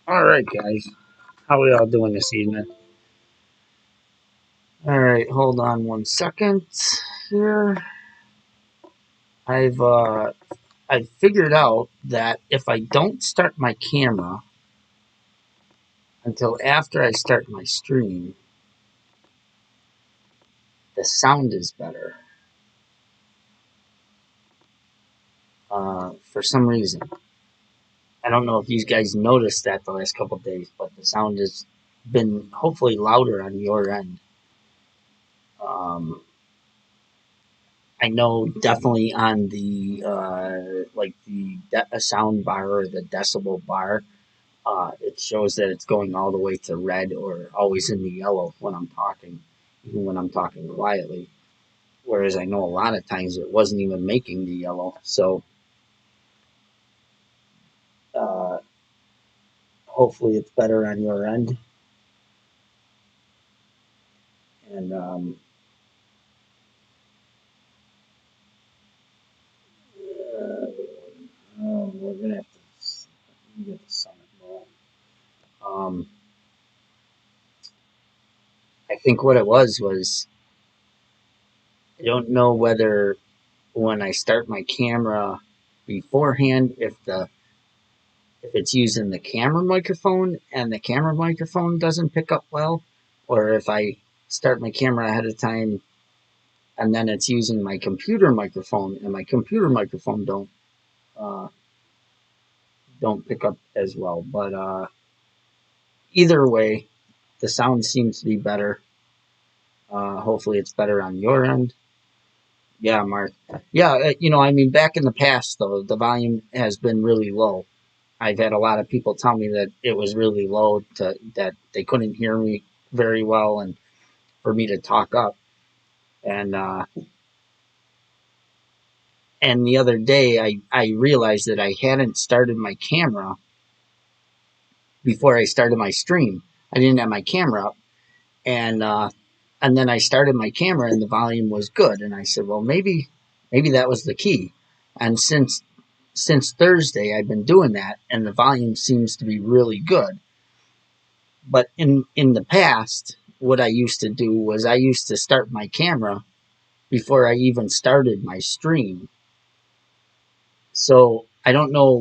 All right, guys. How we all doing this evening? All right, hold on 1 second here. I've uh, I've figured out that if I don't start my camera until after I start my stream, the sound is better. For some reason, I don't know if you guys noticed that the last couple of days, but the sound has been hopefully louder on your end. Um, I know definitely on the like the sound bar or the decibel bar, it shows that it's going all the way to red or always in the yellow when I'm talking, even when I'm talking quietly. Whereas I know a lot of times it wasn't even making the yellow. So uh, hopefully it's better on your end. And we're gonna have to get the summit going. Um, I think what it was I don't know whether when I start my camera beforehand, if it's using the camera microphone and the camera microphone doesn't pick up well, or if I start my camera ahead of time and then it's using my computer microphone and my computer microphone uh, don't pick up as well. But either way, the sound seems to be better. Hopefully, it's better on your end. Yeah, Mark. Yeah, I mean, back in the past, though, the volume has been really low. I've had a lot of people tell me that it was really low, that they couldn't hear me very well, and for me to talk up. And and the other day, I realized that I hadn't started my camera before I started my stream. I didn't have my camera up, and then I started my camera, and the volume was good. And I said, well, maybe that was the key. And since Thursday, I've been doing that, and the volume seems to be really good. But in the past, what I used to do was I used to start my camera before I even started my stream. So I don't know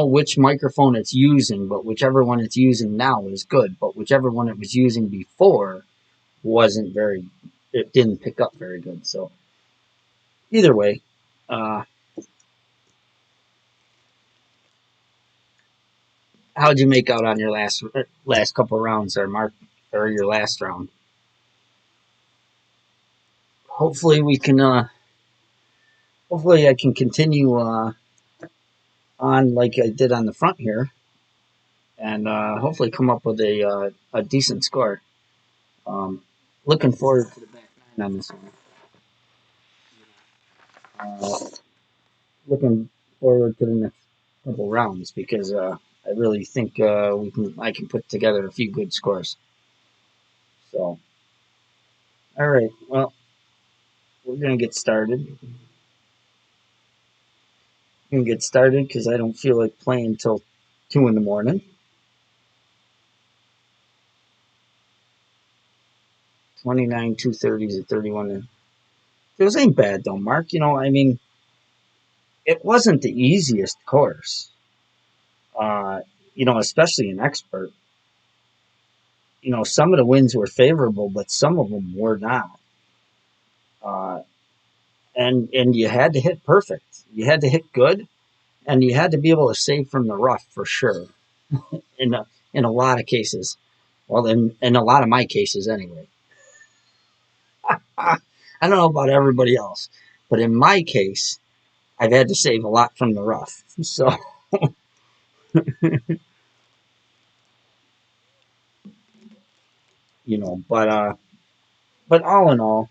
which microphone it's using, but whichever one it's using now is good. But whichever one it was using before wasn't very, it didn't pick up very good. So either way, uh, how'd you make out on your last couple rounds there, Mark, or your last round? Hopefully we can. Hopefully I can continue on like I did on the front here, and hopefully come up with a decent score. Um, Looking forward to the back nine on this one. Uh, Looking forward to the next couple rounds because I really think I can put together a few good scores. So, all right, well, we're gonna get started. We're gonna get started because I don't feel like playing till 2 in the morning. 29, 230s at 31. Those ain't bad though, Mark. I mean, it wasn't the easiest course. Uh, Especially an expert. Some of the wins were favorable, but some of them were not. Uh, and you had to hit perfect. You had to hit good, and you had to be able to save from the rough for sure. In a lot of cases, well, in a lot of my cases anyway. I don't know about everybody else, but in my case, I've had to save a lot from the rough. So, but all in all,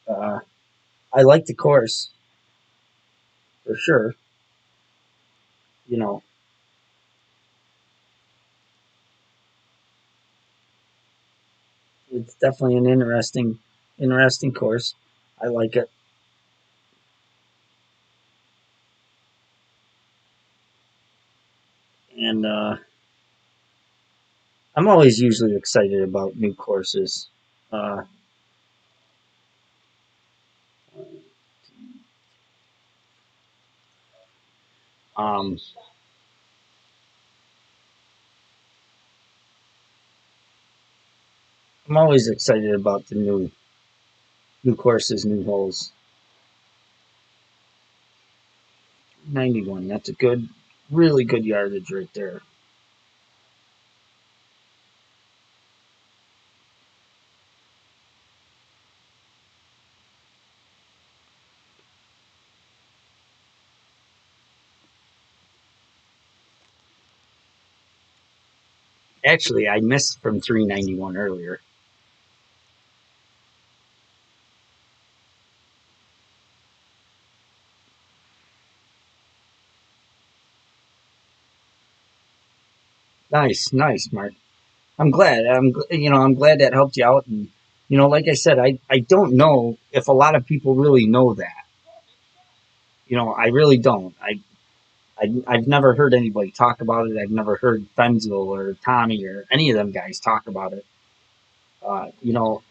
uh, I like the course for sure. You know, it's definitely an interesting course. I like it, and I'm always usually excited about new courses. Uh, um, I'm always excited about the new courses, new holes. 91. That's a really good yardage right there. Actually, I missed from 391 earlier. Nice, nice, Mark. I'm glad. I'm glad that helped you out. And like I said, I don't know if a lot of people really know that. I really don't. I've never heard anybody talk about it. I've never heard Fenzel or Tommy or any of them guys talk about it.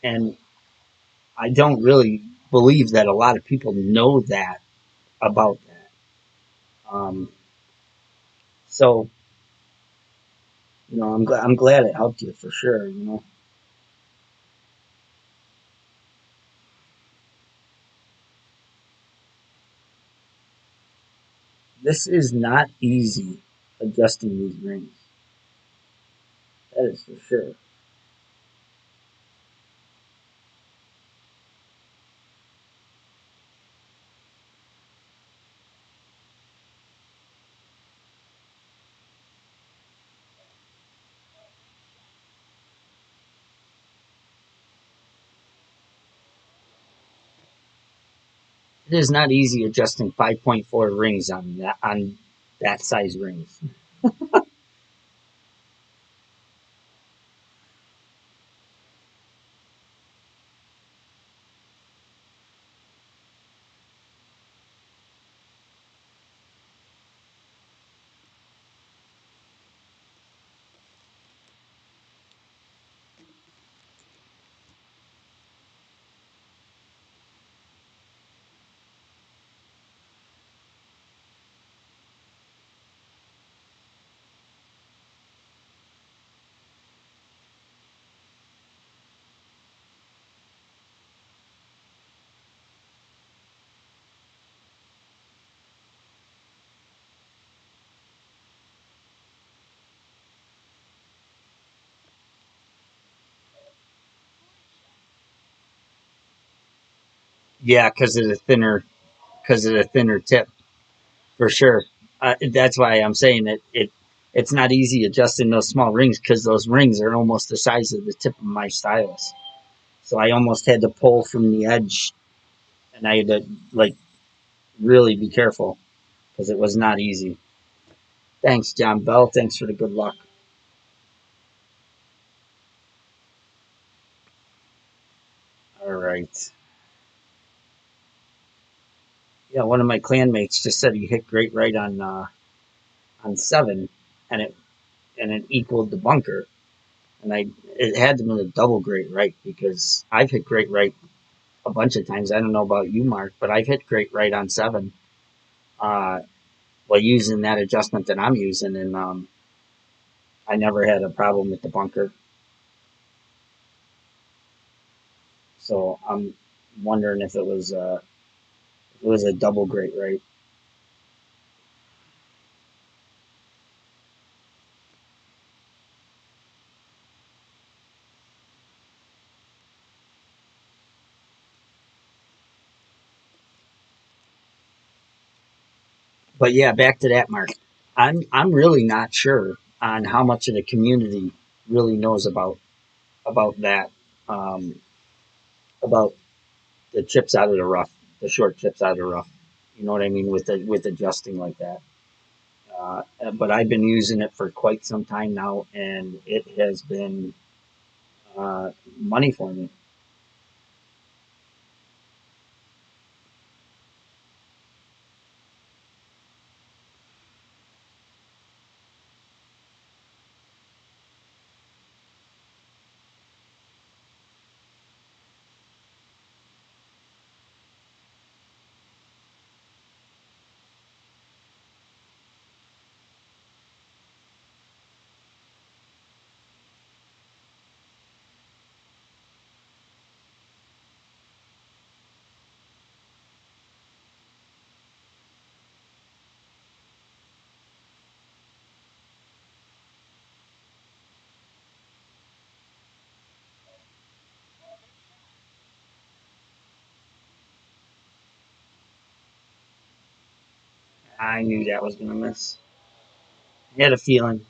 And I don't really believe that a lot of people know that about that. So I'm glad it helped you for sure. This is not easy adjusting these rings. That is for sure. It is not easy adjusting 5.4 rings on that size rings. Yeah, because of the thinner tip for sure. That's why I'm saying it's not easy adjusting those small rings because those rings are almost the size of the tip of my stylus. So I almost had to pull from the edge, and I had to like really be careful because it was not easy. Thanks, John Bell. Thanks for the good luck. All right. Yeah, one of my clanmates just said he hit great right on 7, and it equaled the bunker, and it had to be a double great right because I've hit great right a bunch of times. I don't know about you, Mark, but I've hit great right on 7. Uh, while using that adjustment that I'm using, and I never had a problem with the bunker. So I'm wondering if it was a double great right. But yeah, back to that, Mark. I'm really not sure on how much of the community really knows about that, um, about the chips out of the rough, the short chips out of the rough. You know what I mean with adjusting like that. But I've been using it for quite some time now, and it has been money for me. I knew that was gonna miss. I had a feeling.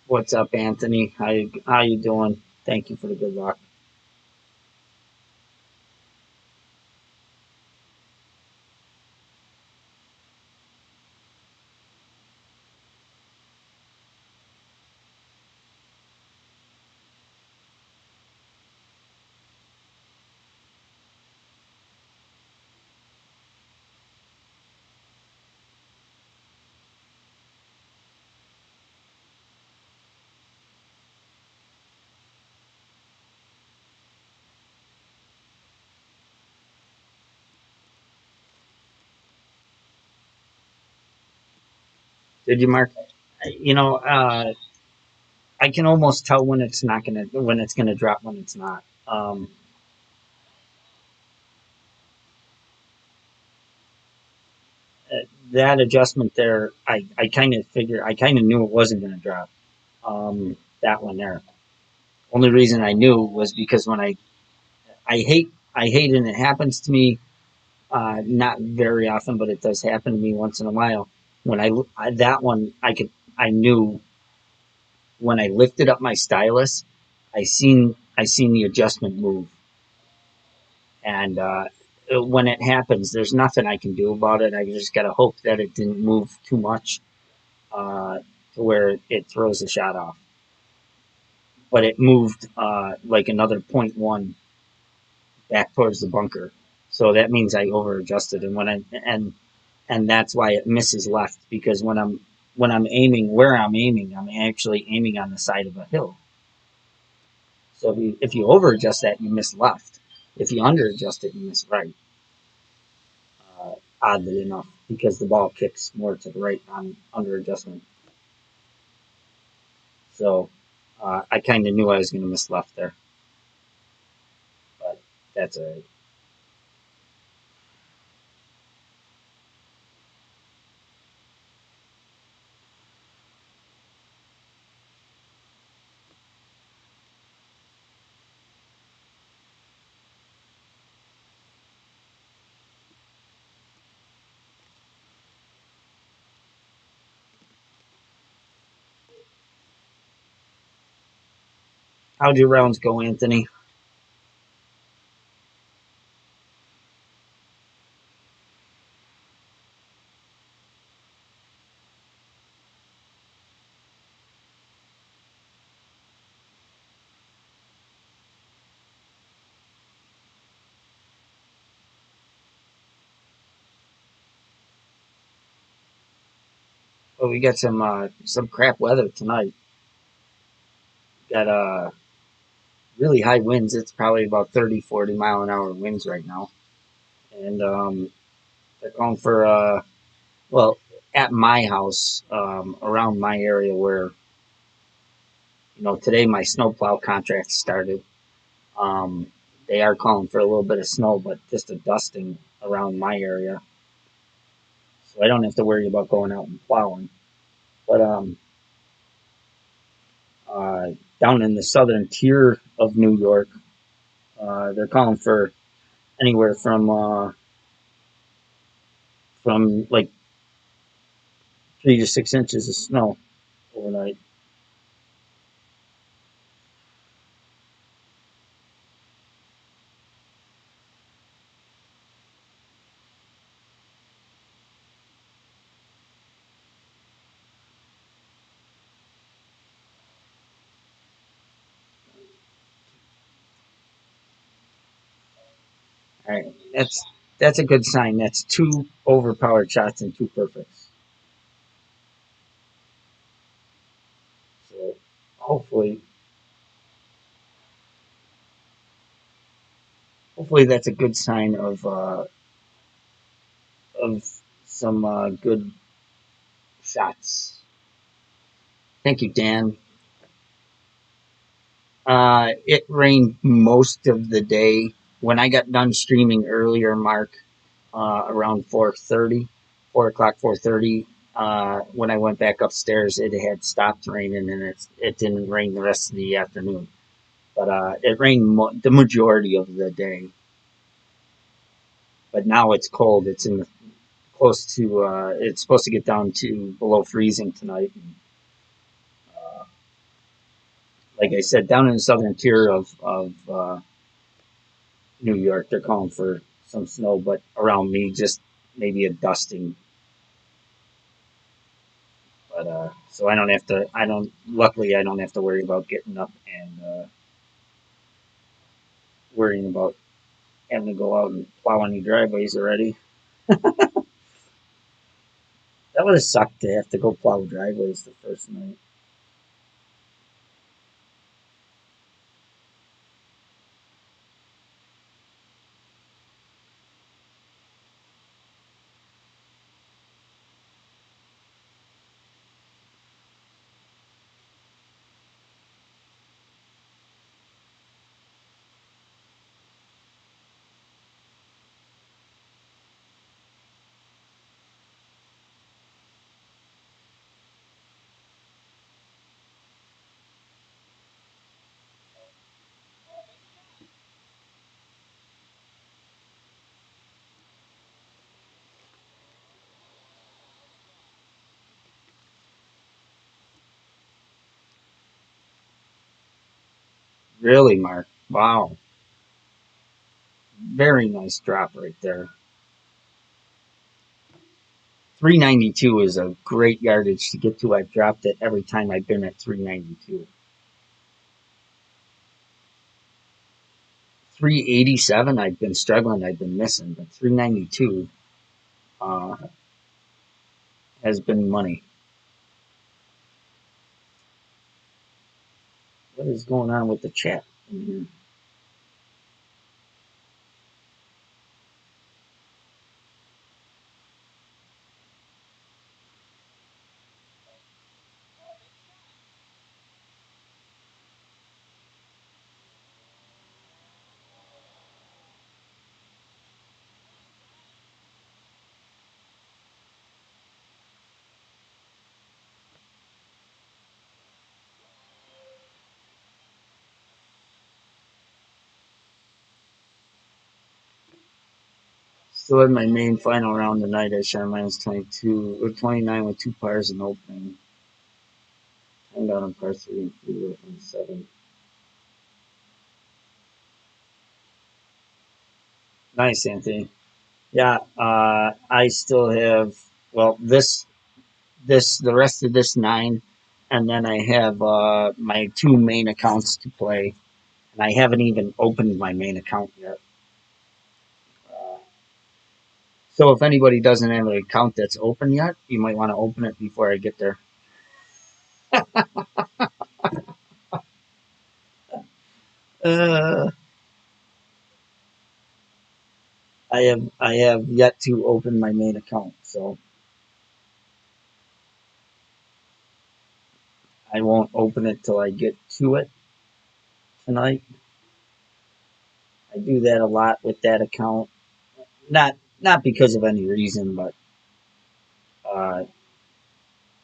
What's up, Anthony? How you doing? Thank you for the good luck. Did you, Mark? You know, I can almost tell when it's not gonna when it's gonna drop when it's not. That adjustment there, I kind of figure I kind of knew it wasn't gonna drop. That one there. Only reason I knew was because when I hate and it happens to me not very often, but it does happen to me once in a while. When I that one I knew when I lifted up my stylus, I seen the adjustment move, and when it happens, there's nothing I can do about it. I just gotta hope that it didn't move too much to where it throws the shot off. But it moved like another point 0.1 back towards the bunker, so that means I over adjusted, and and that's why it misses left because when I'm aiming where I'm aiming, I'm actually aiming on the side of a hill. So if you over adjust that, you miss left. If you under adjust it, you miss right. Oddly enough, because the ball kicks more to the right on under adjustment. So I kind of knew I was going to miss left there, but that's all right. How'd your rounds go, Anthony? Well, we got some crap weather tonight. Got really high winds. It's probably about 30, 40 mile an hour winds right now, and they're going for well, at my house, around my area where, today my snowplow contract started. Um, they are calling for a little bit of snow, but just a dusting around my area. So I don't have to worry about going out and plowing. But uh, down in the southern tier of New York, they're calling for anywhere from like 3 to 6 inches of snow overnight. All right, that's a good sign. That's two overpowered shots and two perfects. So hopefully, hopefully that's a good sign of some good shots. Thank you, Dan. It rained most of the day. When I got done streaming earlier, Mark, around 4:30, 4 o'clock, 4:30. When I went back upstairs, it had stopped raining, and it didn't rain the rest of the afternoon. But it rained the majority of the day. But now it's cold. It's in the close to. It's supposed to get down to below freezing tonight. And, uh, like I said, down in the southern tier of New York, they're calling for some snow, but around me, just maybe a dusting. But so I don't have to. I don't. Luckily, I don't have to worry about getting up and worrying about having to go out and plow any driveways already. That would have sucked to have to go plow driveways the first night. Really, Mark? Wow. Very nice drop right there. 392 is a great yardage to get to. I've dropped it every time I've been at 392. 387, I've been struggling, I've been missing, but 392 uh, has been money. What is going on with the chat in here? Still in my main final round tonight. I shot minus 22 or 29 with two pars and opening. 10 down on par 3 and 3 and 7. Nice, Anthony. Yeah, I still have, well, the rest of this 9, and then I have my two main accounts to play, and I haven't even opened my main account yet. Uh, so if anybody doesn't have an account that's open yet, you might want to open it before I get there. Uh, I have yet to open my main account, so I won't open it till I get to it tonight. I do that a lot with that account, not because of any reason, but uh,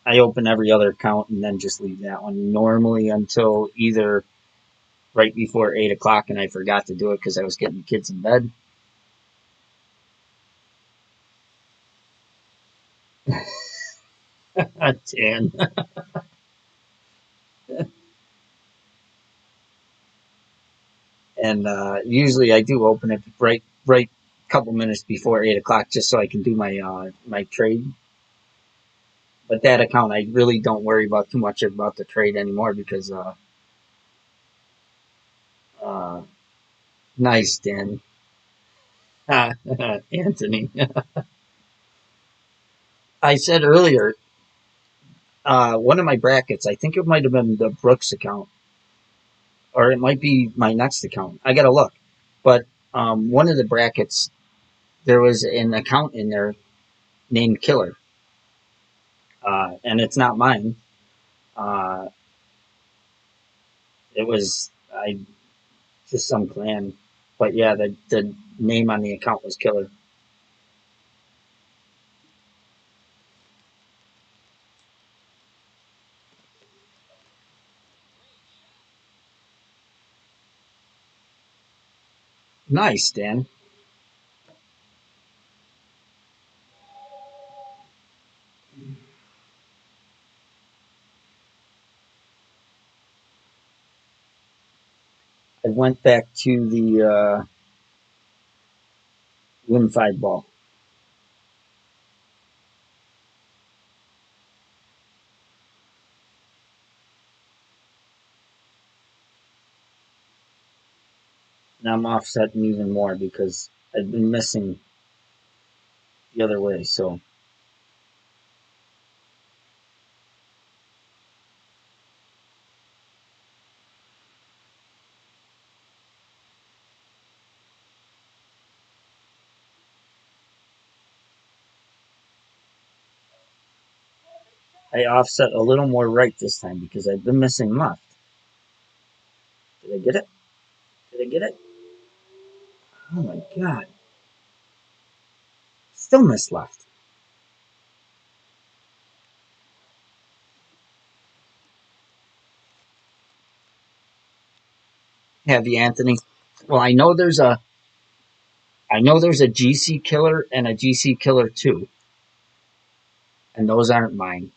I open every other account and then just leave that one normally until either right before 8 o'clock, and I forgot to do it because I was getting the kids in bed. And usually I do open it right couple minutes before 8 o'clock just so I can do my trade. But that account I really don't worry about too much about the trade anymore because uh, nice, Dan. Anthony. I said earlier, one of my brackets, I think it might have been the Brooks account, or it might be my next account. I got to look. But one of the brackets, there was an account in there named Killer, and it's not mine. Uh, it was I just some clan, but yeah, the name on the account was Killer. Nice, Dan. I went back to the Win 5 ball. And I'm offsetting even more because I've been missing the other way. So I offset a little more right this time because I've been missing left. Did I get it? Did I get it? Oh my god. Still missed left. Have you, Anthony? Well, I know there's a GC killer and a GC killer 2, and those aren't mine.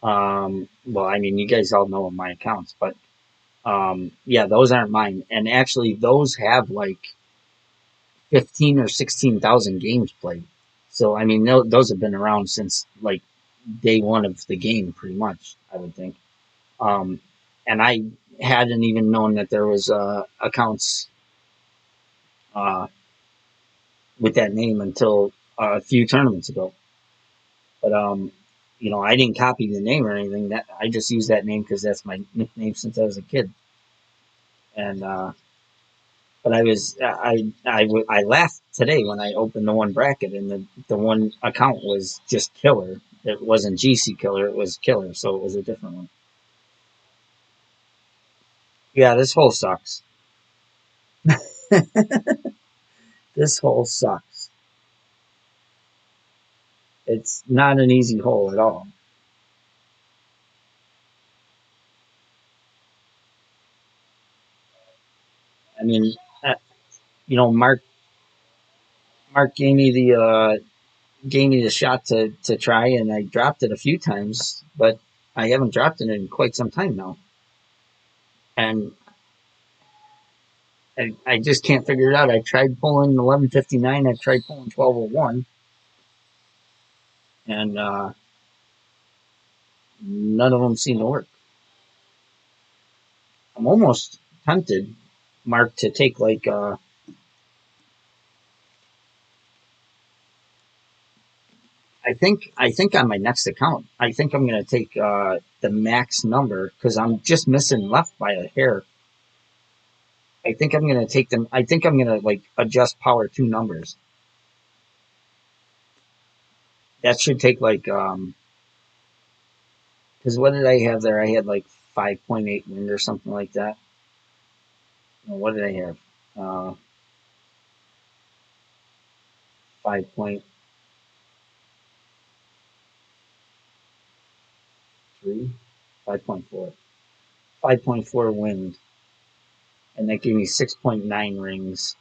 Well, I mean, you guys all know my accounts, but Yeah, those aren't mine. And actually, those have like 15 or 16,000 games played. So I mean, those have been around since like day one of the game, pretty much. I would think. Um, and I hadn't even known that there was accounts uh, with that name until a few tournaments ago. But I didn't copy the name or anything. That I just used that name because that's my nickname since I was a kid. And but I laughed today when I opened the one bracket and the one account was just killer. It wasn't GC killer. It was killer. So it was a different one. Yeah, this hole sucks. This hole sucks. It's not an easy hole at all. I mean, uh, Mark gave me the shot to try, and I dropped it a few times, but I haven't dropped it in quite some time now, and I just can't figure it out. I tried pulling 1159, I tried pulling 1201, and none of them seem to work. I'm almost tempted, Mark, to take like I think on my next account, I think I'm gonna take the max number because I'm just missing left by a hair. I think I'm gonna take them. I think I'm gonna like adjust power two numbers. That should take like because what did I have there? I had like 5.8 wind or something like that. What did I have? 5.3, 5.4, 5.4 wind, and that gave me 6.9 rings.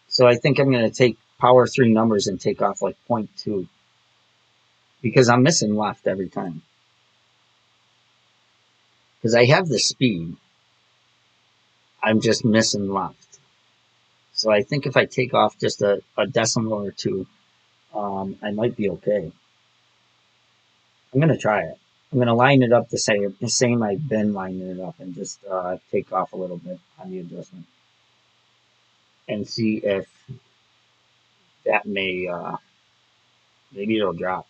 So I think I'm gonna take power three numbers and take off like point 0.2 because I'm missing left every time. Because I have the speed, I'm just missing left. So I think if I take off just a decimal or two, I might be okay. I'm gonna try it. I'm gonna line it up the same I've been lining it up, and just take off a little bit on the adjustment and see if that may maybe it'll drop.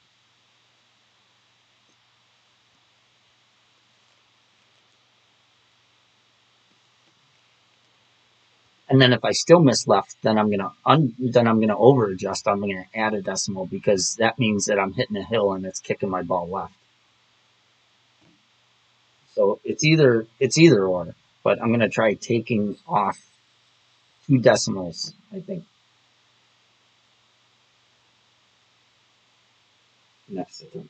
And then if I still miss left, then I'm gonna over adjust. I'm gonna add a decimal because that means that I'm hitting a hill and it's kicking my ball left. So it's either or. But I'm gonna try taking off two decimals. I think next attempt.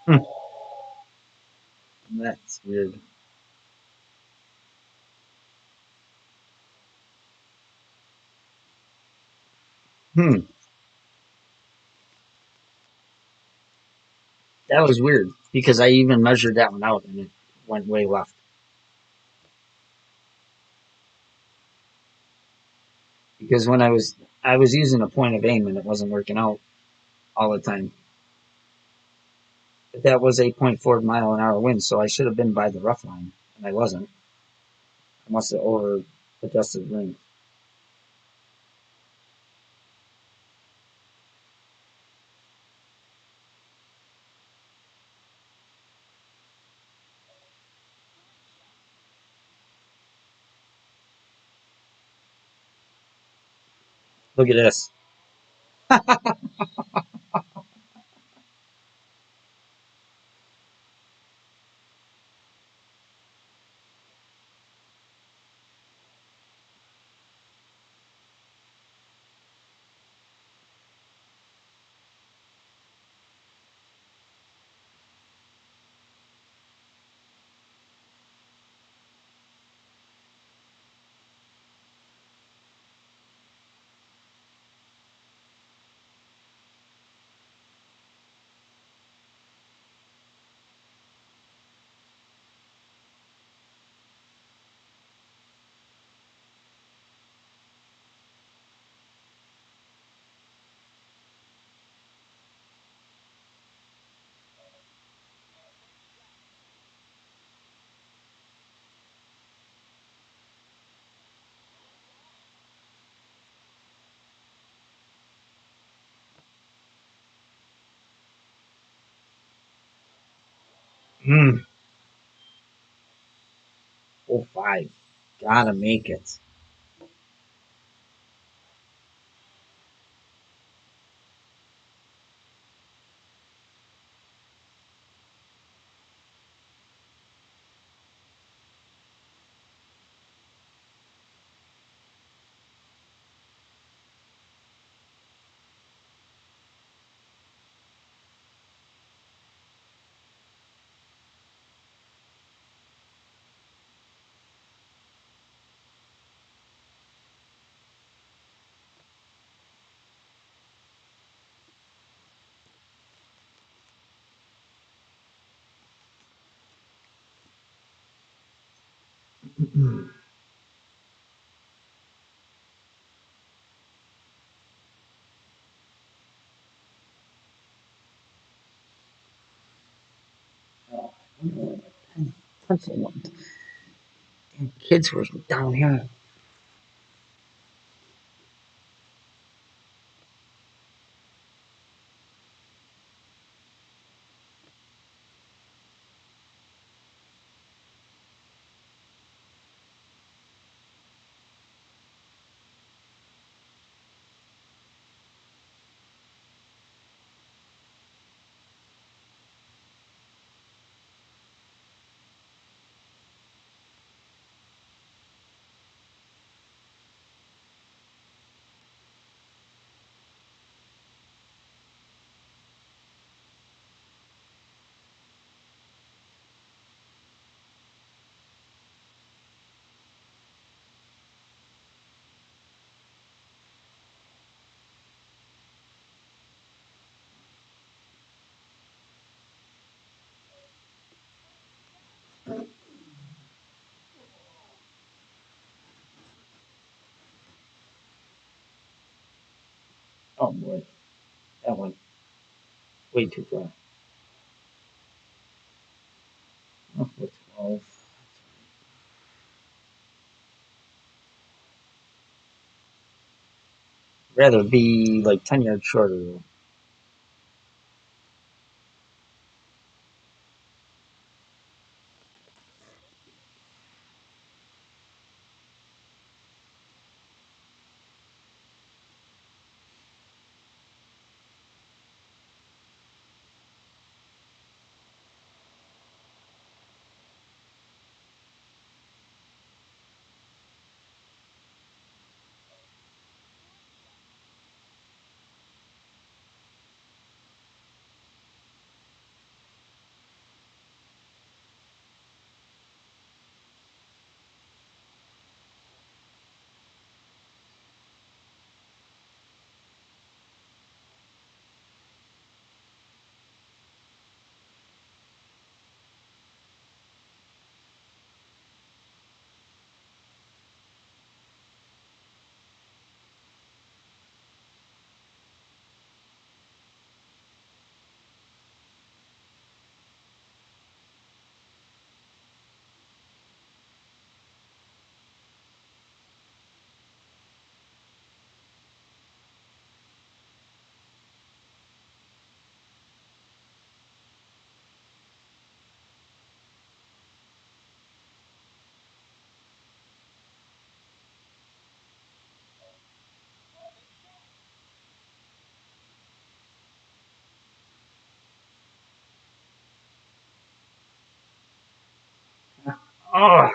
Hmm, that's weird. Hmm, that was weird because I even measured that one out and it went way left. Because when I was using a point of aim and it wasn't working out all the time. But that was 8.4 mile an hour wind, so I should have been by the rough line, and I wasn't. I must have over adjusted the ring. Look at this. Hmm. Oh, five. Gotta make it. Oh, I don't know where my pencil went. Damn kids were down here. Oh boy, that went way too far. Oh, with 12. Rather be like 10 yards shorter. Oh,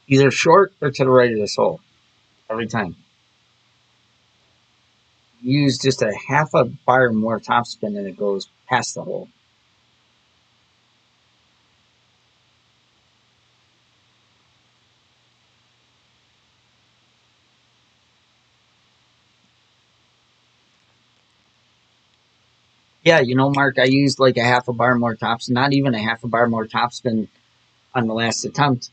either short or to the right of this hole every time. Use just a half a bar more topspin and it goes past the hole. Yeah, Mark, I used like a half a bar more topspin, not even a half a bar more topspin on the last attempt,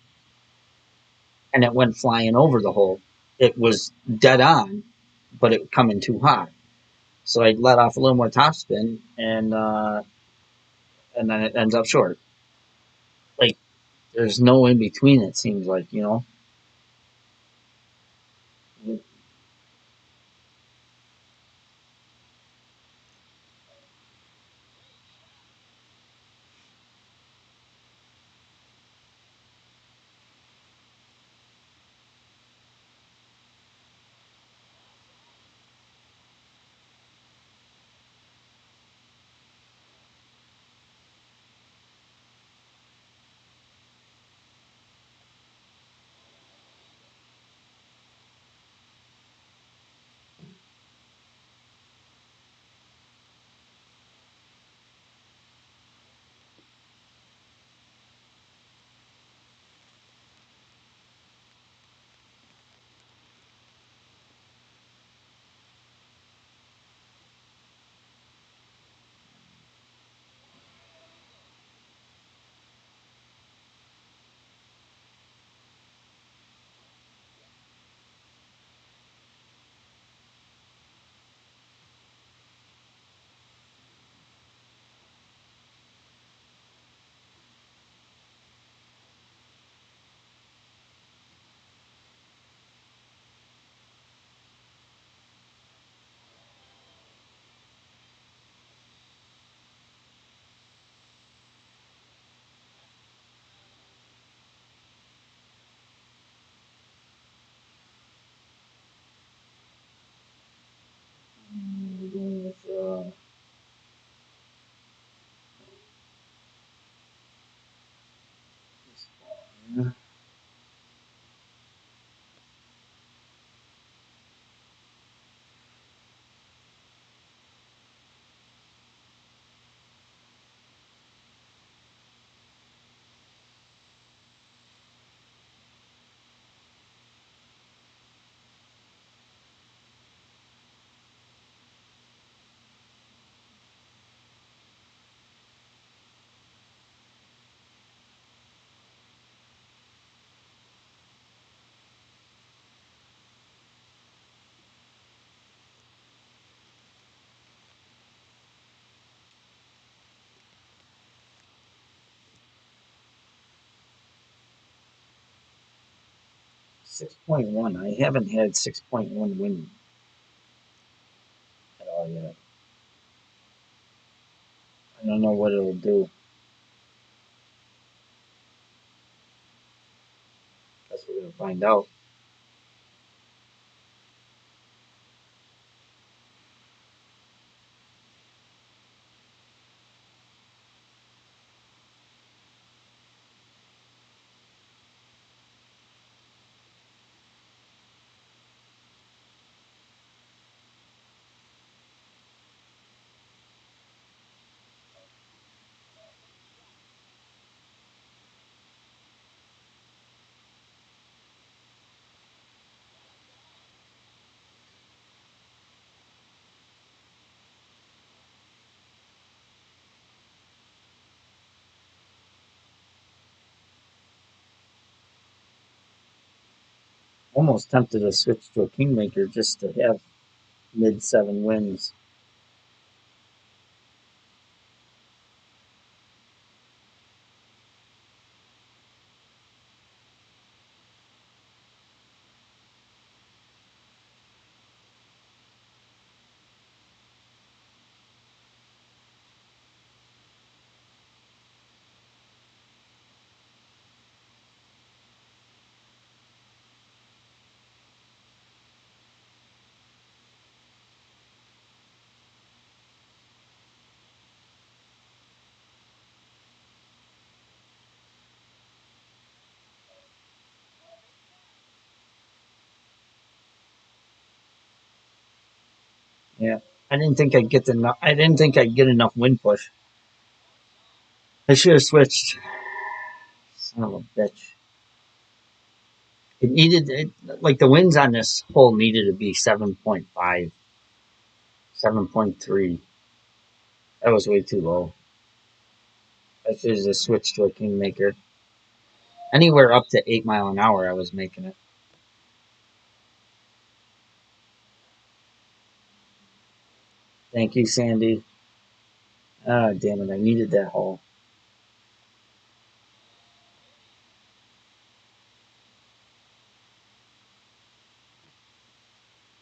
and it went flying over the hole. It was dead on, but it coming too high. So I let off a little more topspin, and then it ends up short. Like there's no in between. It seems like. 6.1. I haven't had 6.1 win at all yet. I don't know what it'll do. Guess we're gonna find out. Almost tempted to switch to a kingmaker just to have mid seven wins. Yeah. I didn't think I'd get enough wind push. I should have switched. Son of a bitch. It needed it, like the winds on this hole needed to be 7.5, 7.3. That was way too low. I should have just switched to a kingmaker. Anywhere up to 8 mile an hour, I was making it. Thank you, Sandy. Ah, damn it! I needed that hole.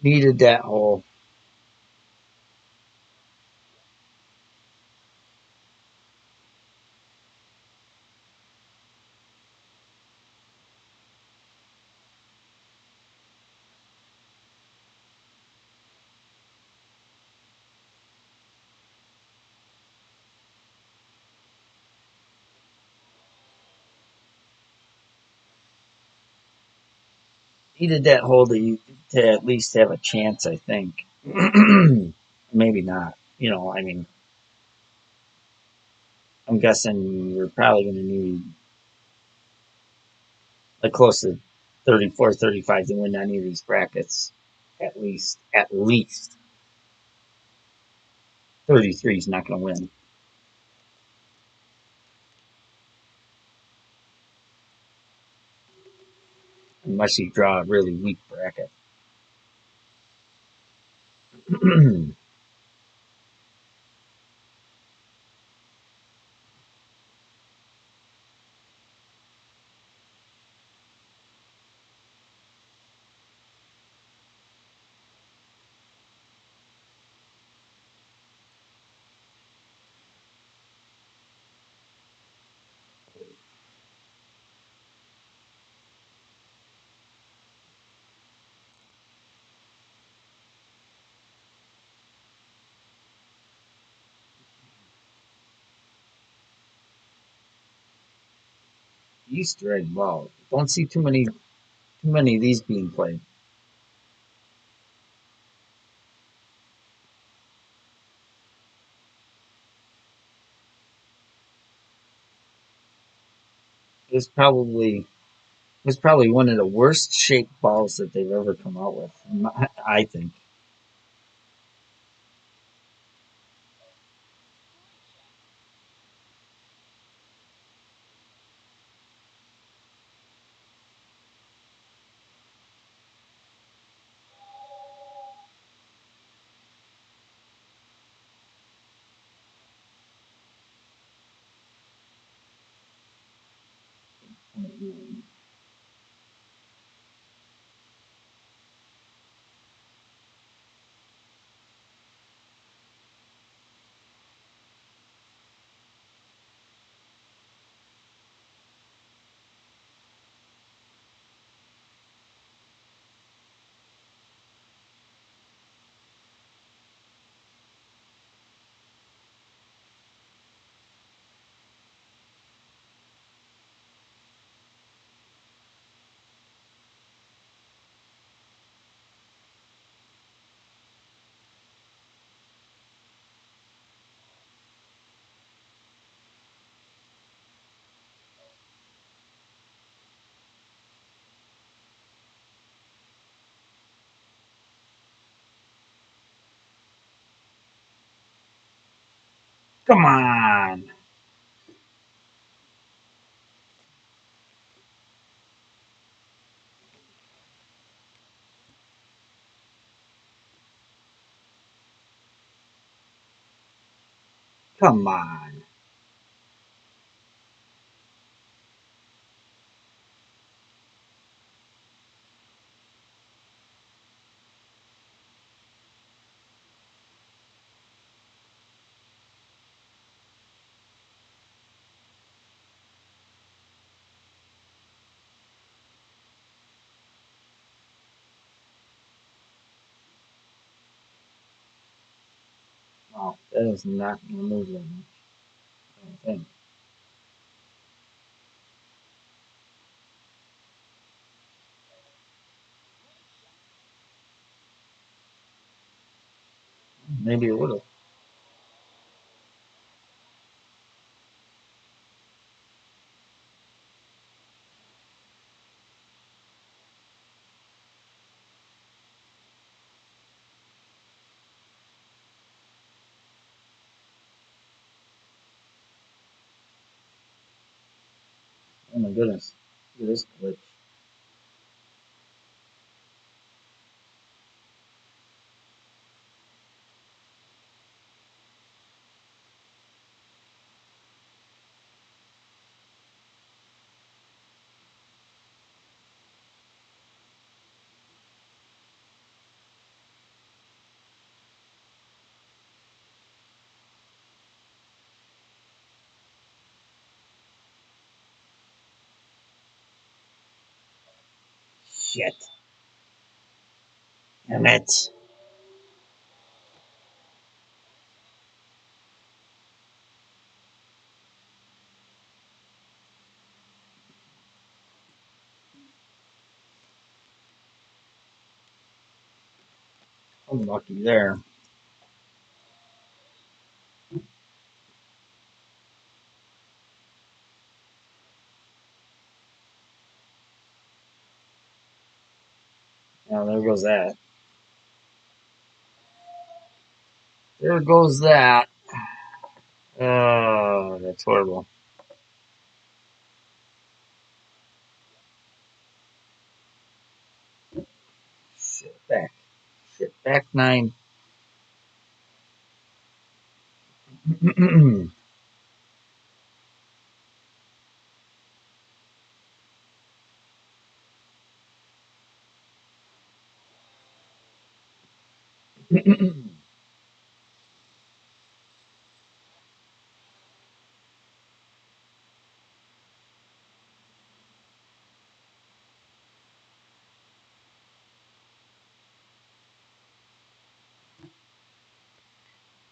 Needed that hole. Needed that hole to at least have a chance. I think. Maybe not. I mean, I'm guessing we're probably going to need like close to 34, 35 to win any of these brackets. At least 33 is not going to win unless you draw a really weak bracket. Easter egg ball. Don't see too many of these being played. It's probably it's probably one of the worst shaped balls that they've ever come out with. I think. Come on, come on. Oh, that is not going to move that much. I don't think. Maybe it would have. Oh my goodness. Look at this glitch. Shit. Damn it. Unlucky there. Now there goes that. There goes that. Oh, that's horrible. Shit back. Shit back nine.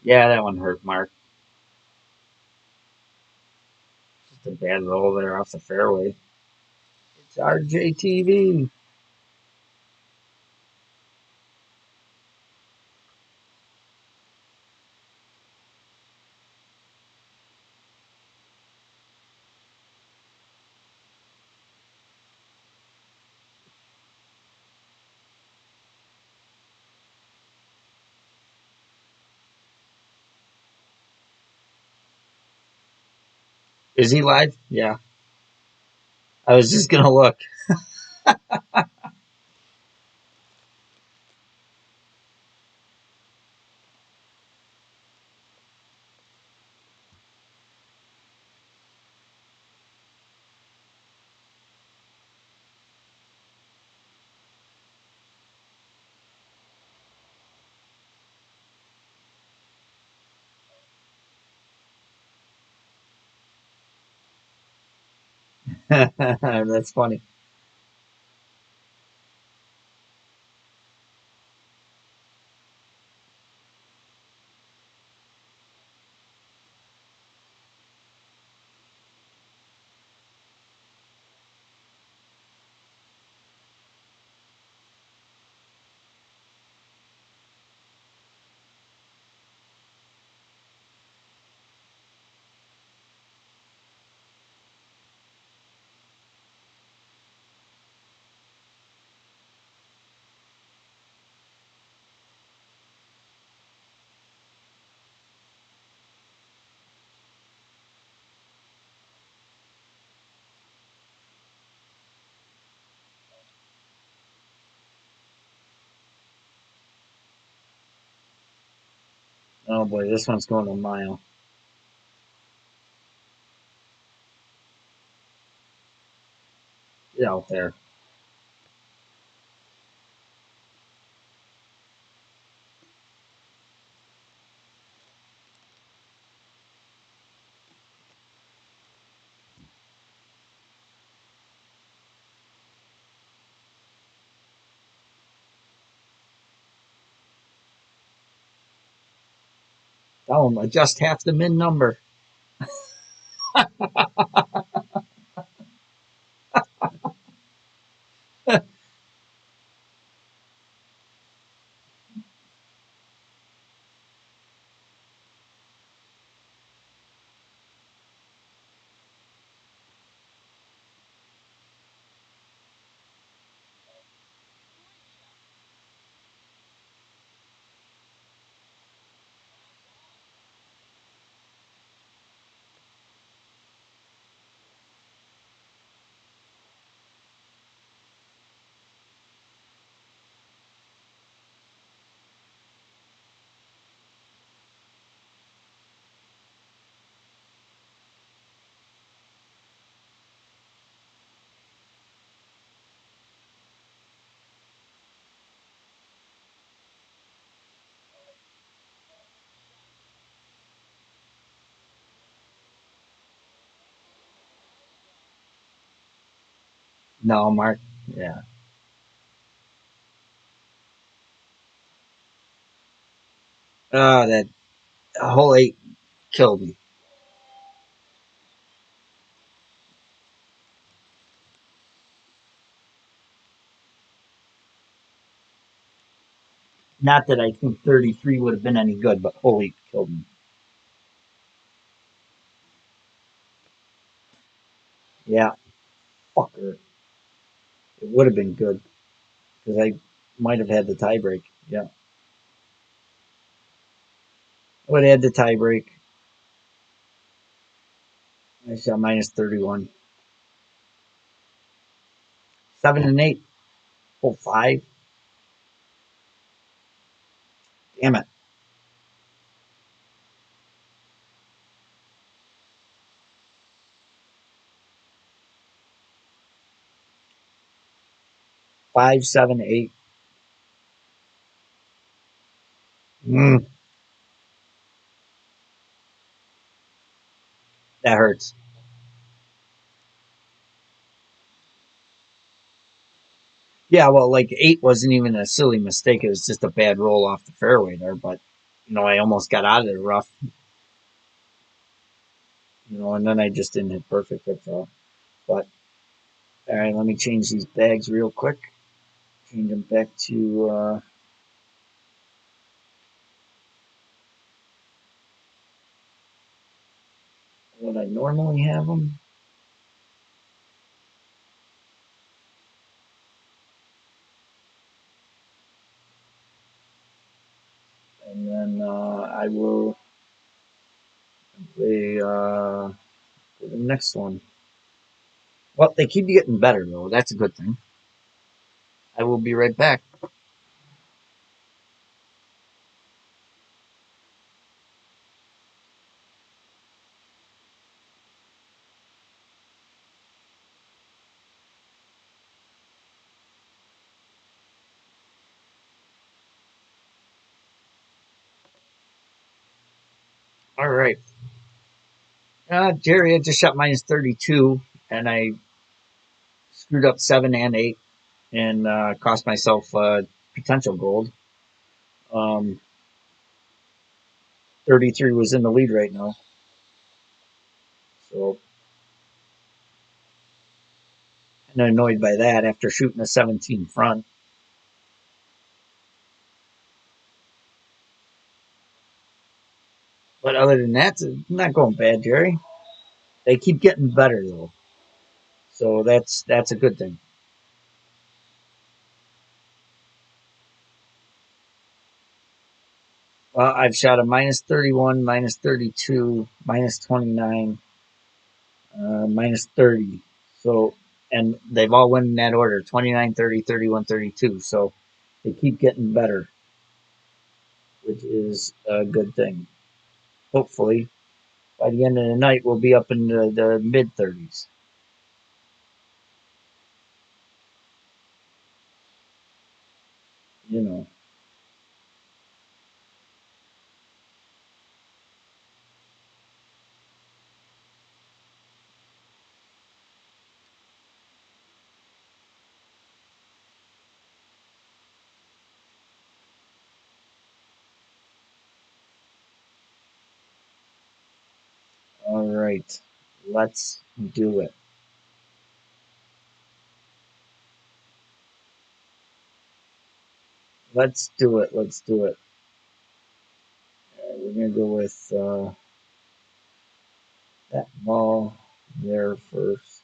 Yeah, that one hurt, Mark. Just a bad roll there off the fairway. It's RJTV. Is he live? Yeah. I was just gonna look. That's funny. Oh boy, this one's going a mile. Get out there. Tell him adjust half the min number. No, Mark. Yeah. That whole 8 killed me. Not that I think 33 would have been any good, but whole 8 killed me. Yeah. Fucker. It would have been good because I might have had the tie break. Yeah. I would have had the tie break. I shot minus 31. 7 and 8. Oh, 5. Damn it. 5, 7, 8. Mm, that hurts. Yeah, well, like 8 wasn't even a silly mistake. It was just a bad roll off the fairway there. But, I almost got out of the rough, and then I just didn't hit perfect. That's all. But, all right, let me change these bags real quick. Change them back to what I normally have them. And then I will play the next one. Well, they keep getting better, though. That's a good thing. I will be right back. All right. Jerry, I just shot minus 32, and I screwed up 7 and 8 and cost myself potential gold. 33 was in the lead right now. So, and annoyed by that after shooting a 17 front. But other than that, it's not going bad, Jerry. They keep getting better, though. So that's a good thing. Well, I've shot a minus 31, minus 32, minus 29, minus 30. So, and they've all went in that order 29, 30, 31, 32. So they keep getting better, which is a good thing. Hopefully, by the end of the night, we'll be up in the mid 30s. You know, all right, let's do it. Let's do it. Let's do it. We're going to go with that ball there first.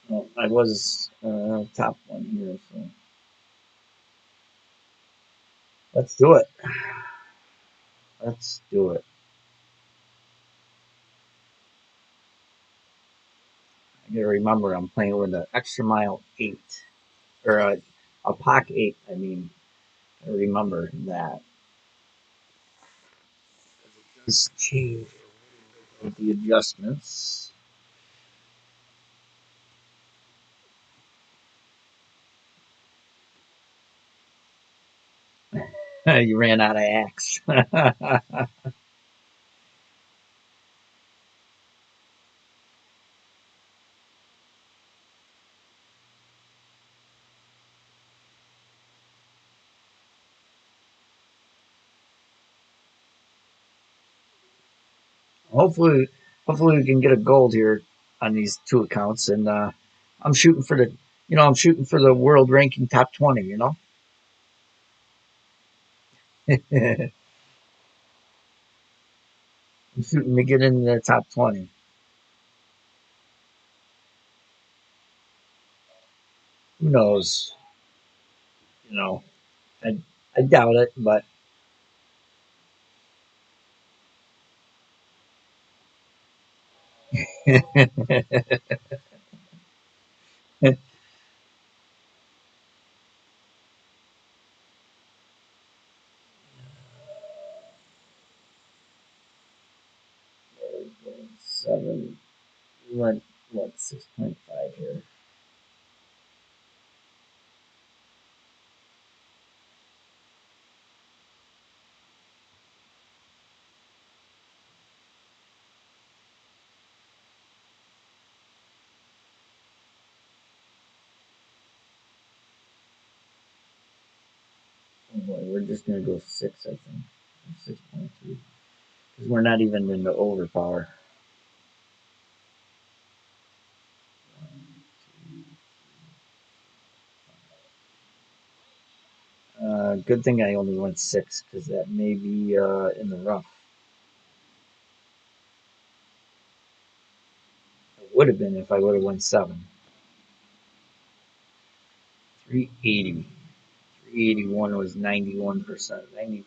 Well, I was top one here, so let's do it. Let's do it. I gotta remember I'm playing with an extra mile 8 or a POC 8. I mean, I remember that. Let's change the adjustments. You ran out of axe. hopefully, hopefully we can get a gold here on these two accounts, and I'm shooting for the, I'm shooting for the world ranking top 20. I'm shooting to get in the top 20. Who knows? You know, I I doubt it, but seven. We went what 6.5 here. Oh boy, we're just gonna go six, I think, 6.3, because we're not even in the overpower. Good thing I only went six, because that may be in the rough. It would have been if I would have went seven. 380. 381 was 91%, 93%.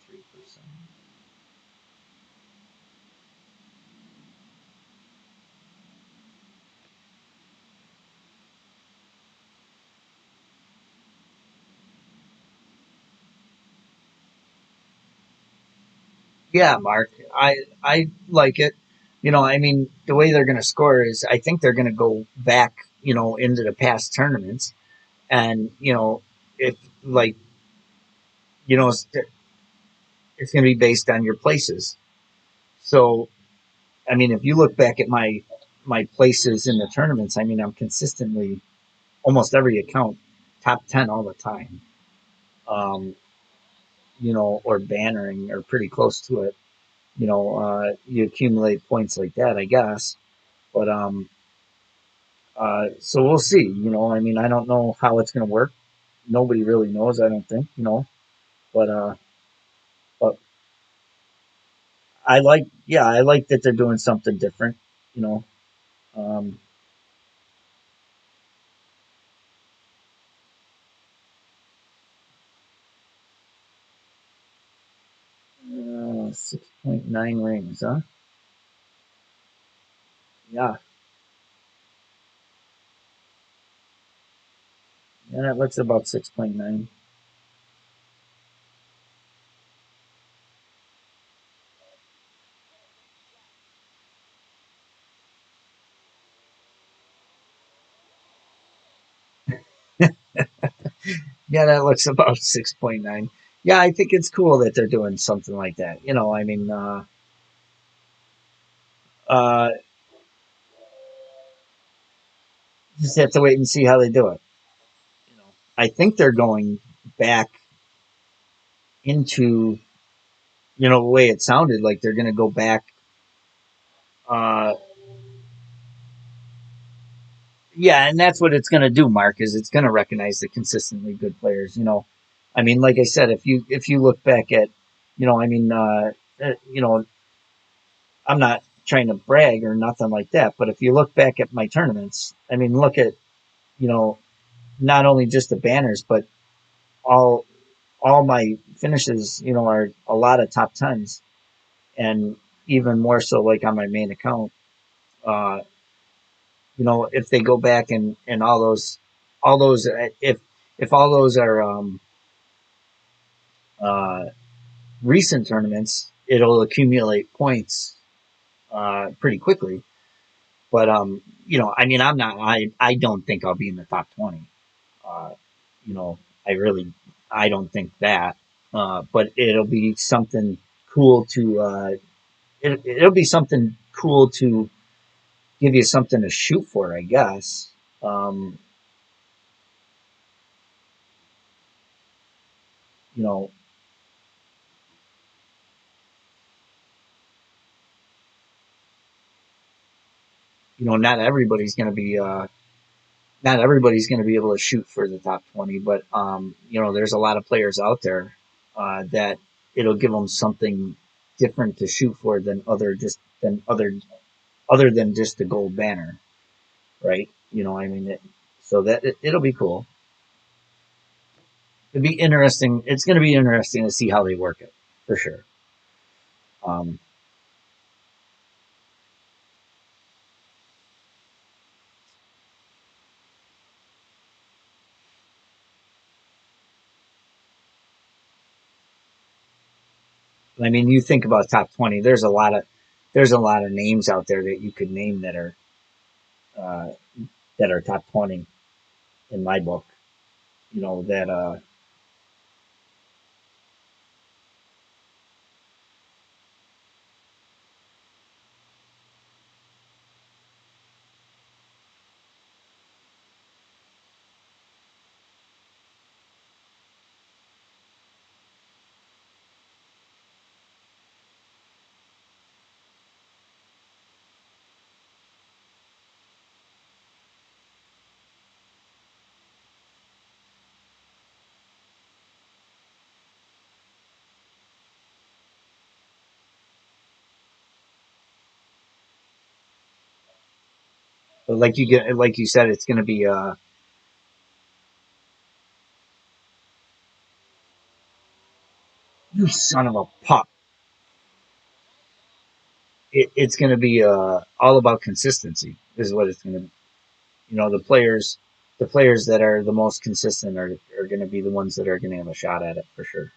Yeah, Mark, I like it. I mean, the way they're going to score is I think they're going to go back, into the past tournaments, and if like you know, it's, it's going to be based on your places. So, I mean, if you look back at my places in the tournaments, I mean, I'm consistently almost every account top 10 all the time. Um, or bannering or pretty close to it. You accumulate points like that, I guess. But so we'll see. I mean, I don't know how it's going to work. Nobody really knows. I don't think. But but yeah, I like that they're doing something different. You know, um, 6.9 rings, huh? Yeah, yeah, that looks about 6.9. Yeah, that looks about 6.9. Yeah, I think it's cool that they're doing something like that. I mean, uh, just have to wait and see how they do it. I think they're going back into, the way it sounded like they're going to go back. Uh, yeah, and that's what it's going to do, Mark. Is it's going to recognize the consistently good players. I mean, like I said, if you look back at, I mean, I'm not trying to brag or nothing like that, but if you look back at my tournaments, I mean, look at, you know, not only just the banners, but all all my finishes, are a lot of top tens, and even more so like on my main account. Uh, if they go back and all those, if all those are uh, recent tournaments, it'll accumulate points pretty quickly. But I mean, I don't think I'll be in the top 20. Uh, you know, I really, I don't think that. But it'll be something cool to it'll be something cool to give you something to shoot for, I guess. Um, you know, not everybody's going to be not everybody's going to be able to shoot for the top 20, but there's a lot of players out there that it'll give them something different to shoot for than other than just the gold banner, right? I mean, so that it'll be cool. It'd be interesting. It's going to be interesting to see how they work it for sure. Um, I mean, you think about top 20. There's a lot of names out there that you could name uh, that are top 20 in my book. That but like you said, it's going to be you son of a pup. It's going to be all about consistency. Is what it's going to be. The players that are the most consistent are going to be the ones that are going to have a shot at it for sure.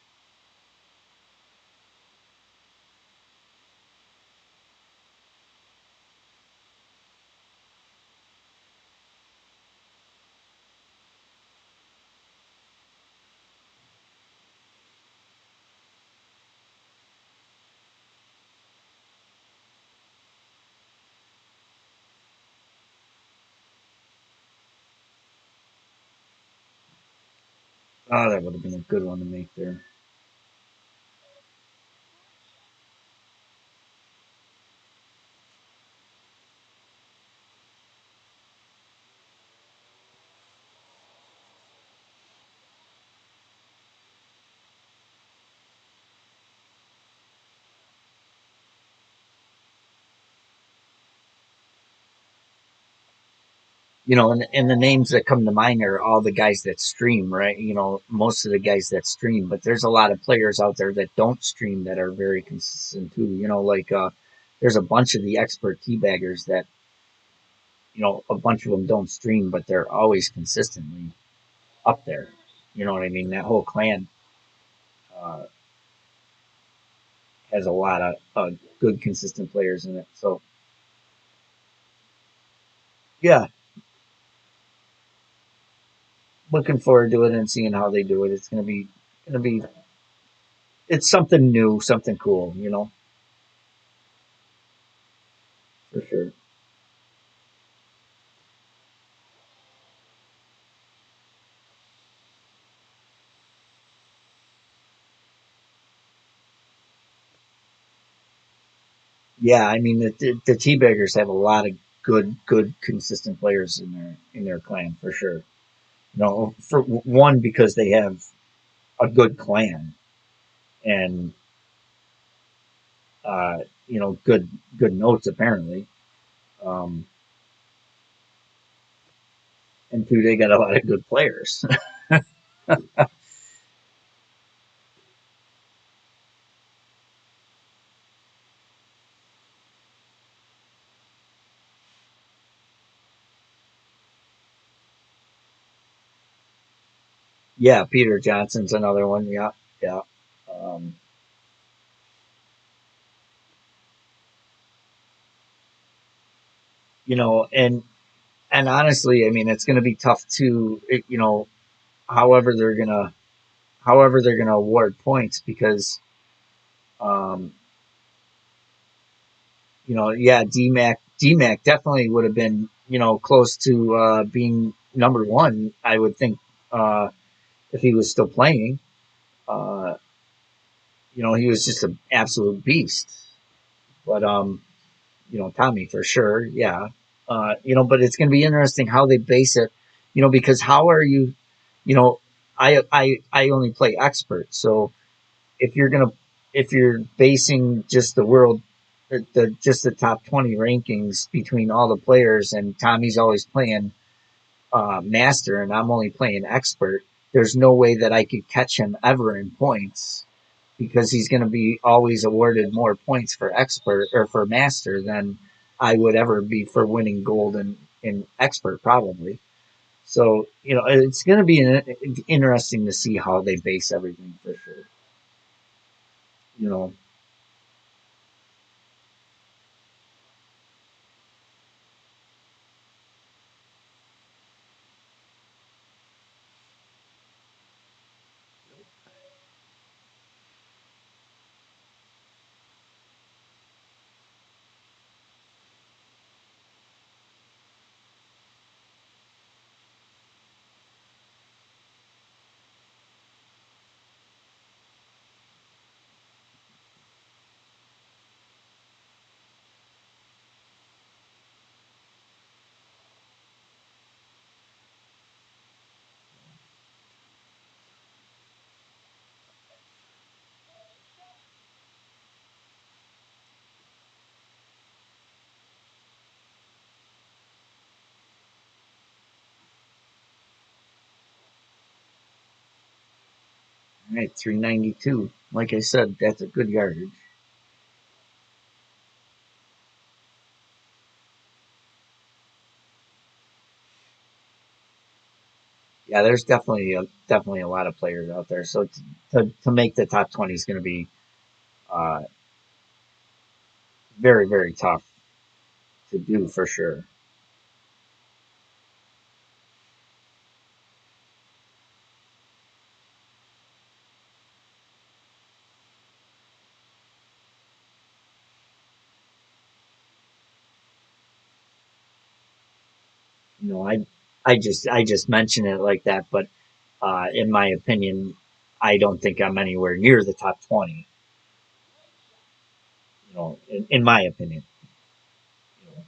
Oh, that would have been a good one to make there. And the names that come to mind are all the guys that stream, right? Most of the guys that stream, but there's a lot of players out there that don't stream that are very consistent too. Like there's a bunch of the expert teabaggers that a bunch of them don't stream, but they're always consistently up there. You know what I mean? That whole clan uh, has a lot of good, consistent players in it. So yeah, looking forward to it and seeing how they do it. It's gonna be it's something new, something cool. For sure. Yeah, I mean the teabaggers have a lot of good, consistent players in their clan for sure. For one because they have a good clan and uh, good notes apparently. Um, and two, they got a lot of good players. Yeah, Peter Johnson's another one. Yeah, yeah. Um, and honestly, I mean, it's going to be tough to, however they're gonna. however they're going to award points because, um, yeah, DMAC definitely would have been, close to being number one, I would think, uh, if he was still playing. Uh, he was just an absolute beast. But, Tommy for sure, yeah. But it's going to be interesting how they base it, because how are you, you know, I only play expert, so if you're gonna if you're basing just the world just the top 20 rankings between all the players and Tommy's always playing master and I'm only playing expert, there's no way that I could catch him ever in points because he's going to be always awarded more points for expert or for master than I would ever be for winning gold in expert probably. So, it's going to be interesting to see how they base everything for sure. You know, all right, 392. Like I said, that's a good yardage. Yeah, there's definitely a lot of players out there. So to make the top 20 is going to be uh, very very tough to do for sure. I just mention it like that, but in my opinion, I don't think I'm anywhere near the top 20. In my opinion. You know,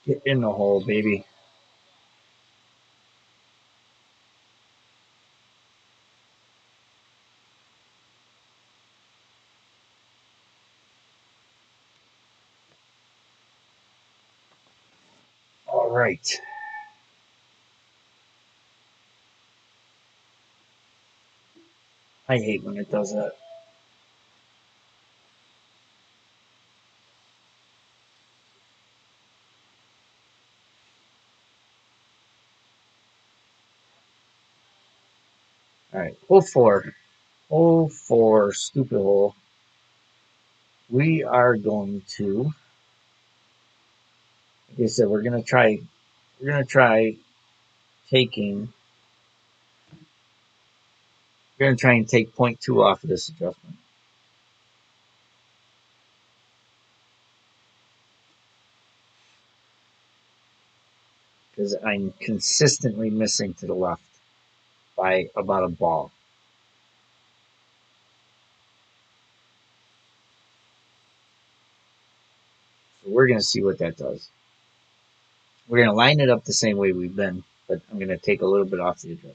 get in the hole, baby. All right. I hate when it does that. All right. Hole four. Hole four. Stupid hole. We are going to. Like I said, we're gonna try. We're gonna try taking. We're gonna try and take point two off of this adjustment. because I'm consistently missing to the left by about a ball. So we're going to see what that does. We're going to line it up the same way we've been, but I'm going to take a little bit off the adjustment.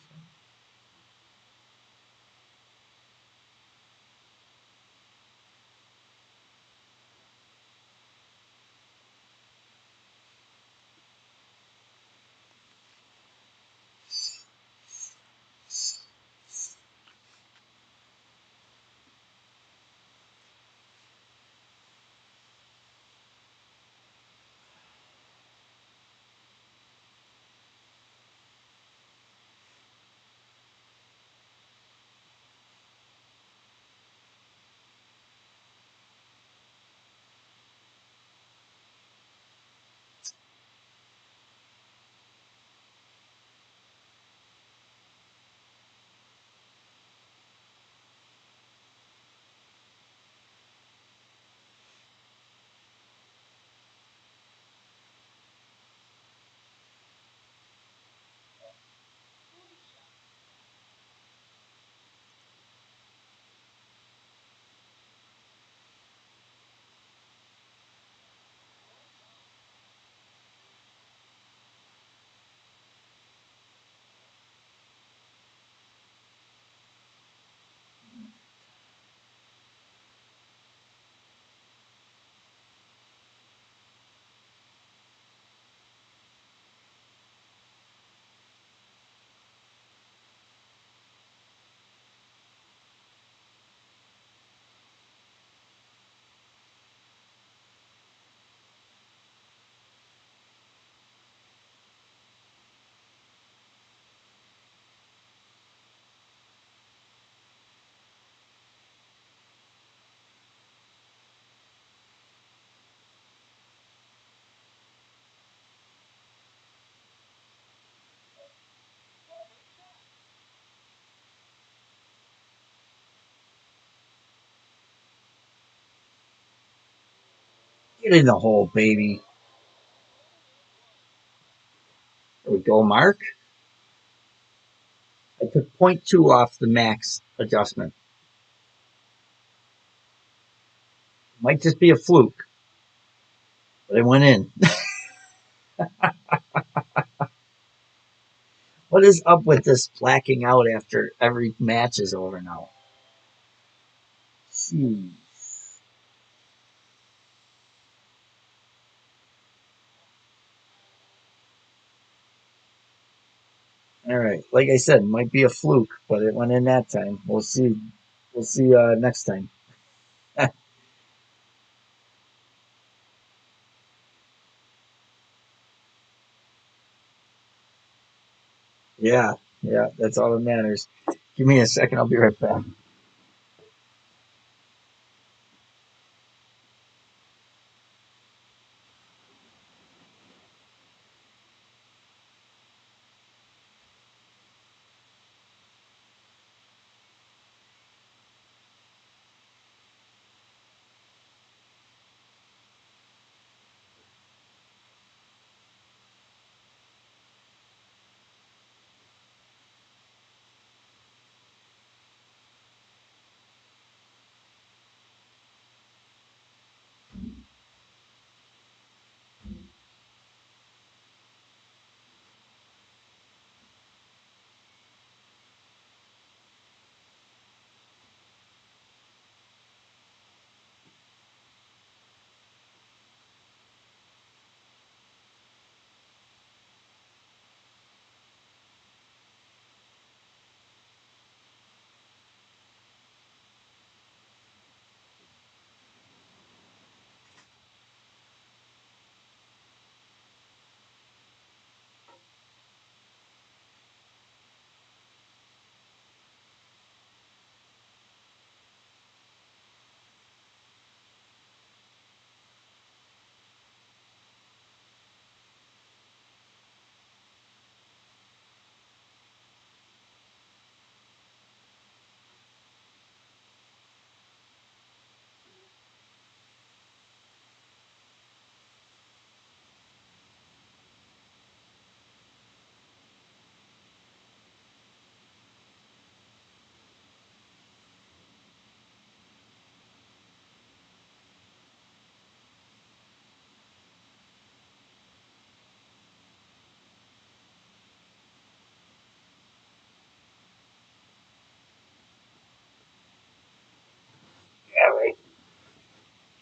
Get in the hole, baby. There we go, Mark. I took .2 off the max adjustment. Might just be a fluke, but it went in. What is up with this blacking out after every match is over now? Jeez. All right. Like I said, might be a fluke, but it went in that time. We'll see. We'll see next time. Yeah, yeah, that's all that matters. Give me a second. I'll be right back.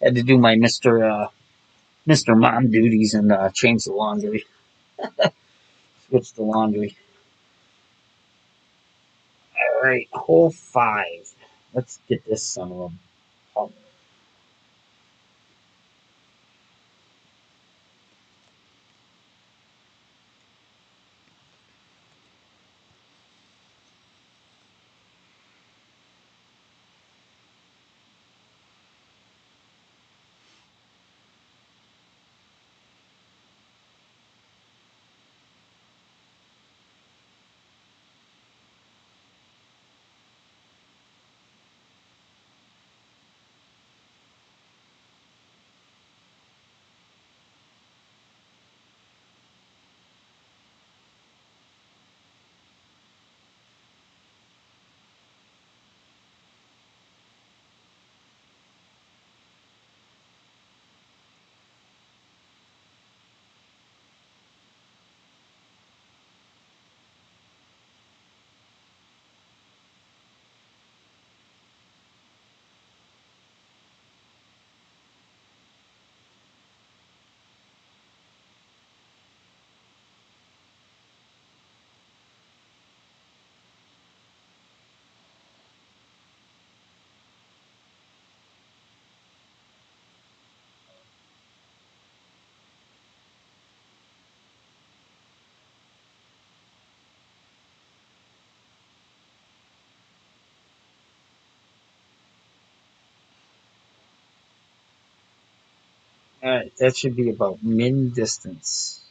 Had to do my Mr. Mom duties and change the laundry, switch the laundry. All right, hole five. Let's get this son of a pump. All right, that should be about min distance.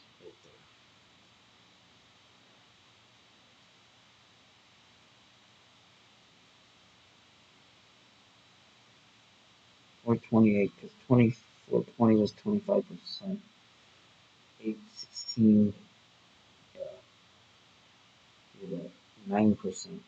Or 28, because 2420 was 25%. 816, 9%.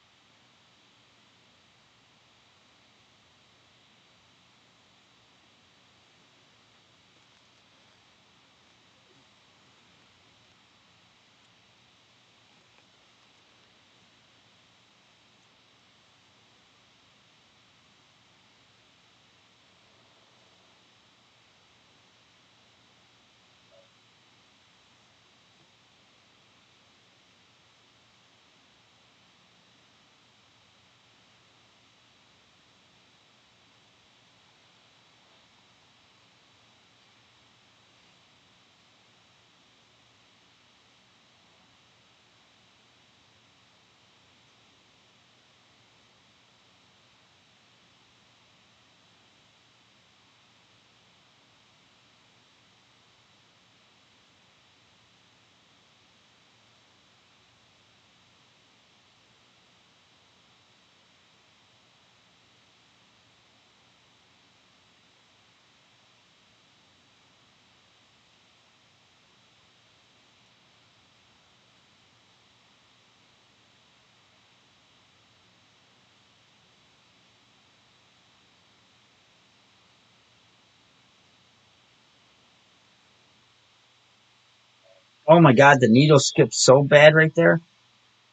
Oh my God, the needle skipped so bad right there.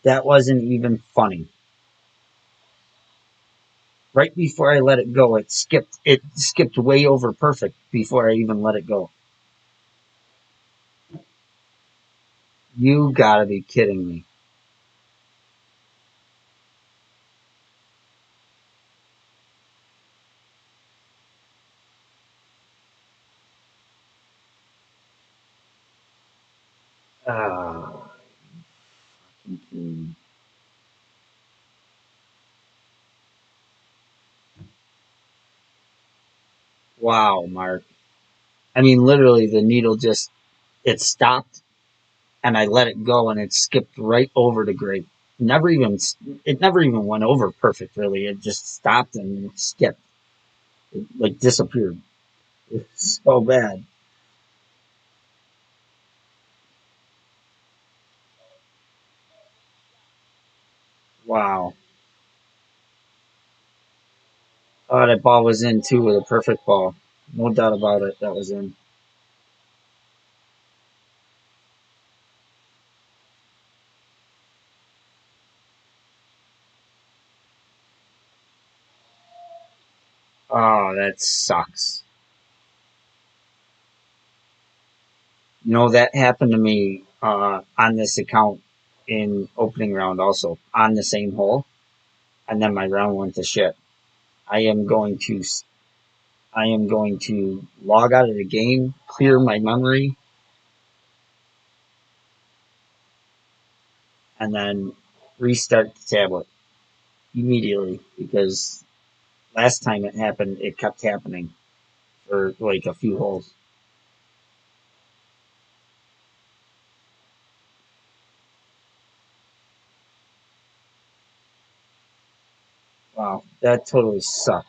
That wasn't even funny. Right before I let it go, it skipped. It skipped way over perfect before I even let it go. You gotta be kidding me. Ah, wow, Mark. I mean, literally, the needle just it stopped, and I let it go, and it skipped right over the grape. Never even it never even went over perfect. Really, it just stopped and skipped. It like disappeared. It's so bad. Wow. Oh, that ball was in too with a perfect ball. No doubt about it. That was in. Oh, that sucks. You know, that happened to me on this account in opening round also on the same hole, and then my round went to shit. I am going to I am going to log out of the game, clear my memory, and then restart the tablet immediately because last time it happened, it kept happening for like a few holes. Wow, that totally sucked.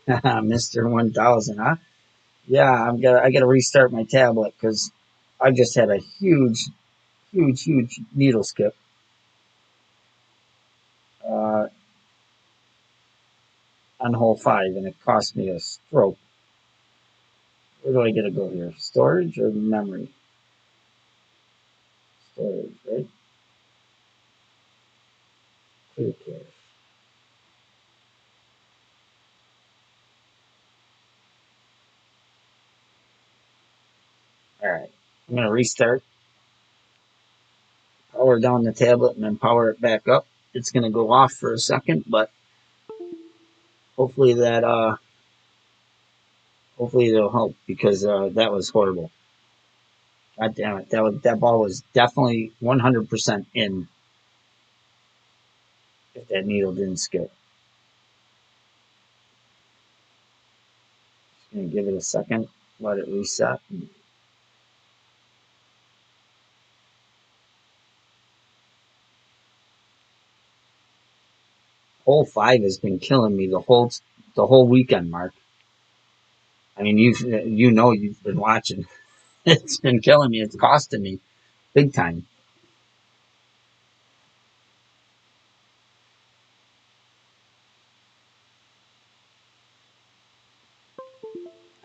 Mr. 1000, huh? Yeah, I gotta restart my tablet because I just had a huge needle skip. Uh, on hole five, and it cost me a stroke. Where do I get to go here? Storage or memory? Storage, right? Clear cache. All right, I'm gonna restart, power down the tablet, and then power it back up. It's gonna go off for a second, but hopefully hopefully it'll help because that was horrible. God damn it, that ball was definitely 100% in if that needle didn't skip. Just gonna give it a second, let it reset. Hole five has been killing me the whole weekend, Mark. I mean, you know you've been watching. It's been killing me. It's costing me big time.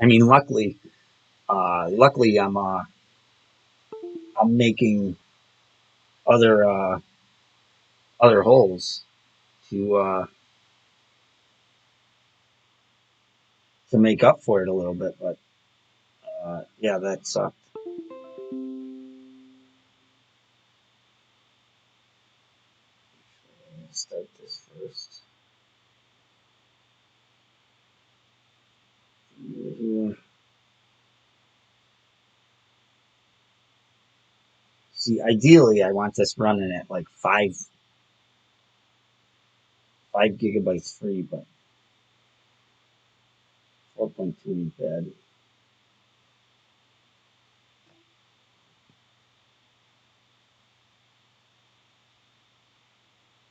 I mean, luckily I'm making other other holes to make up for it a little bit. But yeah, that sucked. Start this first. See, ideally, I want this running at like 5 gigabytes free, but 4.2 is bad.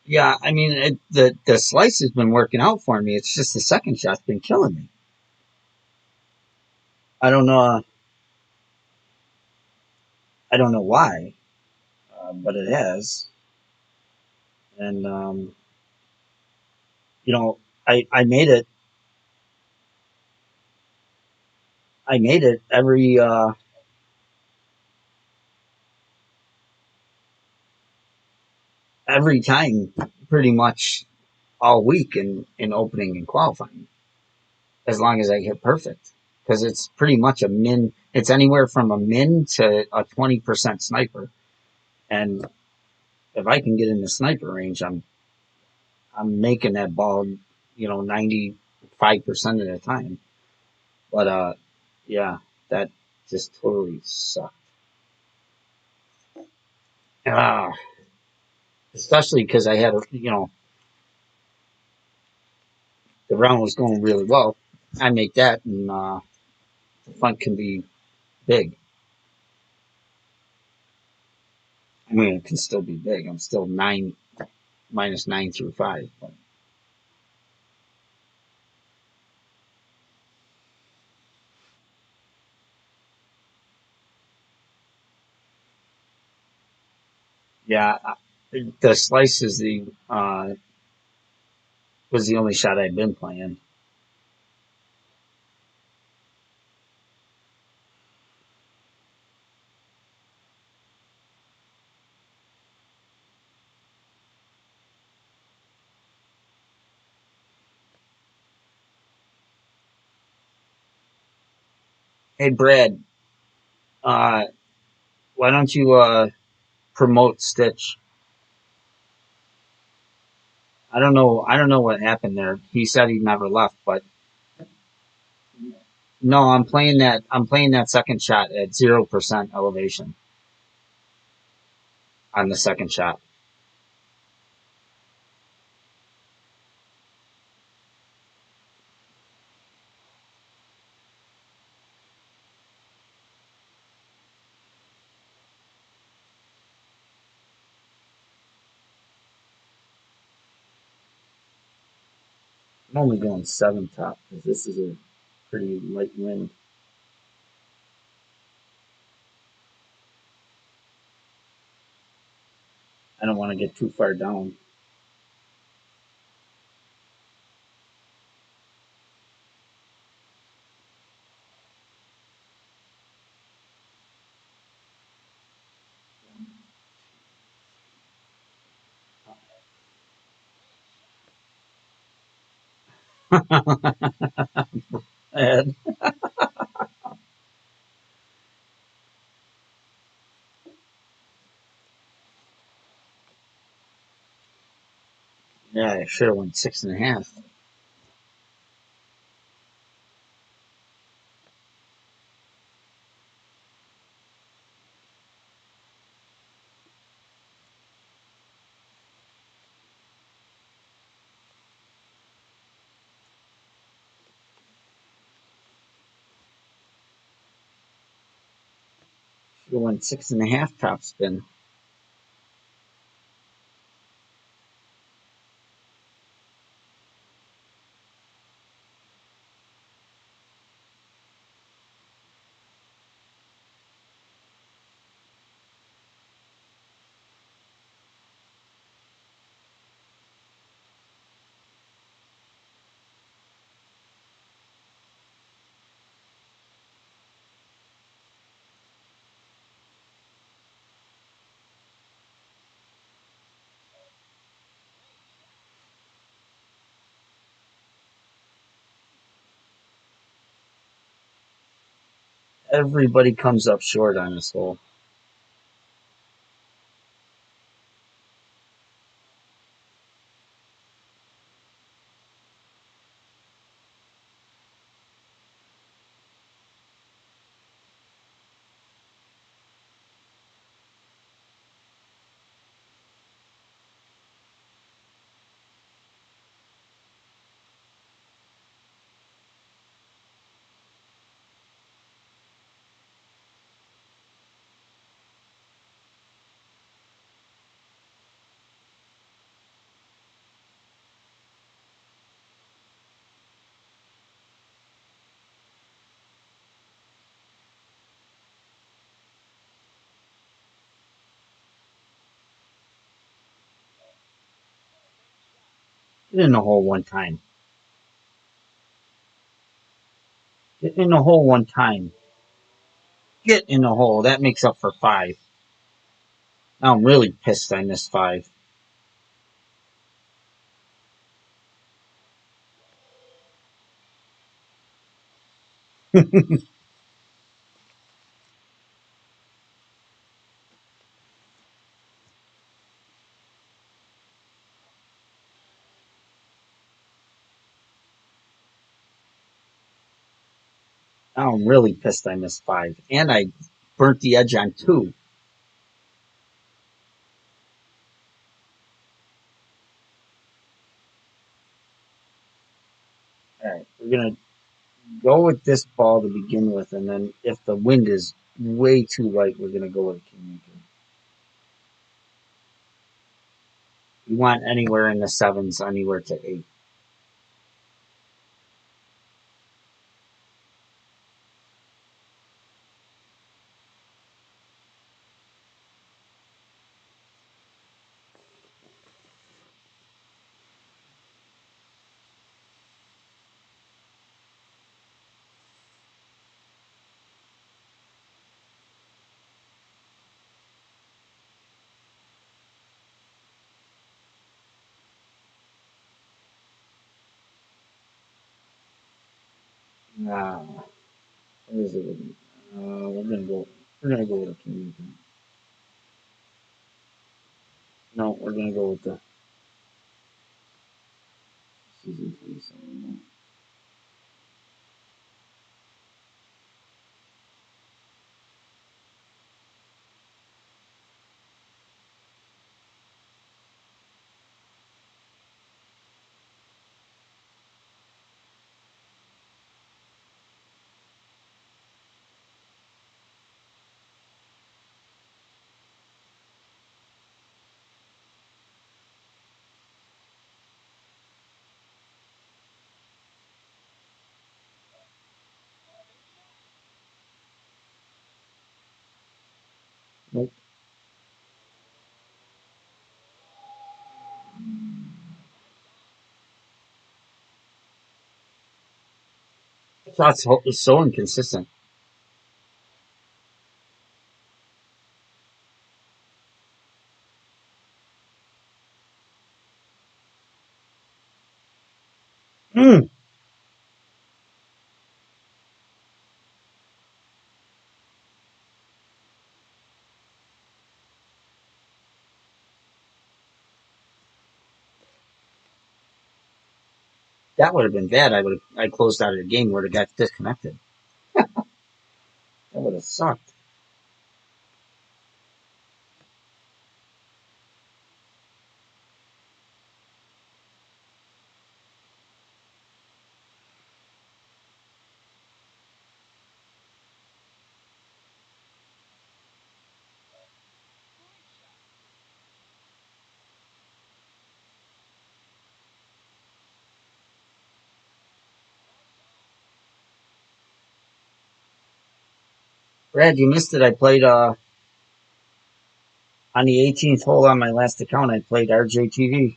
Yeah, I mean, the slice has been working out for me. It's just the second shot's been killing me. I don't know. I don't know why, but it has. And you know, I made it. I made it every time, pretty much all week in opening and qualifying, as long as I hit perfect. Because it's pretty much a min. It's anywhere from a min to a 20% sniper. And if I can get in the sniper range, I'm making that ball, 95% of the time. But yeah, that just totally sucked. Ah, especially because I had, the round was going really well. I make that, and the fun can be big. I mean, it can still be big. I'm still -9 through 5. But yeah, the slice is the was the only shot I'd been playing. Hey, Brad, uh, why don't you promote Stitch? I don't know. I don't know what happened there. He said he never left, but no, I'm playing that. I'm playing that second shot at 0% elevation on the second shot. I'm only going 7 top because this is a pretty light wind. I don't want to get too far down. And, yeah, I should have went 6.5. Should have went 6.5 top spin. Everybody comes up short on this hole. Get in the hole one time. Get in the hole one time. Get in the hole. That makes up for 5. Now I'm really pissed I missed 5. Now I'm really pissed I missed 5. And I burnt the edge on 2. Alright, we're going to go with this ball to begin with, and then if the wind is way too light, we're going to go with a kingmaker. You want anywhere in the sevens, anywhere to eight. Uh, what is it? We're gonna go. We're gonna go with a king. No, we're gonna go with the season 27. Nope. Shots is so inconsistent. Mm, that would have been bad. I closed out of the game where it got disconnected. That would have sucked. Brad, you missed it. I played on the 18th hole on my last account. I played RJTV.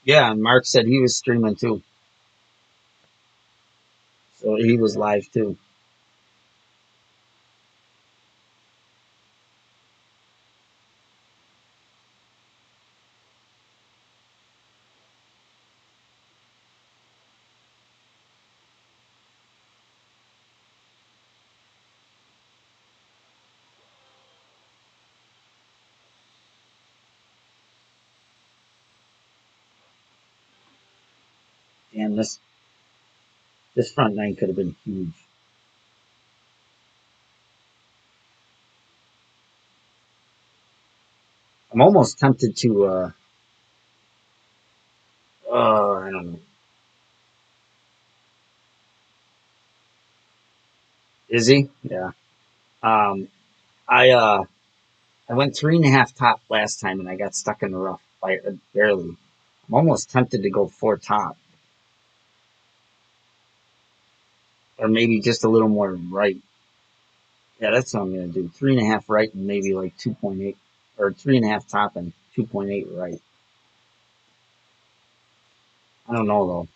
Yeah, and Mark said he was streaming too, so he was live too. Damn, this front nine could have been huge. I'm almost tempted to. I don't know. Is he? Yeah. Um, I I went 3.5 top last time and I got stuck in the rough by barely. I'm almost tempted to go 4 top or maybe just a little more right. Yeah, that's what I'm gonna do. 3.5 right and maybe like 2.8 or 3.5 top and 2.8 right. I don't know though.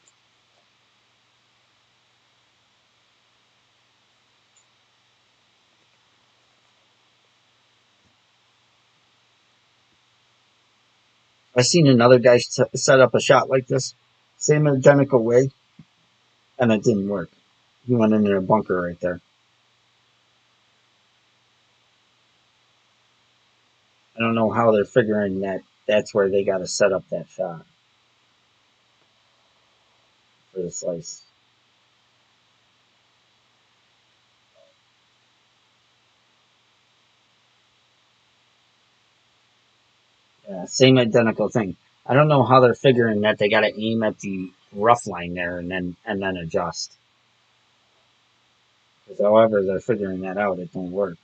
I seen another guy set up a shot like this, same identical way, and it didn't work. He went into a bunker right there. I don't know how they're figuring that that's where they got to set up that shot for the slice. Yeah, same identical thing. I don't know how they're figuring that they got to aim at the rough line there and then adjust. Because however they're figuring that out, it don't work.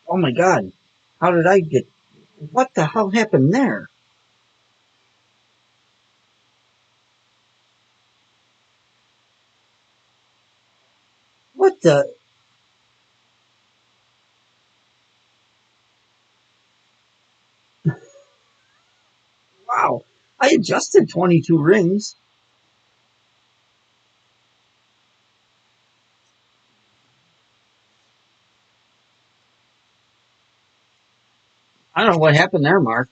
Oh my god! How did I get? What the hell happened there? What the? Wow! I adjusted 22 rings. I don't know what happened there, Mark.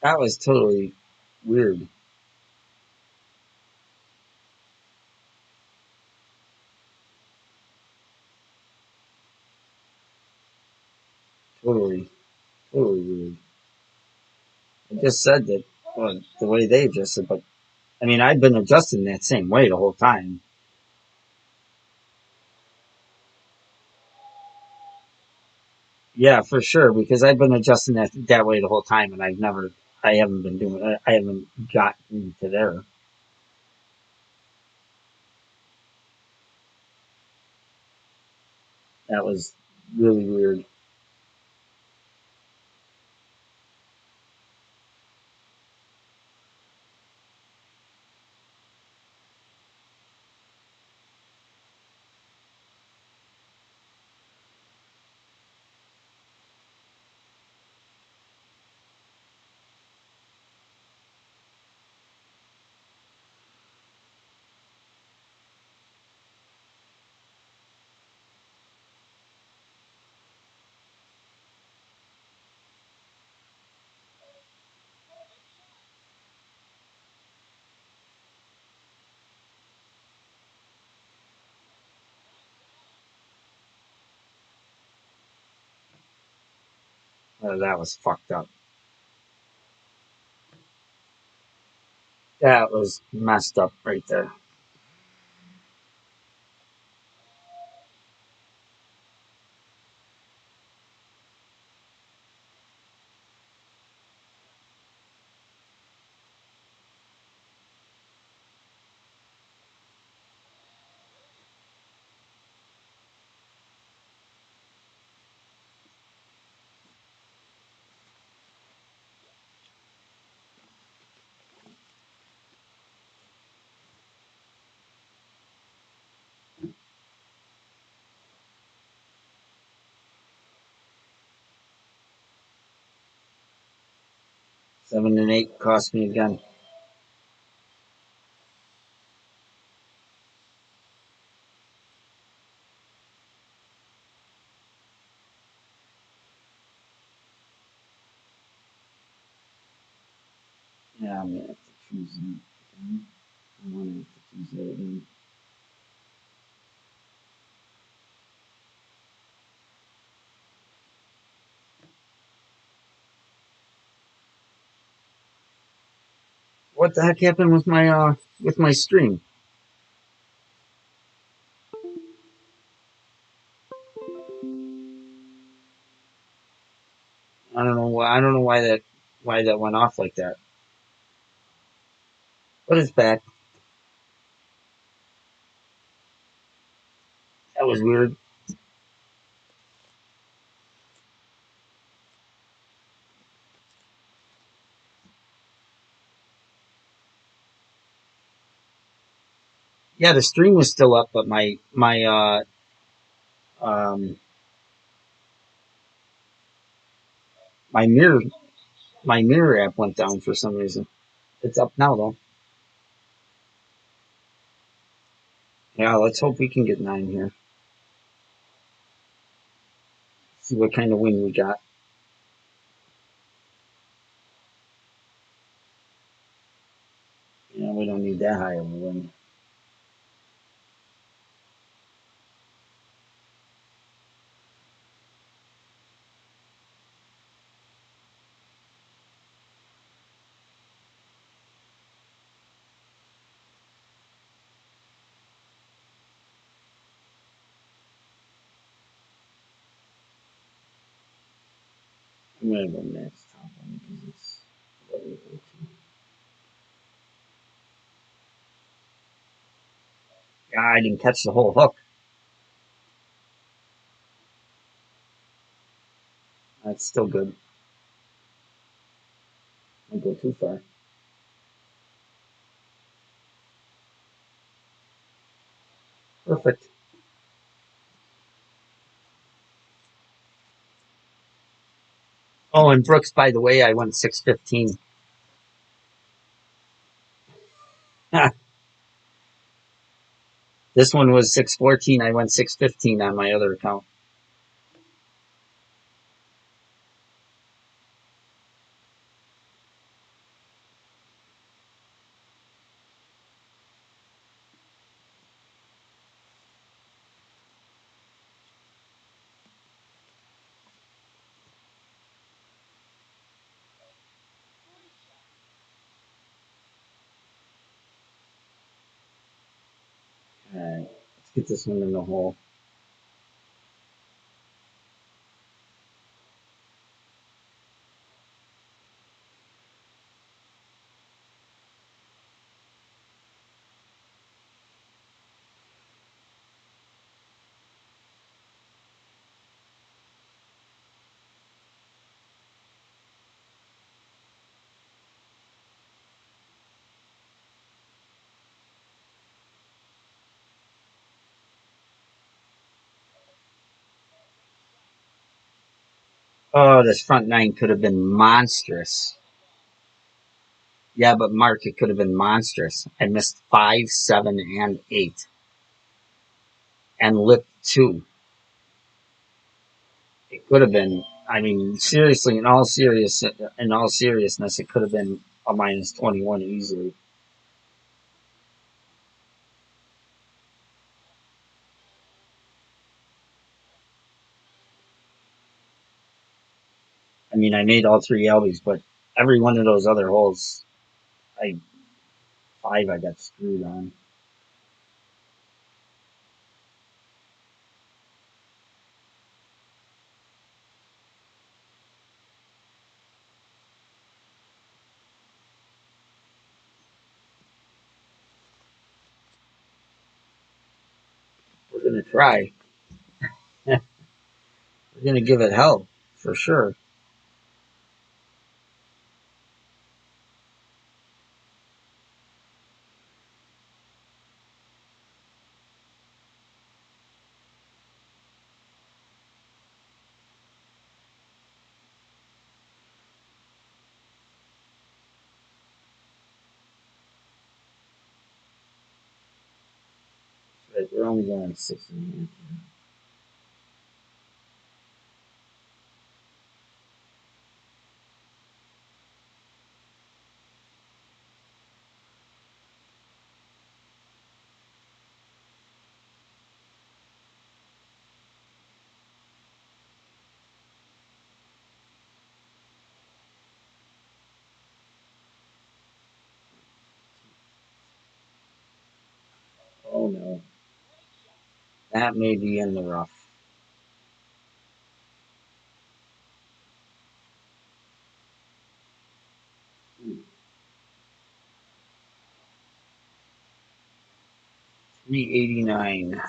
That was totally weird. Totally, totally weird. I just said that the way they adjusted, but I mean, I've been adjusting that same way the whole time. Yeah, for sure, because I've been adjusting that way the whole time, and I haven't been doing, I haven't gotten to there. That was really weird. That was fucked up. That was messed up right there. 7 and 8 cost me again. Yeah, I'm gonna have to choose that again. I'm gonna have to choose that again. What the heck happened with my stream? I don't know why. I don't know why that went off like that. But it's back. That was weird. Yeah, the stream was still up, but um my mirror app went down for some reason. It's up now though. Yeah, let's hope we can get 9 here. See what kind of win we got. Yeah, we don't need that high of a win. I'm gonna go next top one because it's what we go to. Yeah, I didn't catch the whole hook. That's still good. I don't go too far. Perfect. Oh, and Brooks, by the way, I went 615. This one was 614. I went 615 on my other account. All right, let's get this one in the hole. Oh, this front 9 could have been monstrous. Yeah, but Mark, it could have been monstrous. I missed 5, 7, and 8, and lipped 2. It could have been. I mean, seriously, in all seriousness, it could have been a minus 21 easily. I mean, I made all 3 Lbs, but every one of those other holes, I 5, I got screwed on. We're gonna try. We're gonna give it hell for sure. But we're only going 6.5. Oh no, that may be in the rough. 389.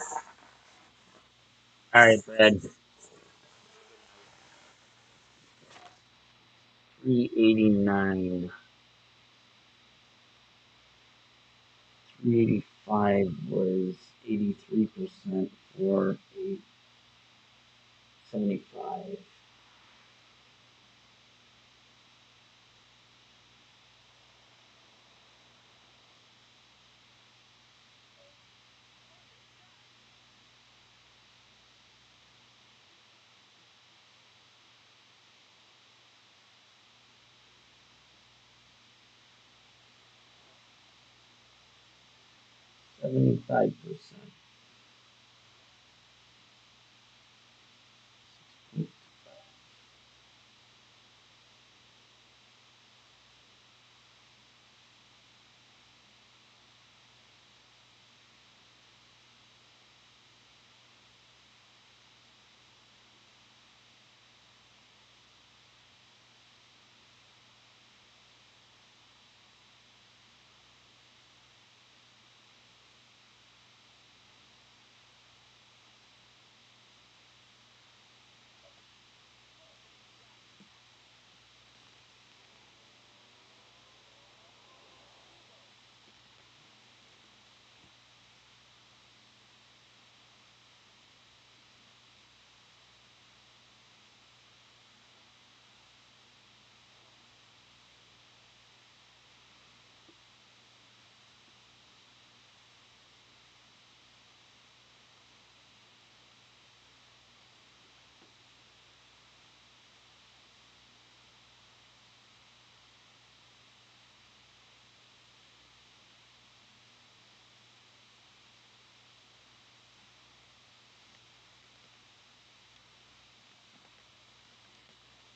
All right, Brad. 389. 384. 5 was 83% for a 75. 75%.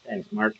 'Thanks, Mark.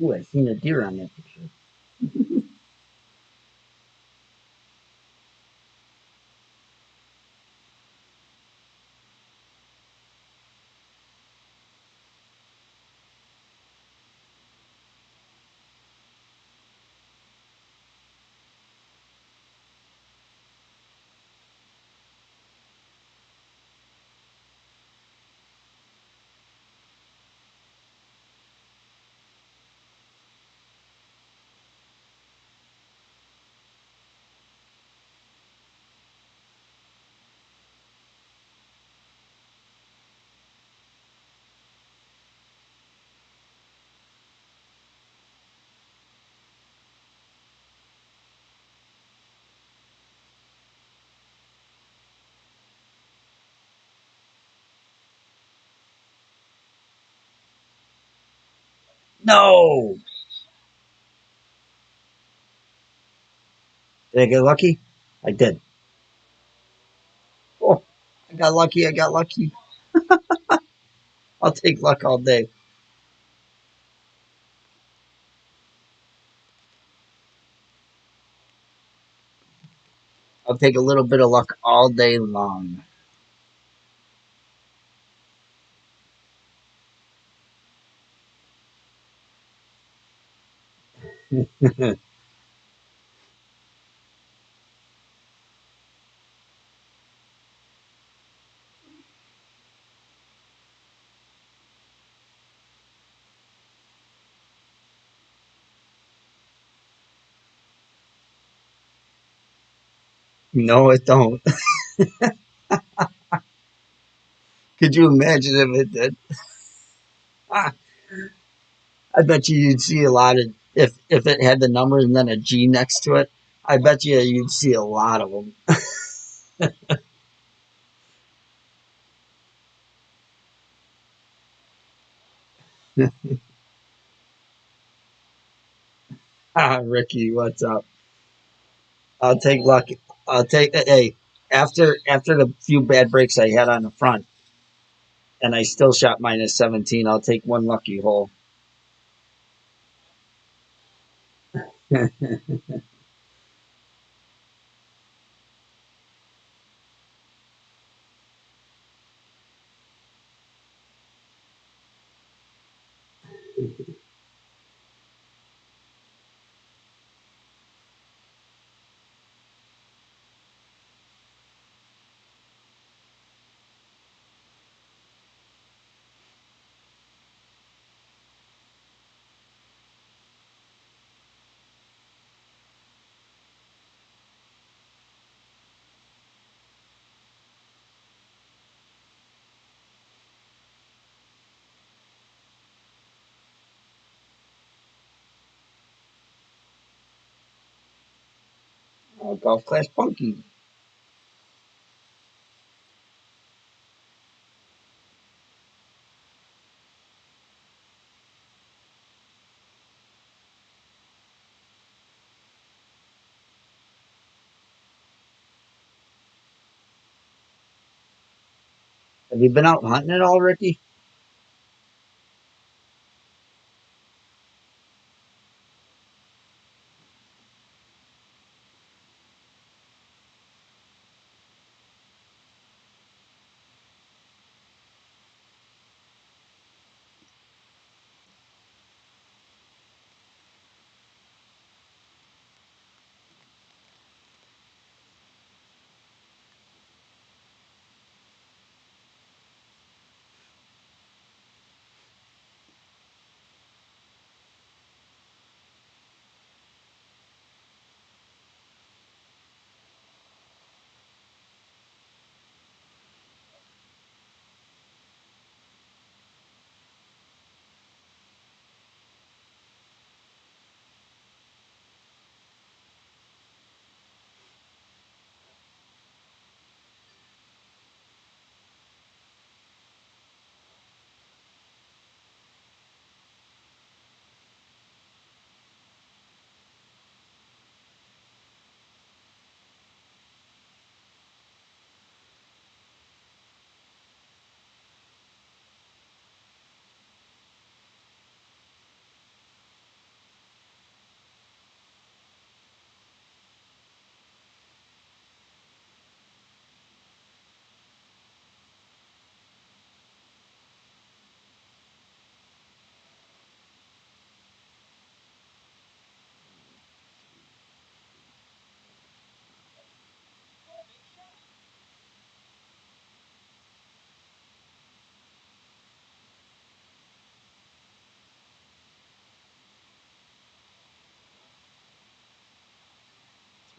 Ooh, I seen a deer on that picture. No! Did I get lucky? I did. Oh, I got lucky. I got lucky. I'll take luck all day. I'll take a little bit of luck all day long. No, it don't. Could you imagine if it did? Ah, I bet you'd see a lot of if it had the numbers and then a G next to it. I bet you'd see a lot of them. Ricky, what's up? I'll take luck. I'll take hey after the few bad breaks I had on the front, and I still shot -17. I'll take one lucky hole. Golf class punky. Have you been out hunting at all, Ricky?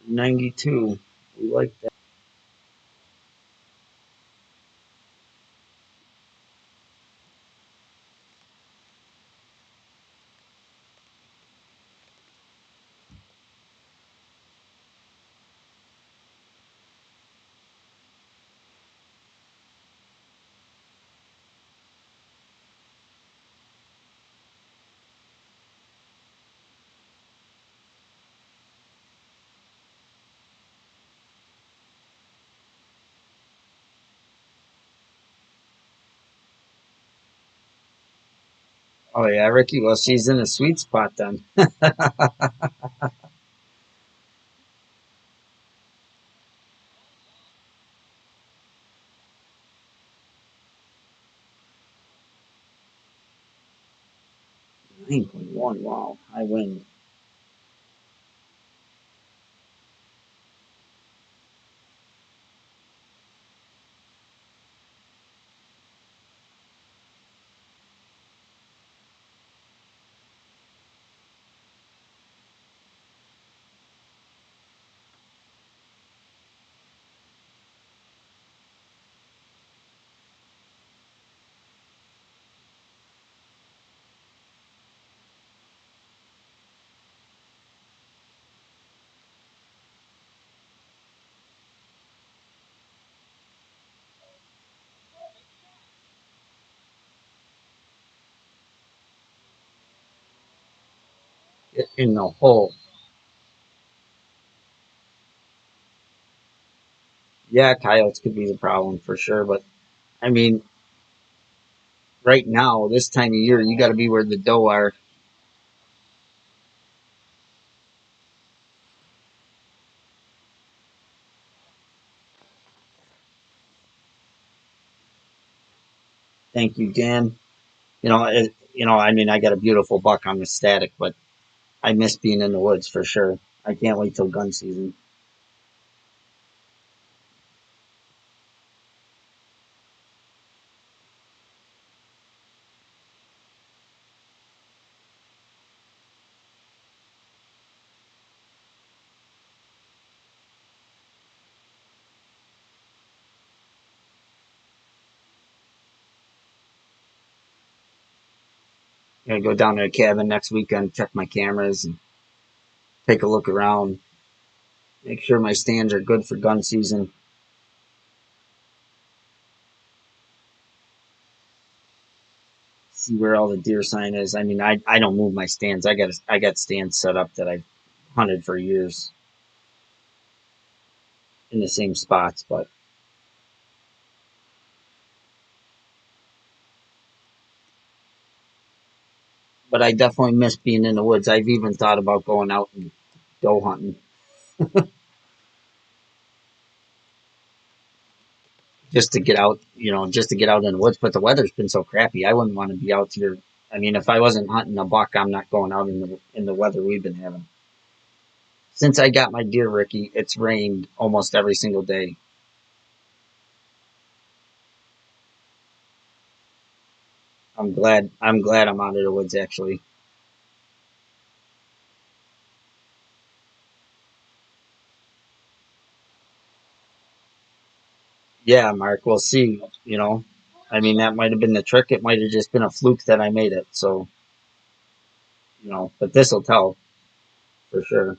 -92. We like that. Oh yeah, Ricky. Well, she's in a sweet spot then. 9.1. Wow, I win. in the hole. Yeah, coyotes could be the problem for sure. But I mean, right now, this time of year, you got to be where the doe are. Thank you, Dan. I mean, I got a beautiful buck. I'm ecstatic, but I miss being in the woods for sure. I can't wait till gun season. I'm gonna go down to the cabin next weekend, check my cameras, and take a look around. Make sure my stands are good for gun season. See where all the deer sign is. I mean, I don't move my stands. I got stands set up that I've hunted for years in the same spots, but I definitely miss being in the woods. I've even thought about going out and doe hunting just to get out, just to get out in the woods. But the weather's been so crappy. I wouldn't want to be out here. I mean, if I wasn't hunting a buck, I'm not going out in the weather we've been having. Since I got my deer, Ricky, it's rained almost every single day. I'm glad I'm out of the woods actually. Yeah, Mark, we'll see. I mean, that might have been the trick. It might have just been a fluke that I made it. So, but this will tell for sure.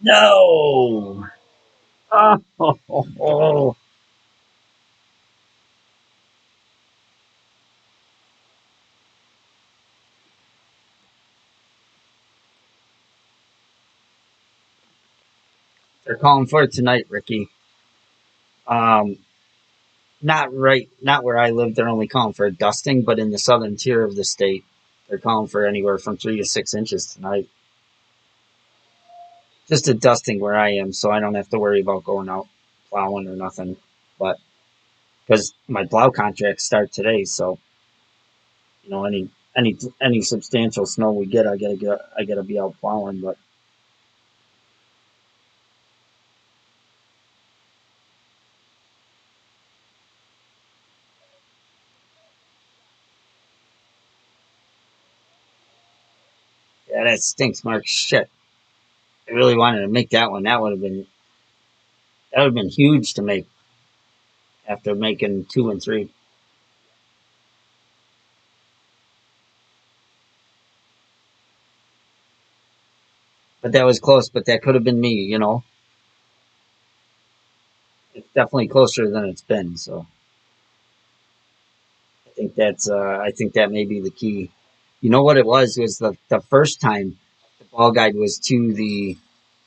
No. Oh, oh, oh, oh. They're calling for it tonight, Ricky. Um, not where I live. They're only calling for a dusting, but in the southern tier of the state, they're calling for anywhere from 3 to 6 inches tonight. Just a dusting where I am, so I don't have to worry about going out plowing or nothing. But because my plow contracts start today, so any substantial snow we get, I gotta be out plowing. But yeah, that stinks, Mark. Shit, I really wanted to make that one. That would have been huge to make after making 2 and 3. But that was close. But that could have been me. It's definitely closer than it's been. So I think that may be the key. You know what it was the first time the ball guide was to the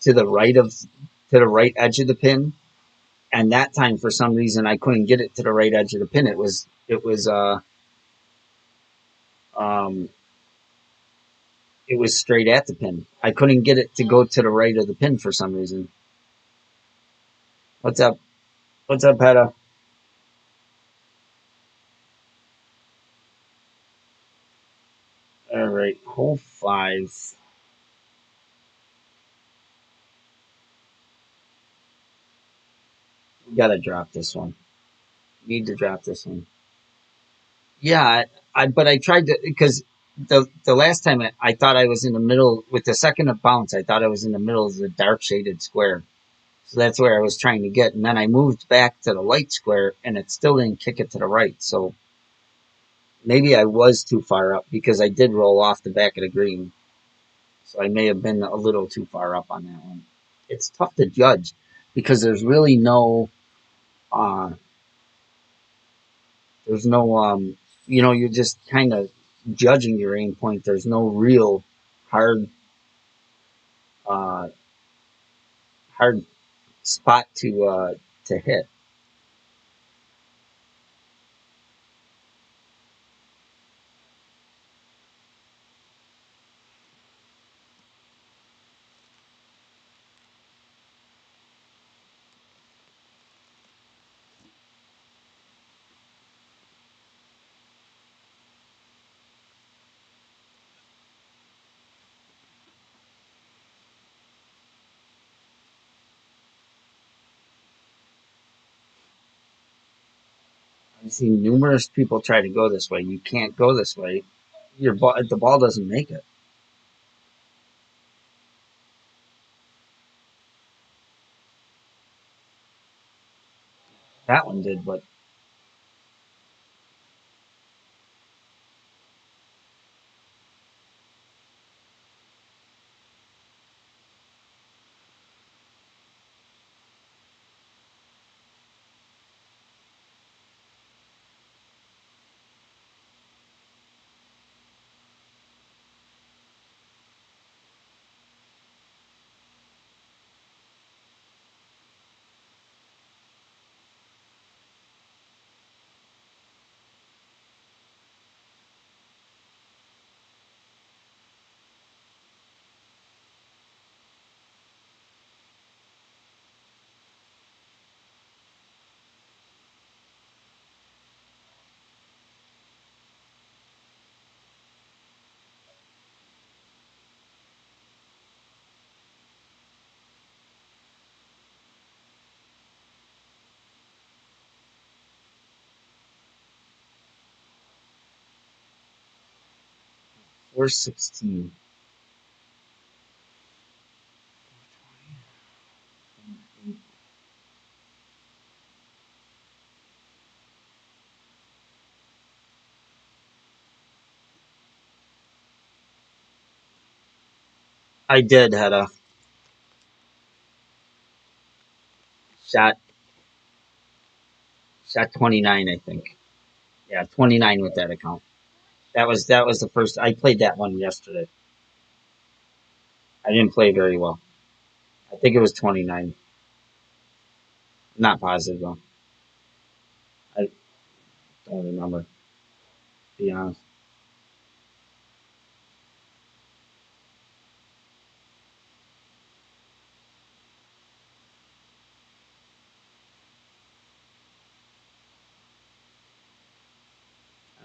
right of to the right edge of the pin, and that time for some reason I couldn't get it to the right edge of the pin. It was um it was straight at the pin. I couldn't get it to go to the right of the pin for some reason. What's up? What's up, Hetta? All right, hole five. We gotta drop this one. Need to drop this one. Yeah, but I tried to because the last time I thought I was in the middle with the second of bounce. I thought I was in the middle of the dark shaded square, so that's where I was trying to get. And then I moved back to the light square, and it still didn't kick it to the right. So maybe I was too far up because I did roll off the back of the green. So I may have been a little too far up on that one. It's tough to judge because uh, there's no you're just kind of judging your aim point. There's no real hard uh, hard spot to hit. I've seen numerous people try to go this way. You can't go this way. The ball doesn't make it. That one did, but we're 16. I did had a shot shot 29, I think. Yeah, 29 with that account. That was the first. I played that one yesterday. I didn't play very well. I think it was 29. Not positive though. I don't remember. To be honest.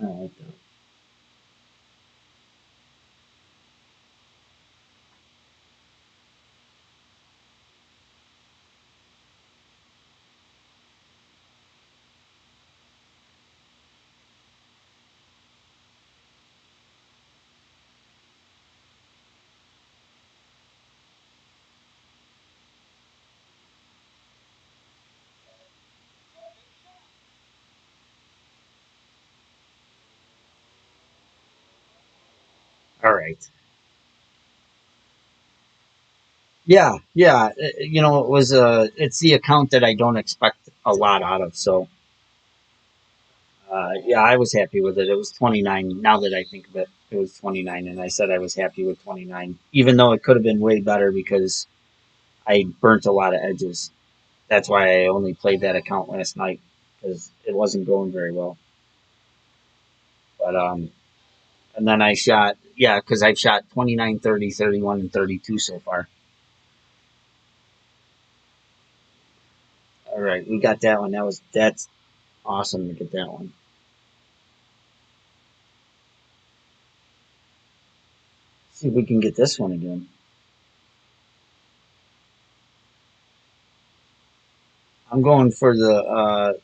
All right. All right. Yeah, yeah. It was it's the account that I don't expect a lot out of. So, yeah, I was happy with it. It was 29. Now that I think of it, it was 29, and I said I was happy with 29, even though it could have been way better because I burnt a lot of edges. That's why I only played that account last night because it wasn't going very well. But And then I shot, yeah, because I've shot 29, 30, 31, and 32 so far. All right, we got that one. That's awesome to get that one. See if we can get this one again. I'm going for the.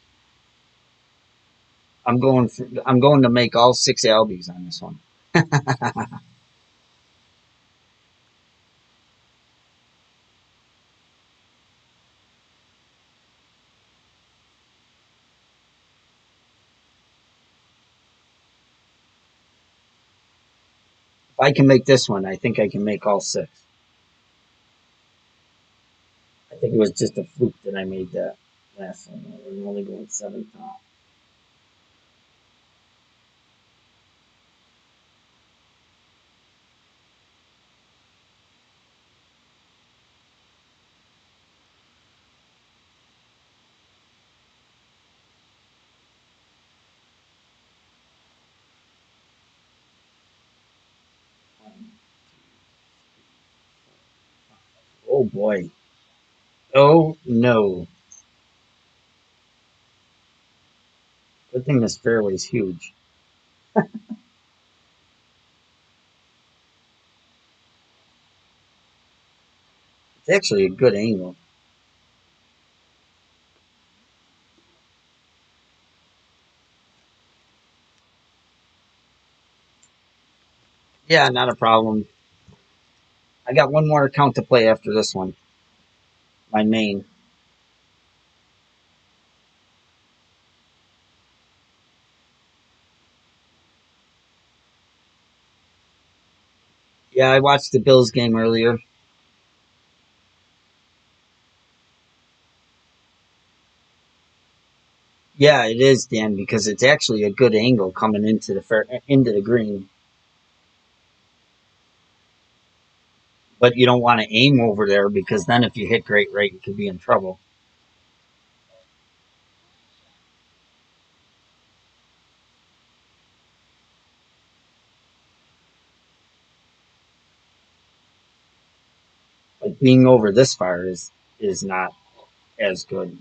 I'm going to make all six albies on this one. If I can make this one, I think I can make all six. I think it was just a fluke that I made that last one. We're only going seven top. Oh boy. Oh no. Good thing this fairway is huge. It's actually a good angle. Yeah, not a problem. I got one more account to play after this one. My main. Yeah, I watched the Bills game earlier. Yeah, it is, Dan, because it's actually a good angle coming into the green. But you don't want to aim over there because then if you hit great right, you could be in trouble. Like being over this far is not as good.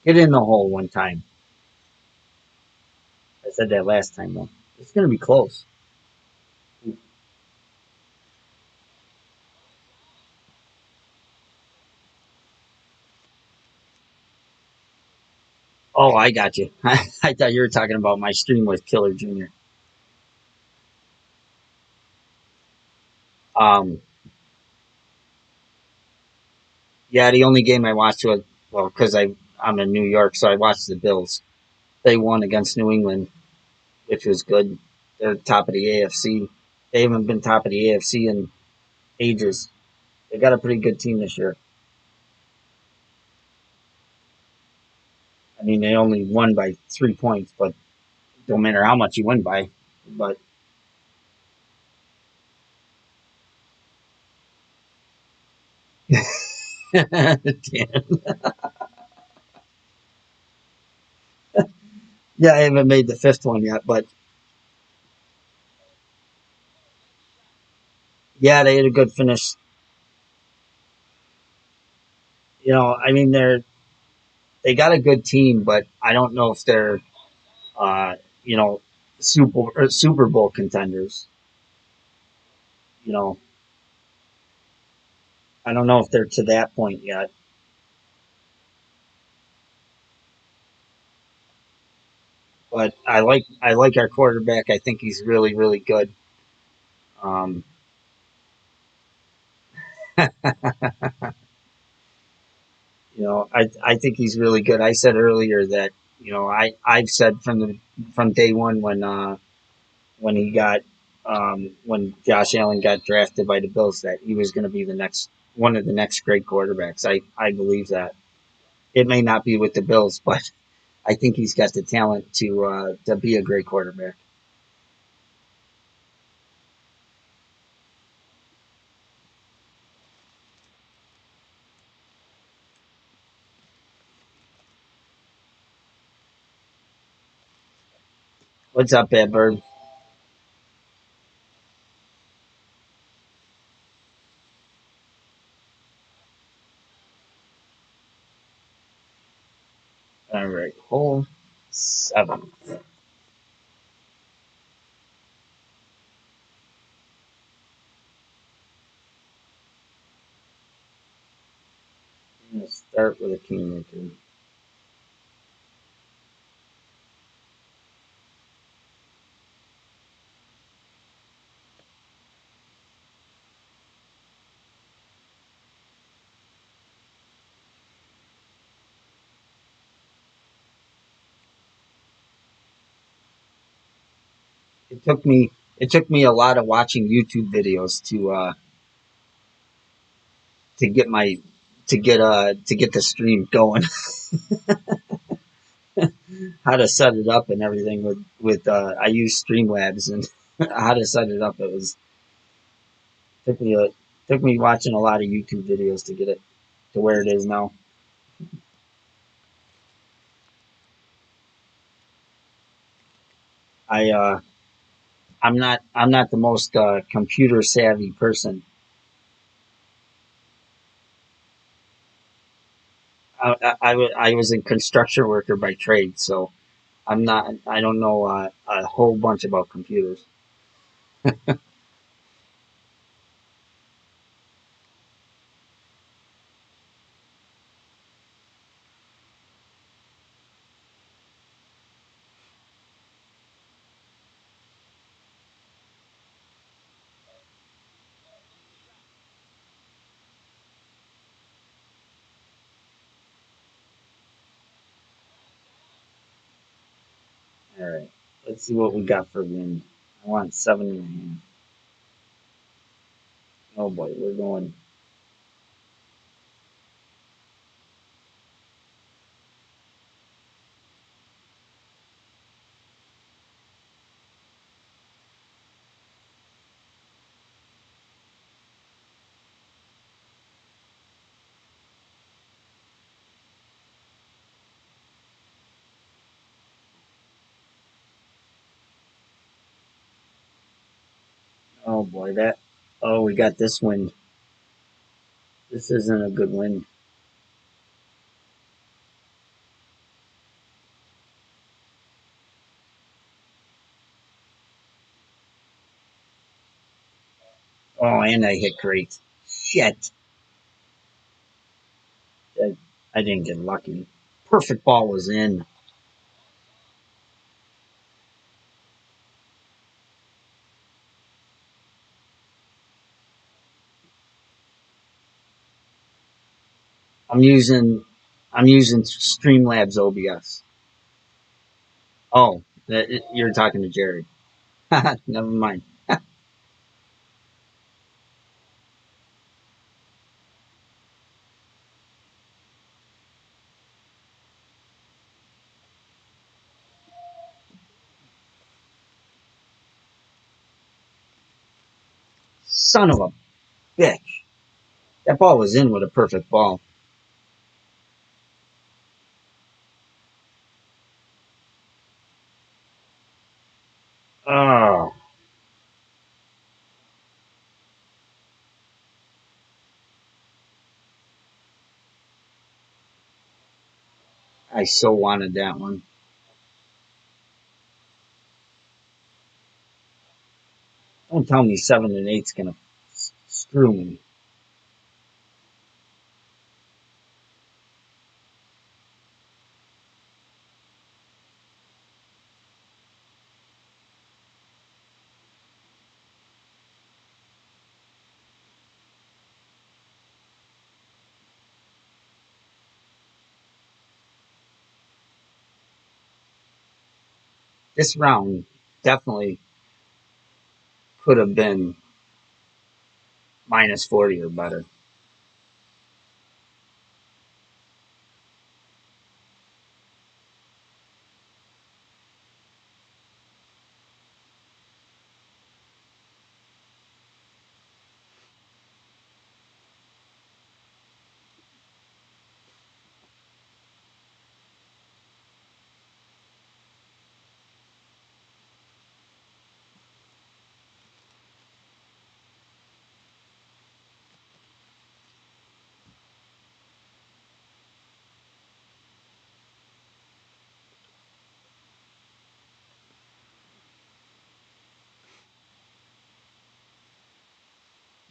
Get in the hole one time. I said that last time though. It's gonna be close. Oh, I got you. I thought you were talking about my stream with Killer Junior. Um, yeah, the only game I watched was well because I'm in New York, so I watched the Bills. They won against New England, which was good. They're top of the AFC. They haven't been top of the AFC in ages. They got a pretty good team this year. I mean, they only won by 3 points, but don't matter how much you win by. But yeah, I haven't made the fifth one yet, but yeah, they had a good finish. I mean, they got a good team, but I don't know if they're uh, you know Super Bowl contenders. You know, I don't know if they're to that point yet. but I like our quarterback. I think he's really really good. Um, I think he's really good. I said earlier that I've said from day one when he got when Josh Allen got drafted by the Bills that he was going to be the next one of the next great quarterbacks. I believe that it may not be with the Bills, but I think he's got the talent to be a great quarterback. What's up, Bad Bird? All right, hole 7. I'm gonna start with a kingmaker. It took me it took me a lot of watching YouTube videos to get my to get the stream going. How to set it up and everything with I use Streamlabs and how to set it up. It was took me a took me watching a lot of YouTube videos to get it to where it is now. I I'm not the most computer savvy person. I was a construction worker by trade, so I don't know a whole bunch about computers. All right, let's see what we got for wind. I want 7.5. Oh boy, we're going. Oh boy, that. Oh, we got this wind. This isn't a good wind. Oh, and I hit great. Shit, I, I didn't get lucky. Perfect ball was in. I'm using I'm using Streamlabs OBS. Oh, you're talking to Jerry. Never mind. Son of a bitch. That ball was in with a perfect ball. Oh, I so wanted that one. Don't tell me 7 and 8's gonna screw me. This round definitely could have been minus 40 or better.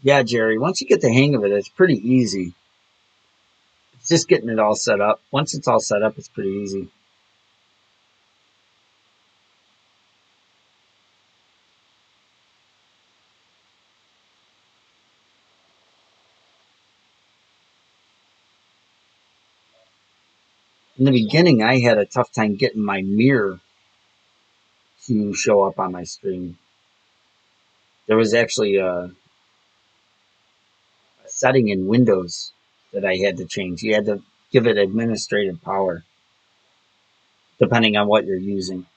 Yeah, Jerry, once you get the hang of it, it's pretty easy. It's just getting it all set up. Once it's all set up, it's pretty easy. In the beginning, I had a tough time getting my mirror to show up on my screen. There was actually a setting in Windows that I had to change. You had to give it administrative power depending on what you're using.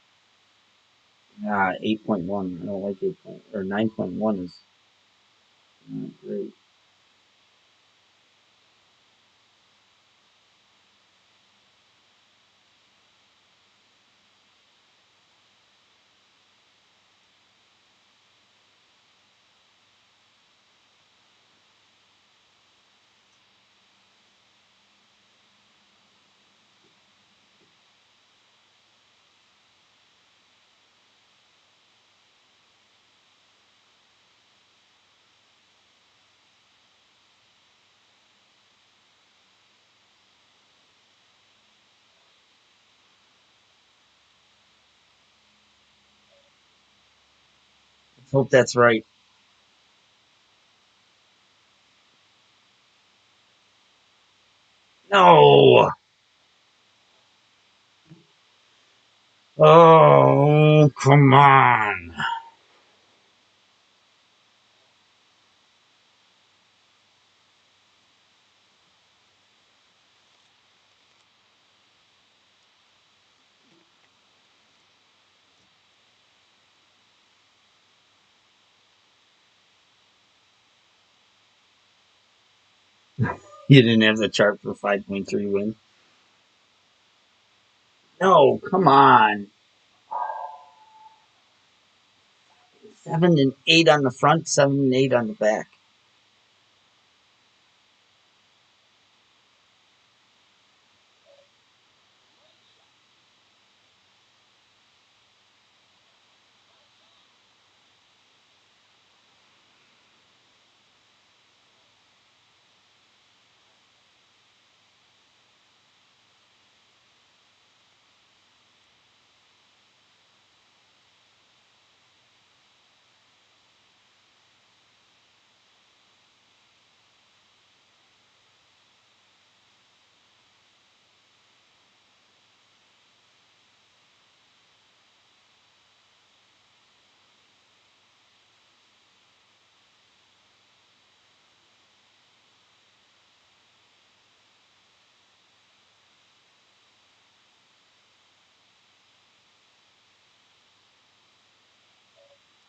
8.1. I don't like 8 point, or 9.1 is not great. Let's hope that's right. No! Oh, come on. You didn't have the chart for 5.3 win. No, come on. 7 and 8 on the front, 7 and 8 on the back.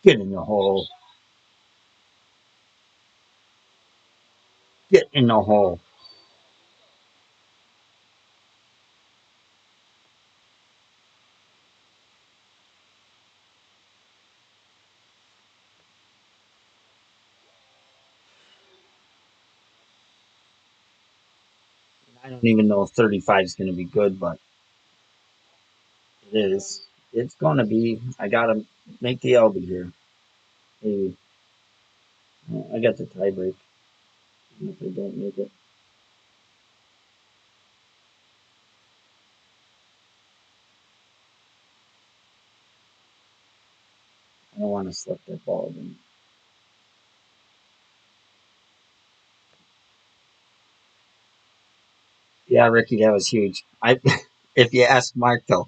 Get in the hole. Get in the hole. I don't even know if 35 is going to be good, but it is. It's going to be. I got to make the LB here. Maybe. I got the tie break. If I don't make it, I don't want to slip that ball again. Yeah, Ricky, that was huge. I, if you ask Mark though,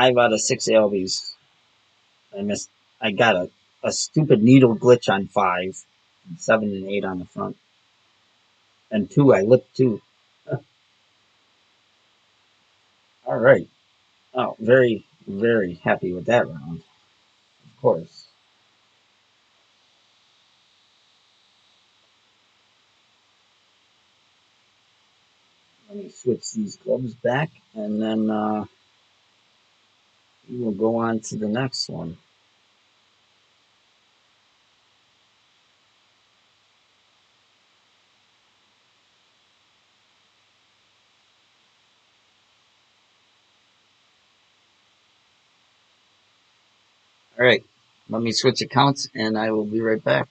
5 out of 6 Albies. I missed. I got a stupid needle glitch on 5, and 7 and 8 on the front, and 2 I lipped 2. All right. Oh, very very happy with that round. Of course. Let me switch these gloves back, and then we will go on to the next one. All right. Let me switch accounts, and I will be right back.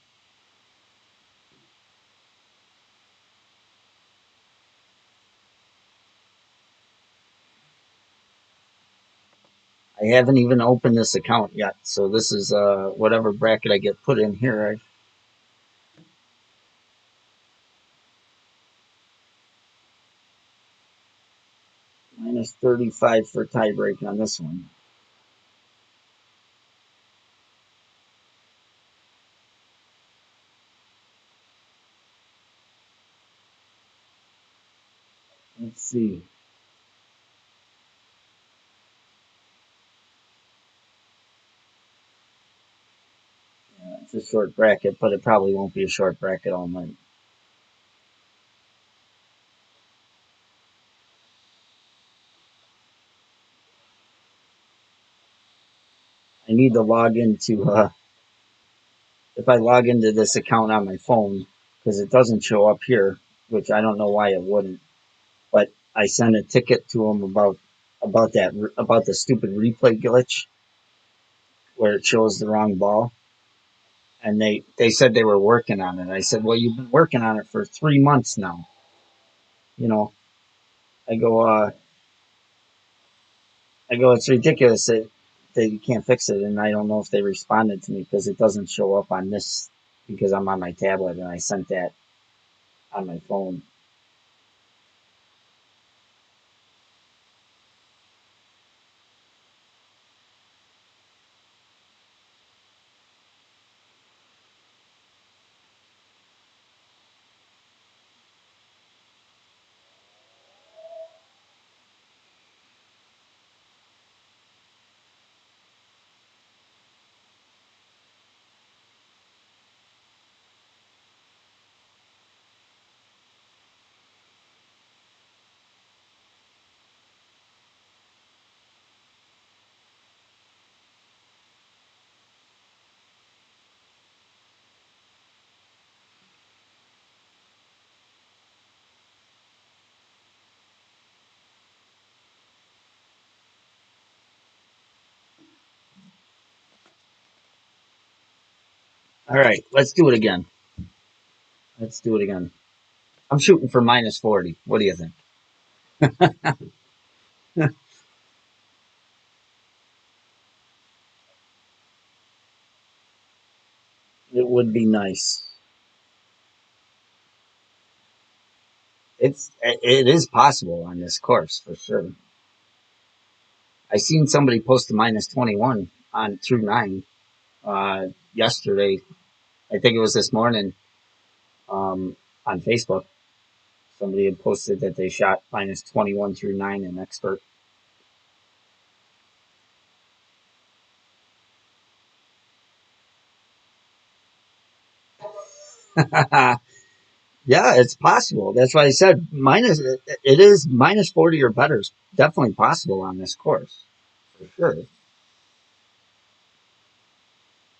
I haven't even opened this account yet, so this is whatever bracket I get put in here. Minus 35 for tiebreak on this one. Let's see. It's a short bracket, but it probably won't be a short bracket all night. I need to log into, if I log into this account on my phone, because it doesn't show up here, which I don't know why it wouldn't. But I sent a ticket to them about the stupid replay glitch where it shows the wrong ball, and they said they were working on it. I said, well, you've been working on it for 3 months now. You know, I go, it's ridiculous that you can't fix it, and I don't know if they responded to me because it doesn't show up on this because I'm on my tablet and I sent that on my phone. All right, let's do it again. Let's do it again. I'm shooting for minus 40. What do you think? It would be nice. It is possible on this course for sure. I seen somebody post a minus 21 on through 9 yesterday. I think it was this morning on Facebook. Somebody had posted that they shot minus 21 through 9 in expert. Yeah, it's possible. That's why I said minus. It is minus 40 or better. Is definitely possible on this course for sure.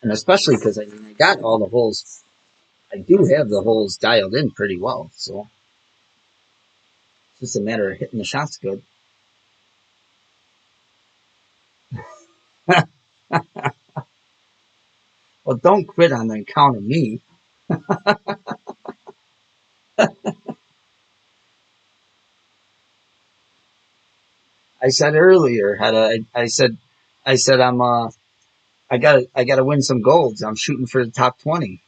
And especially because I mean I got all the holes. I do have the holes dialed in pretty well, so it's just a matter of hitting the shots good. Well, don't quit on the account of me. I said earlier, I said I got to win some golds. I'm shooting for the top 20.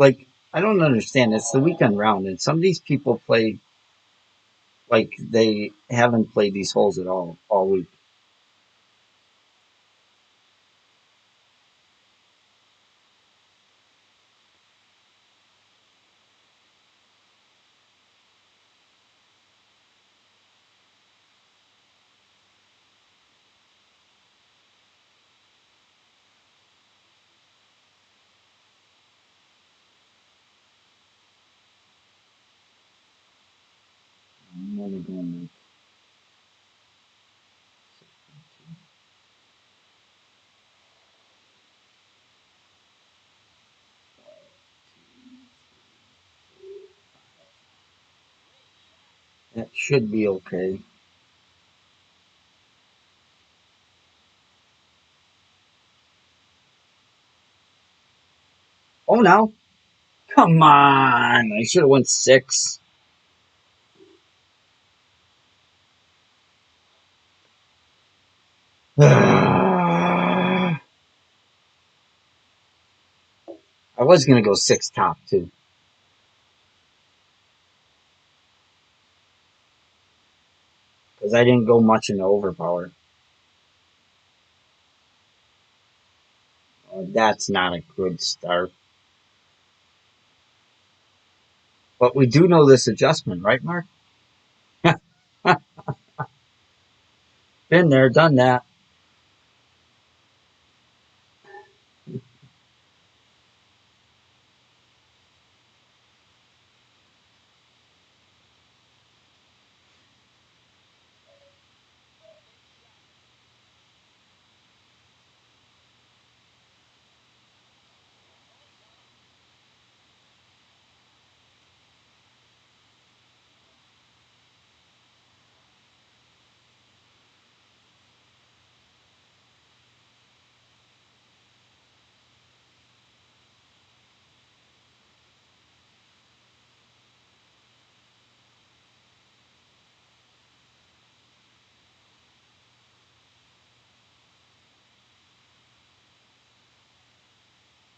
like I don't understand. It's the weekend round, and some of these people play like they haven't played these holes at all week. I'm only going like that should be okay. Oh, now come on! I should have went six. I was gonna go six top too because I didn't go much into overpower. That's not a good start. But we do know this adjustment, right, Mark? Been there, done that.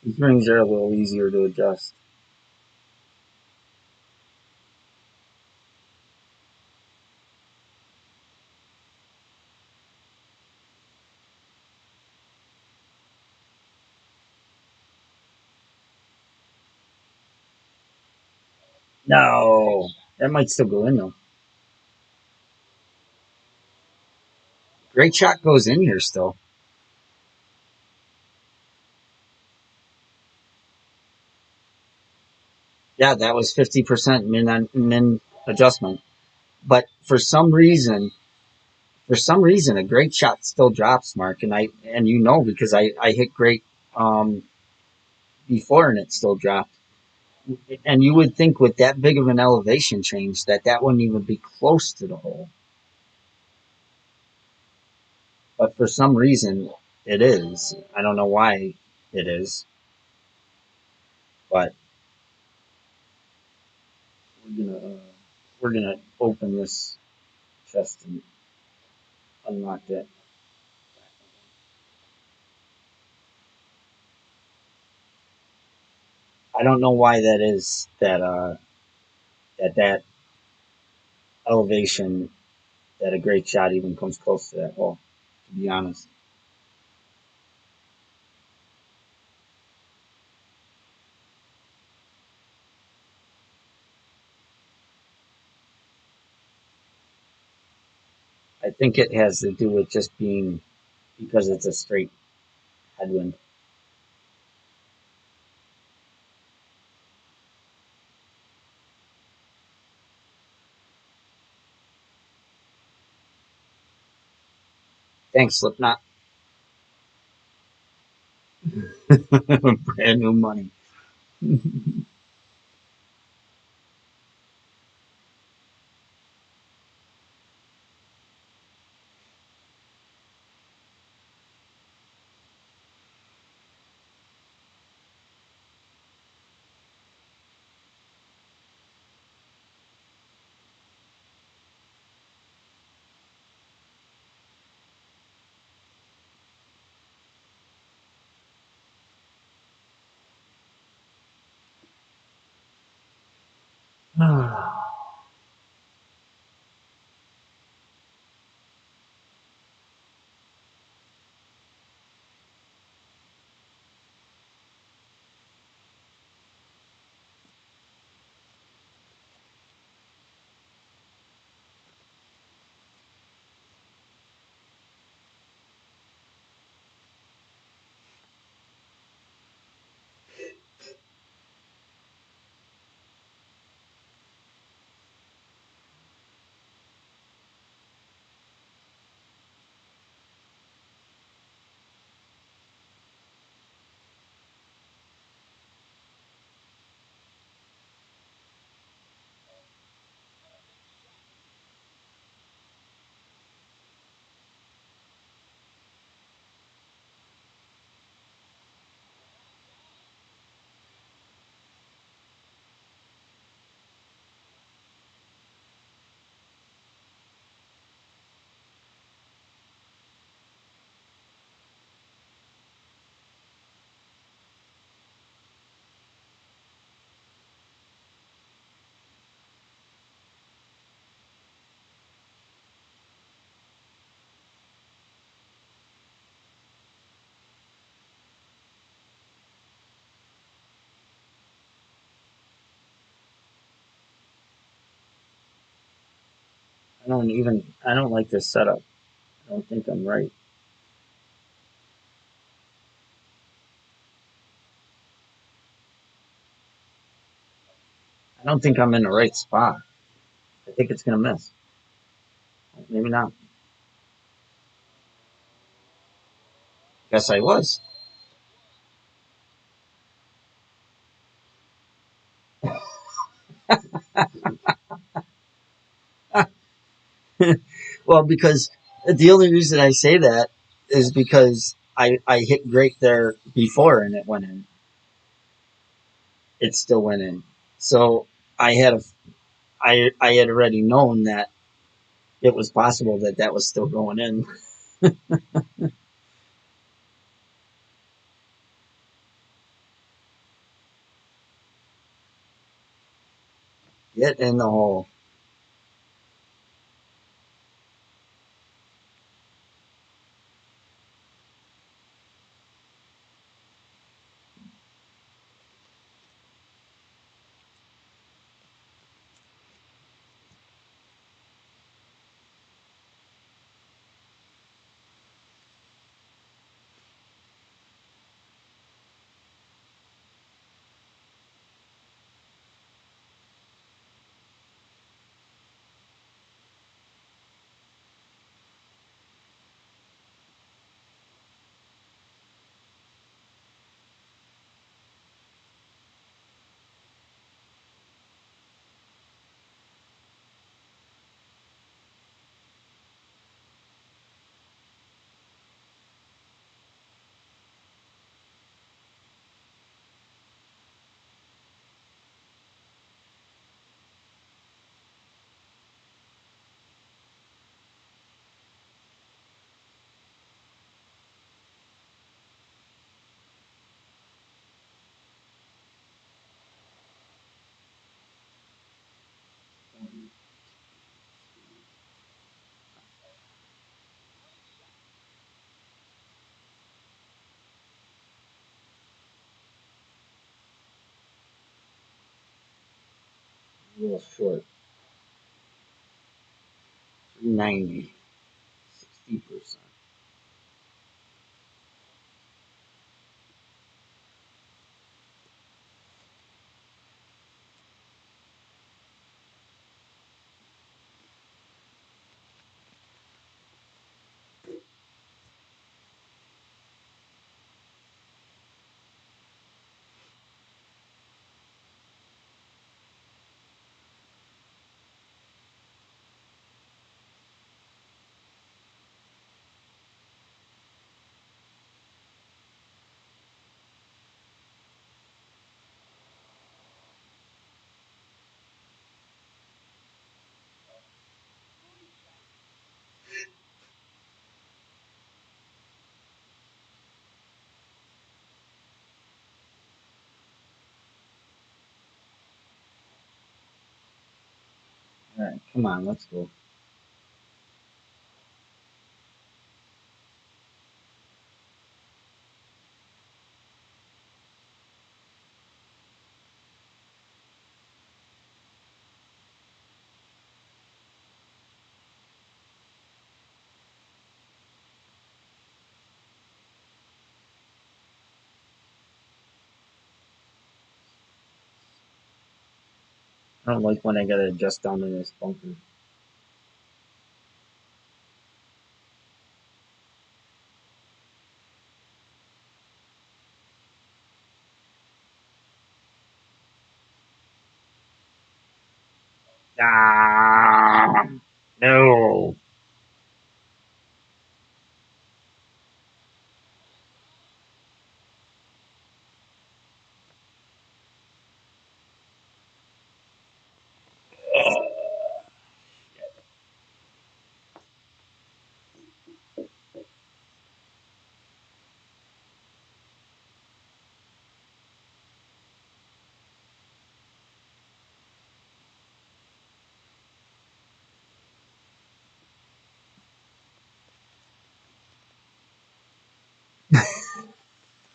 These rings are a little easier to adjust. No, that might still go in though. Great shot goes in here still. Yeah, that was 50% min adjustment. But for some reason, a great shot still drops, Mark, and you know because I hit great um, before and it still dropped. And you would think with that big of an elevation change that wouldn't even be close to the hole, but for some reason it is. I don't know why it is, but we're gonna uh, we're gonna open this chest and unlock it. I don't know why that is that elevation that a great shot even comes close to that hole. To be honest, I think it has to do with just being because it's a straight headwind. Thanks, Slipknot. Brand new money. I I don't like this setup. I don't think I'm right. I don't think I'm in the right spot. I think it's gonna miss. Maybe not. Guess I was. Well, because the only reason I say that is because I hit great there before and it went in. It still went in. So I had a I had already known that it was possible that that was still going in. Get in the hole. A little short. 390. 60%. All right, come on, let's go. I don't like when I gotta adjust down to this bunker. Ah, no.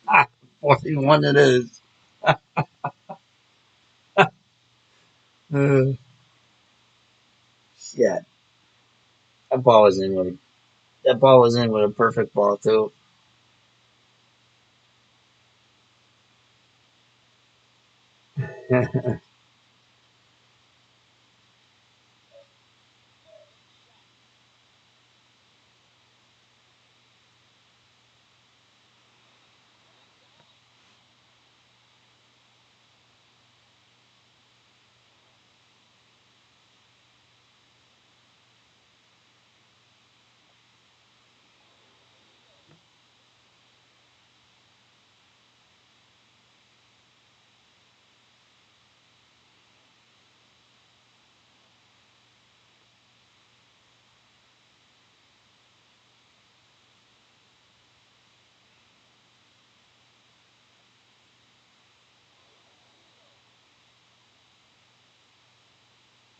Ah, 41 it is. Uh, shit. That ball was in with a, that ball was in with a perfect ball too.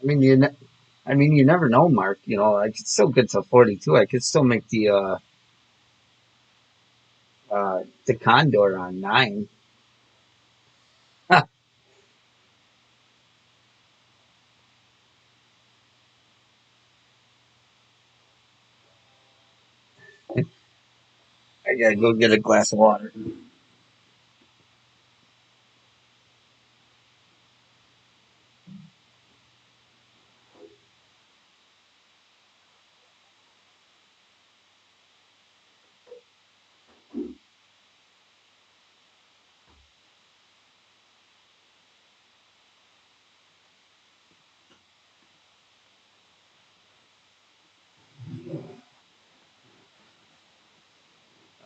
I mean, I mean, you never know, Mark. You know, I could still get to 42. I could still make the Condor on 9. I gotta go get a glass of water.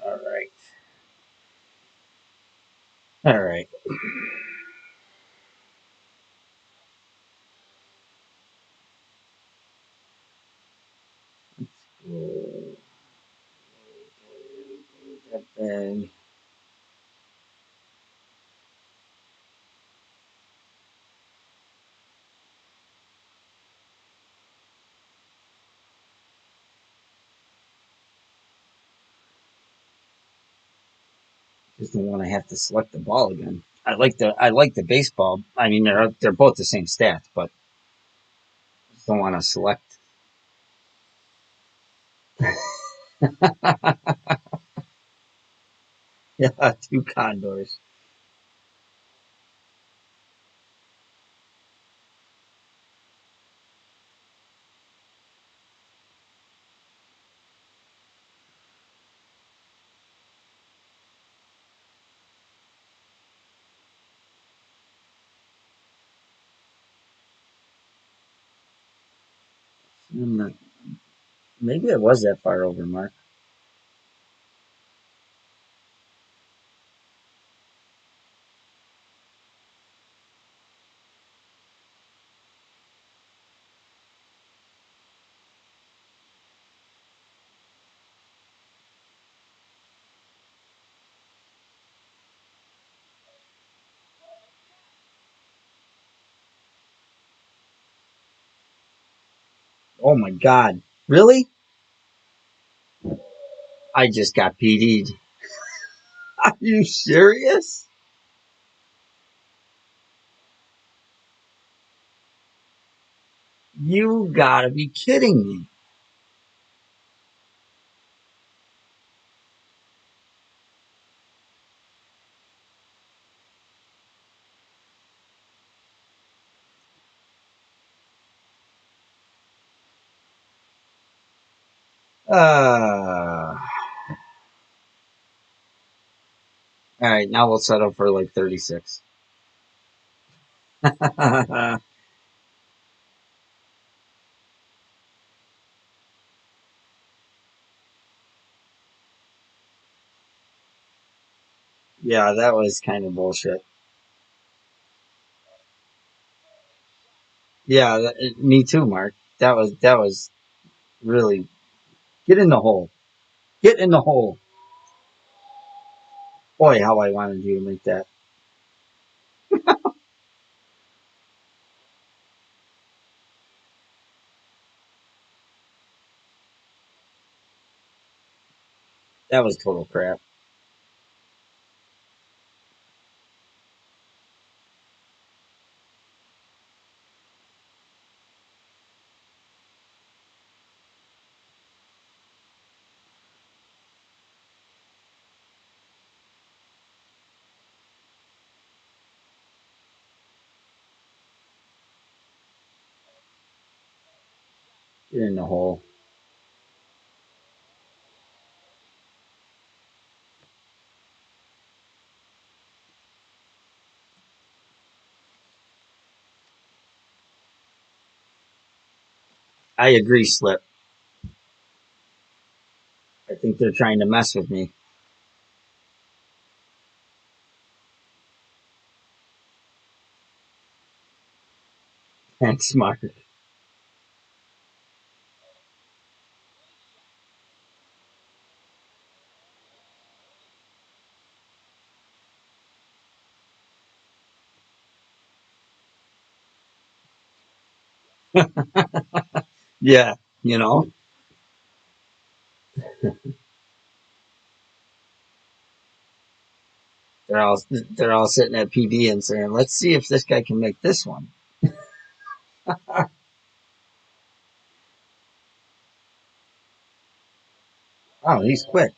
All right. All right. Uh, And just don't want to have to select the ball again. I like the baseball. I mean, they're both the same stats, but just don't want to select. Yeah, two condors. Maybe it was that far over, Mark. Oh my God. Really? I just got PD'd. Are you serious? You gotta be kidding me. All right, now we'll settle for like 36. Yeah, that was kind of bullshit. Yeah, me too, Mark. That was really get in the hole. Get in the hole. Boy, how I wanted you to make that. That was total crap. Get in the hole. I agree, Slip. I think they're trying to mess with me. Thanks, Mark. Yeah, you know, they're all sitting at PD and saying, "Let's see if this guy can make this one." Oh, he's quick.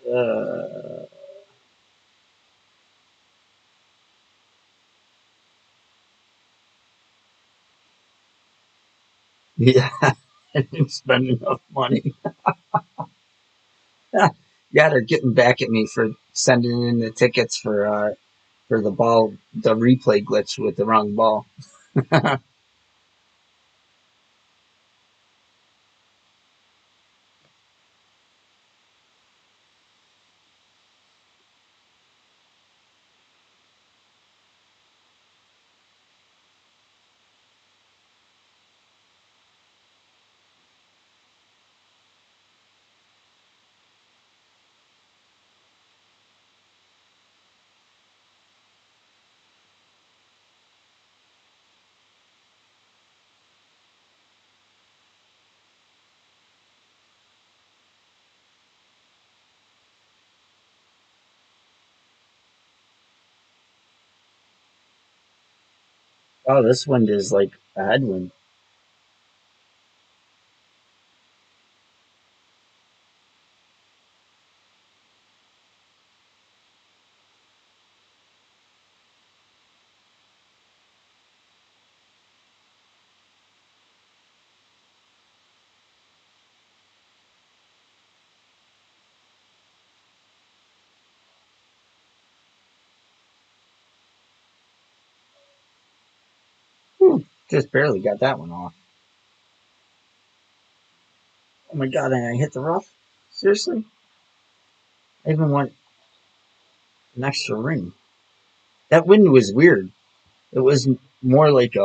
Uh, yeah, I didn't spend enough money. Yeah, they're getting back at me for sending in the tickets for the ball, the replay glitch with the wrong ball. Oh, this wind is like a headwind. Whew, just barely got that one off. Oh my god, and I hit the rough? Seriously? I even went an extra ring. That wind was weird. It was more like it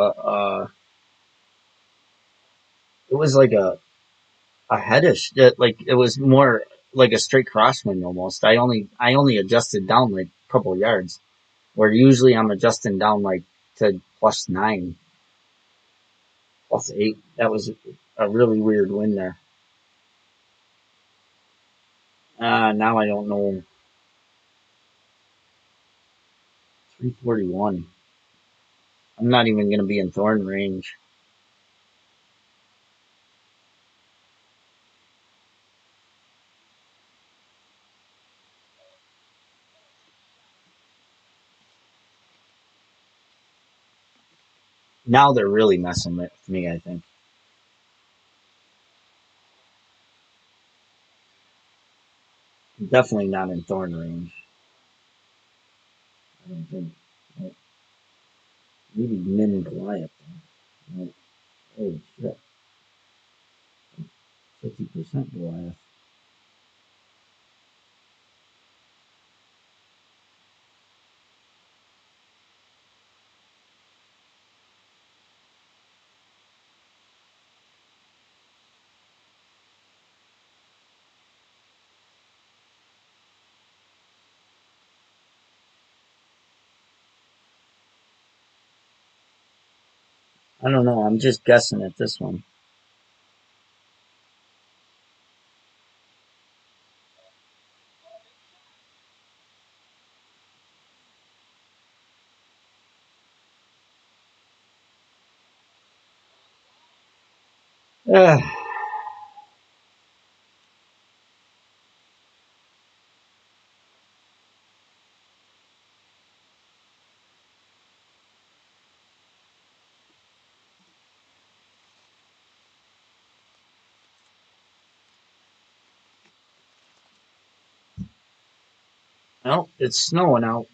was like a headish. Like it was more like a straight crosswind almost. I only adjusted down like a couple of yards, where usually I'm adjusting down like to +9, +8. That was a really weird wind there. Now I don't know. 341. I'm not even going to be in thorn range. Now they're really messing with me, I think. Definitely not in thorn range. I don't think. Well, maybe min Goliath. Well, oh shit. 50% Goliath. I don't know. I'm just guessing at this one. Uh, well, it's snowing out.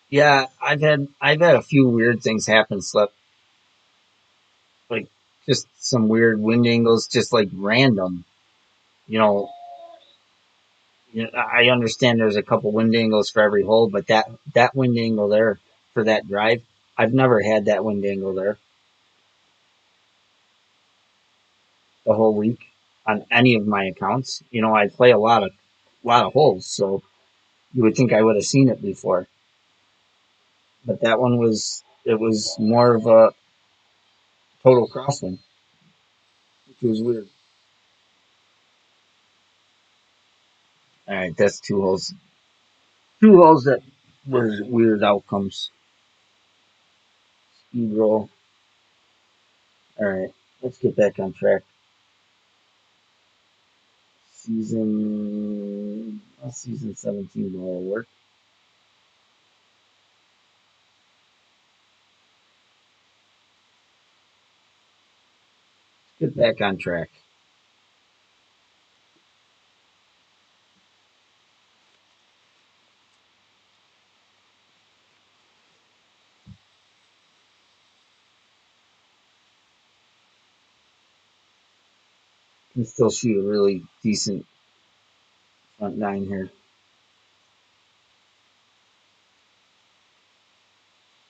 Yeah, I've had a few weird things happen. Slept like just some weird wind angles, just like random. You know, I understand there's a couple wind angles for every hole, but that wind angle there for that drive, I've never had that wind angle there the whole week on any of my accounts. I play a lot of holes, so you would think I would have seen it before, but that one was more of a total crosswind, which was weird. All right, that's two holes that was weird outcomes. Speed roll. All right, let's get back on track. Season 17 will work. Get back on track. Can still shoot a really decent front nine here.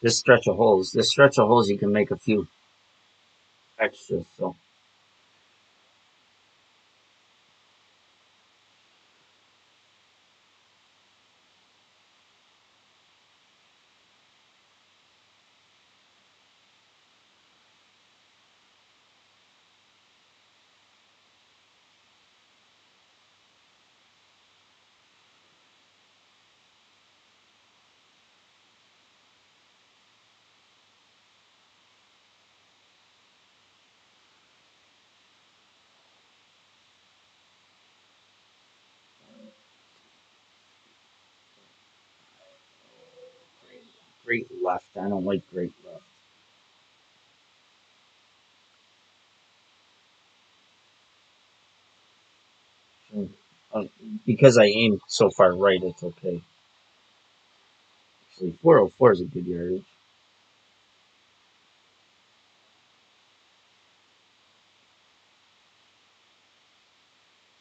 This stretch of holes, you can make a few extras. So Great left. I don't like great left. So, uh, because I aim so far right, it's okay. Actually, 404 is a good yardage.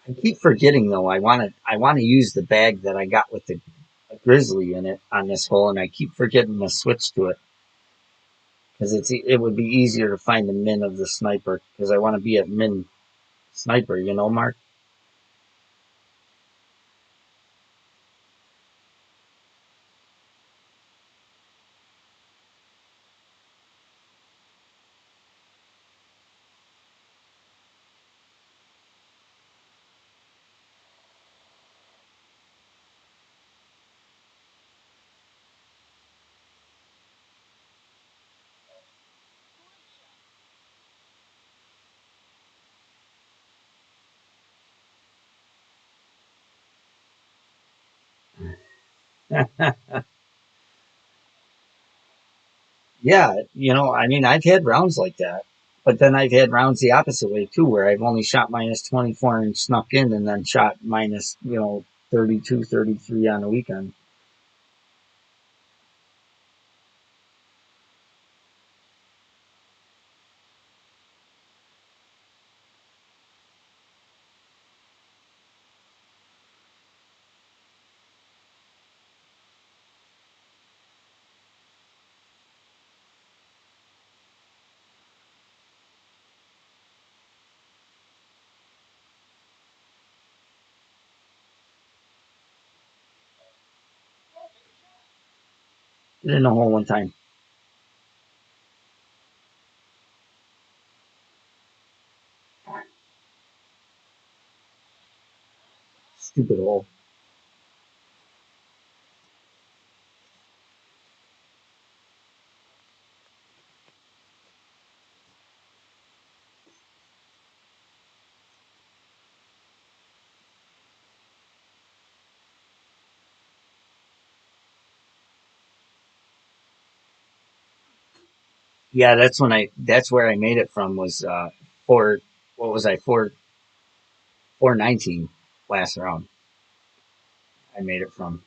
I keep forgetting though. I want to use the bag that I got with the grizzly in it on this hole, and I keep forgetting to switch to it because it would be easier to find the min of the sniper because I want to be at min sniper. You know, Mark. Yeah, I mean, I've had rounds like that, but then I've had rounds the opposite way too, where I've only shot minus 24 and snuck in, and then shot minus 32, 33 on the weekend. Get in the hole one time. Stupid hole. Yeah, that's where I made it from was four what was I 419 last round. I made it from.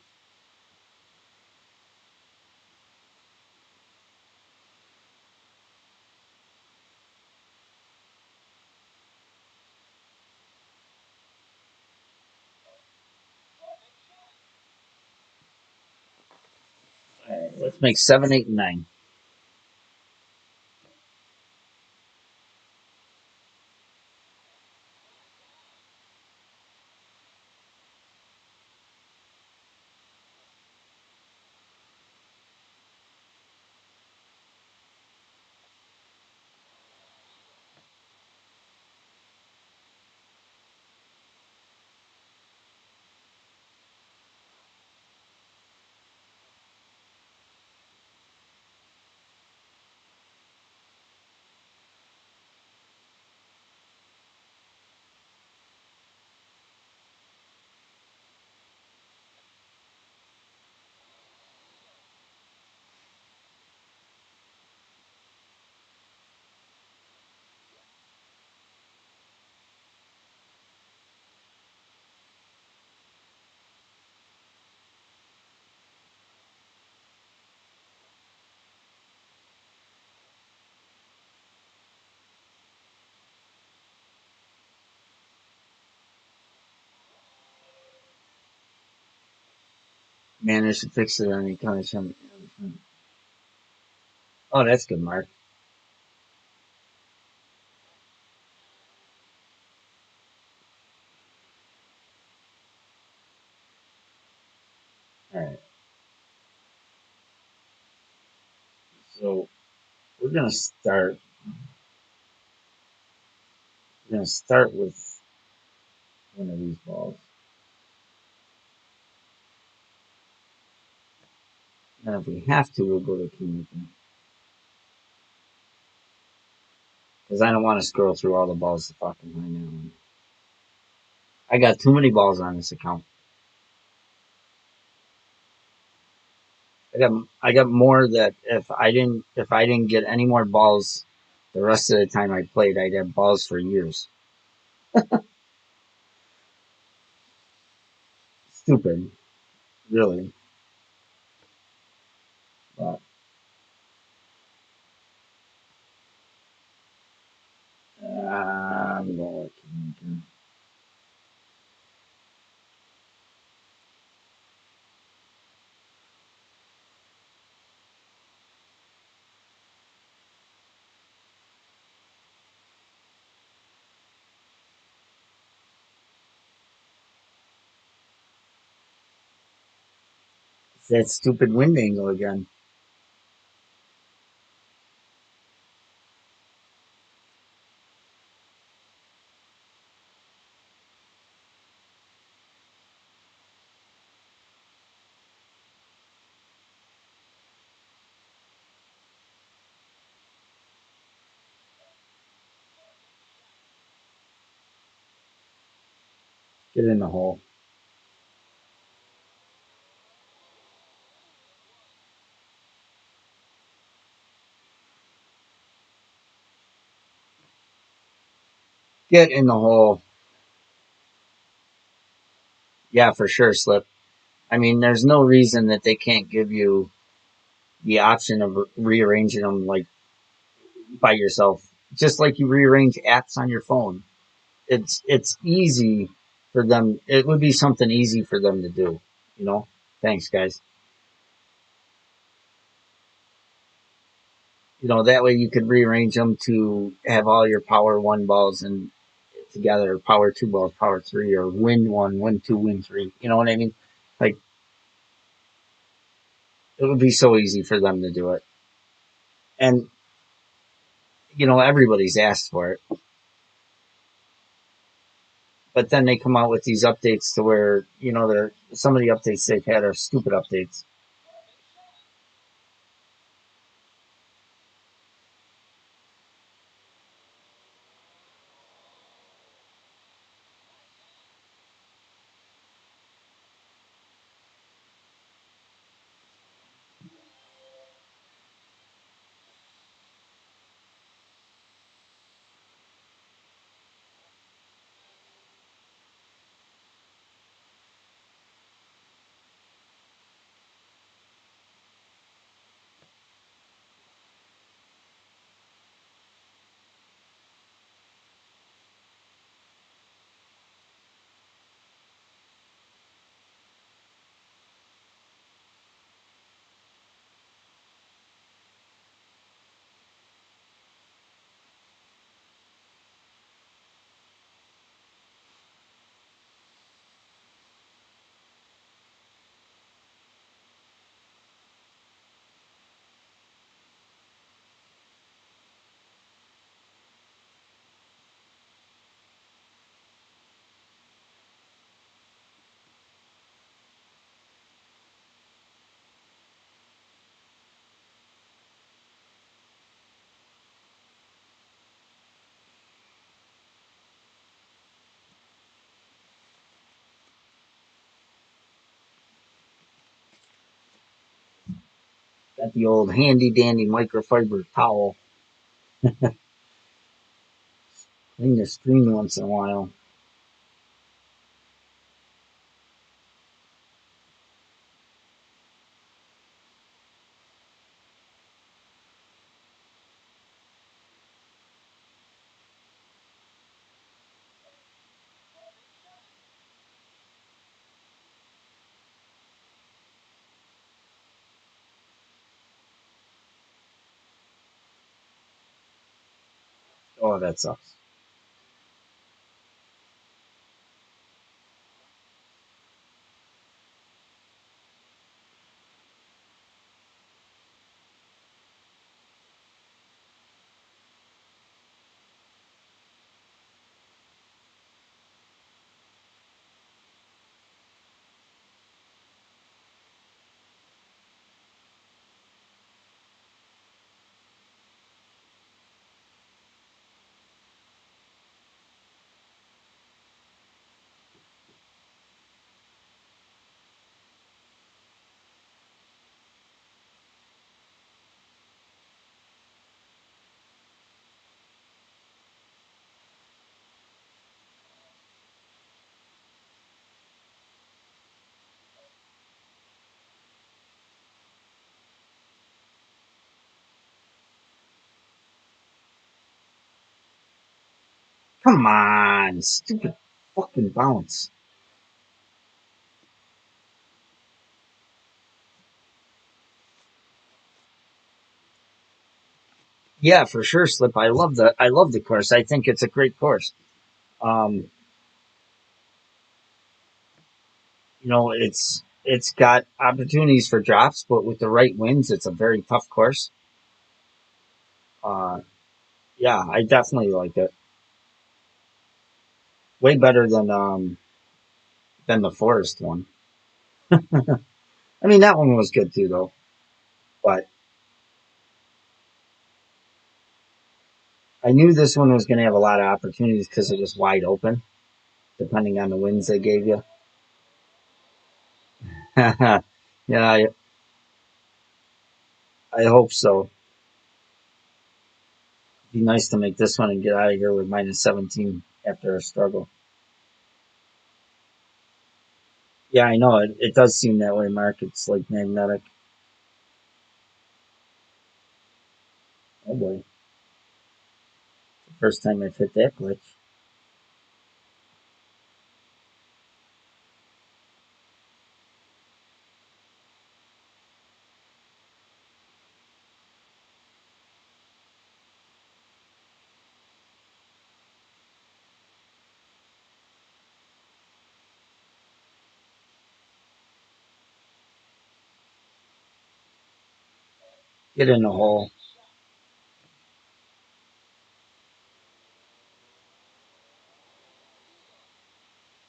All right, let's make 7, 8, and 9. Managed to fix it on any kind of some. Oh, that's good, Mark. All right, so we're gonna start. We're gonna start with one of these balls. And if we have to, we'll go to king because I don't want to scroll through all the balls to fucking find out. I got too many balls on this account. I got more that if I didn't get any more balls the rest of the time I played, I'd have balls for years. Stupid, really. But I'm gonna look into- it's that stupid wind angle again. Get in the hole. Get in the hole. Yeah, for sure, Slip. I mean, there's no reason that they can't give you the option of rearranging them like by yourself, just like you rearrange apps on your phone. It's easy for them. It would be something easy for them to do. You know. Thanks, guys. That way you could rearrange them to have all your power one balls and together, power two balls, power three, or win one, win two, win three. You know what I mean? Like it would be so easy for them to do it, and everybody's asked for it. But then they come out with these updates to where they're some of the updates they've had are stupid updates. Got the old handy dandy microfiber towel. Clean the screen once in a while. Oh, that sucks. Come on, stupid fucking bounce. Yeah, for sure, Slip. I love the course. I think it's a great course. Um, it's got opportunities for drops, but with the right winds, it's a very tough course. Uh, yeah, I definitely like it. Way better than the Forest one. I mean, that one was good too, though. But I knew this one was going to have a lot of opportunities because it was wide open, depending on the winds they gave you. Yeah, I hope so. Be nice to make this one and get out of here with minus 17 after a struggle. Yeah, I know it does seem that way, Mark. It's like magnetic. Oh boy, the first time I've hit that glitch. Get in the hole.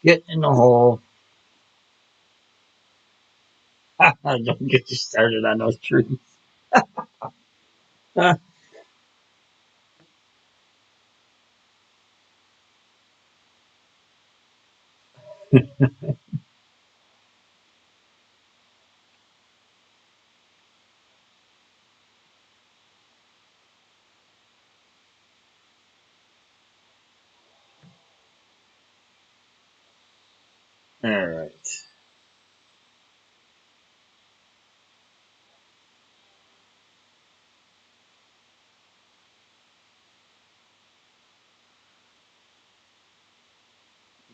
Get in the hole. Don't get you started on those trees. All right.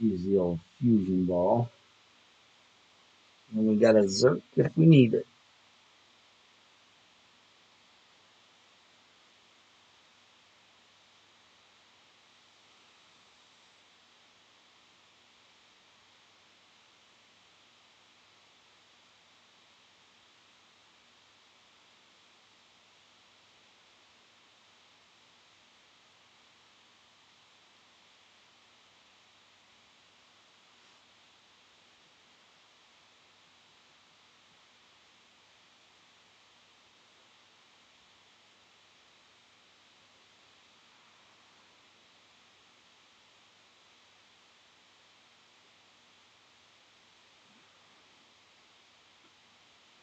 Use the old fusion ball. And we got a Zerk if we need it.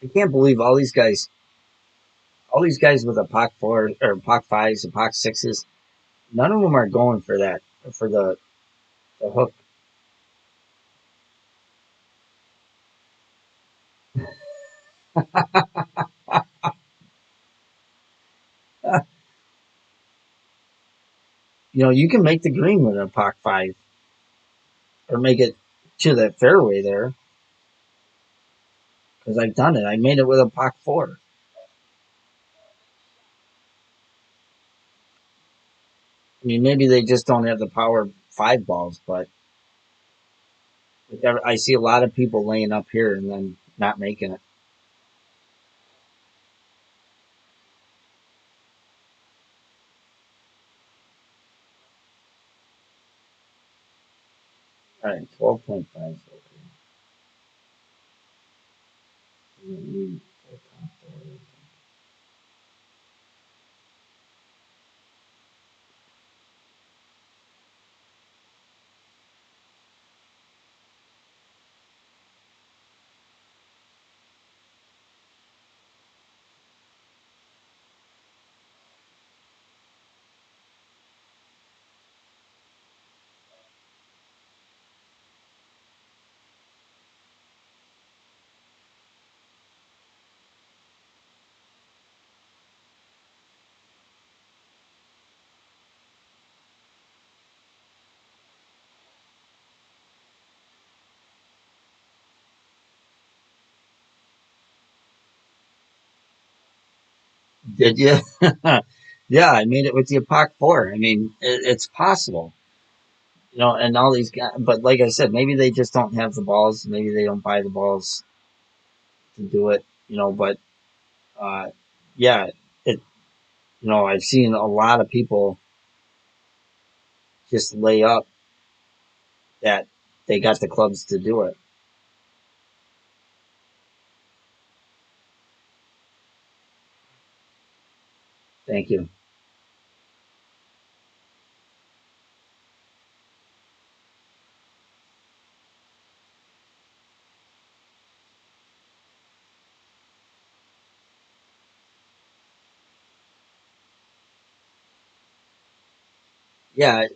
I can't believe all these guys with a POC 4 or POC 5s and POC 6s, none of them are going for that, for the hook. You can make the green with a POC 5 or make it to the fairway there because I've done it. I made it with a POC 4. I mean, maybe they just don't have the power 5 balls, but I see a lot of people laying up here and then not making it. All right, 12.5 is okay. We don't need full top four. Did you? Yeah, I made it with the Apoc 4. I mean, it's possible, and all these guys, but like I said, maybe they just don't have the balls. Maybe they don't buy the balls to do it, but, uh, yeah, it, I've seen a lot of people just lay up that they got the clubs to do it. Thank you. Yeah,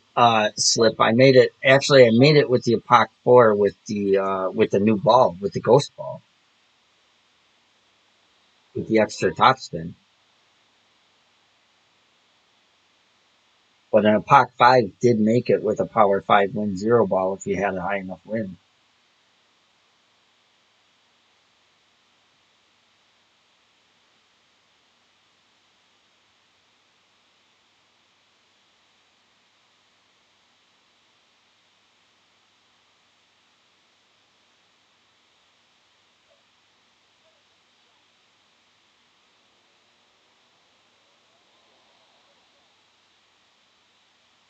Slip. I made it. Actually, I made it with the Apoc 4 with the new ball, with the ghost ball, with the extra topspin. But an Apoc 5 did make it with a Power 5 Win Zero ball if you had a high enough win.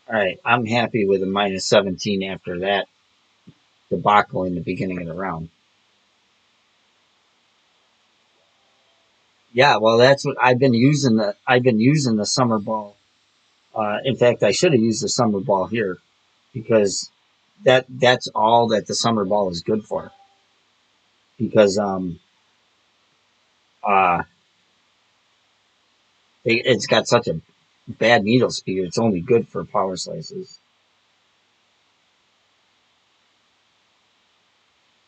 All right, I'm happy with a minus 17 after that debacle in the beginning of the round. Yeah, well, that's what I've been using the summer ball. In fact, I should have used the summer ball here because that's all that the summer ball is good for. Because uh, it's got such a bad needle speed. It's only good for power slices.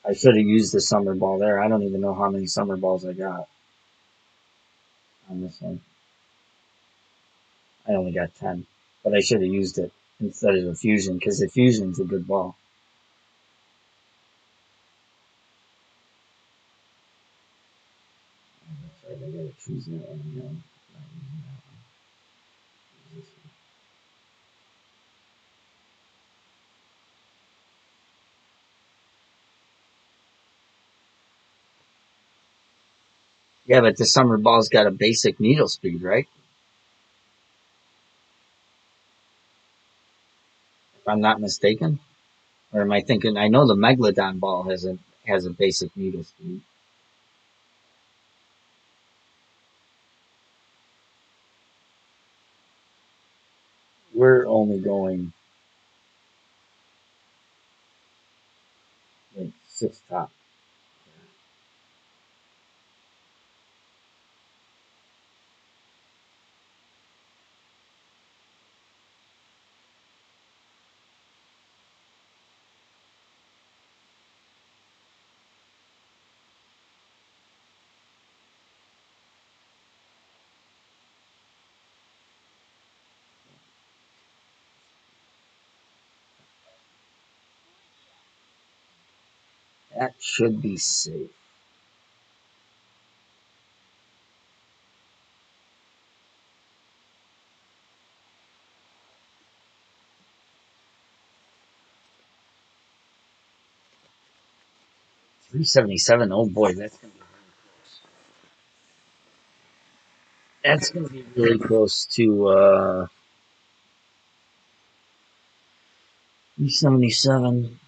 I should have used the summer ball there. I don't even know how many summer balls I got on this one. I only got 10, but I should have used it instead of the fusion because the fusion's a good ball. That's right. I gotta choose that one. No, not using that one. Use this one. Yeah, but the summer ball's got a basic needle speed, right? If I'm not mistaken, or am I thinking? I know the Megalodon ball has a basic needle speed. We're only going like six top. That should be safe. 377. Oh boy, that's gonna be really close to 377.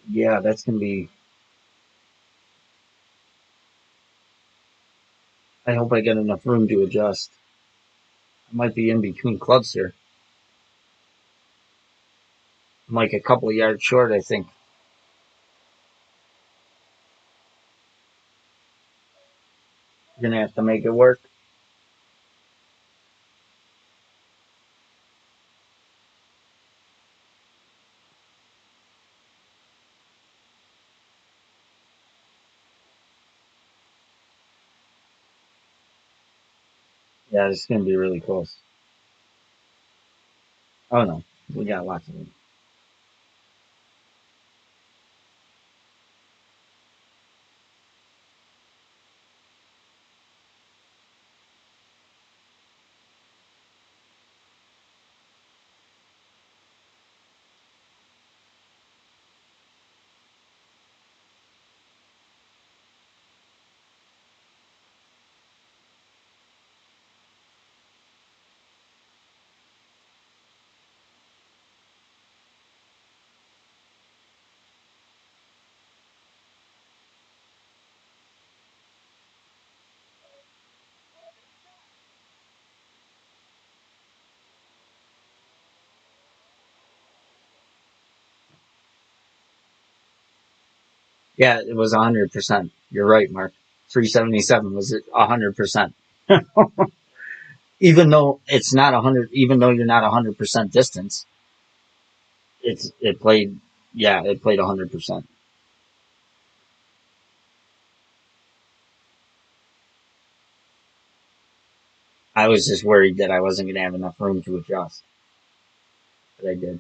Yeah, that's gonna be. I hope I get enough room to adjust. I might be in between clubs here. I'm like a couple of yards short, I think. You're gonna have to make it work. Yeah, it's gonna be really close. Oh no, we got lots of them. Yeah, it was 100%. You're right, Mark. 377 was 100%. Even though it's not 100, even though you're not 100% distance, it played. Yeah, it played 100%. I was just worried that I wasn't going to have enough room to adjust, but I did.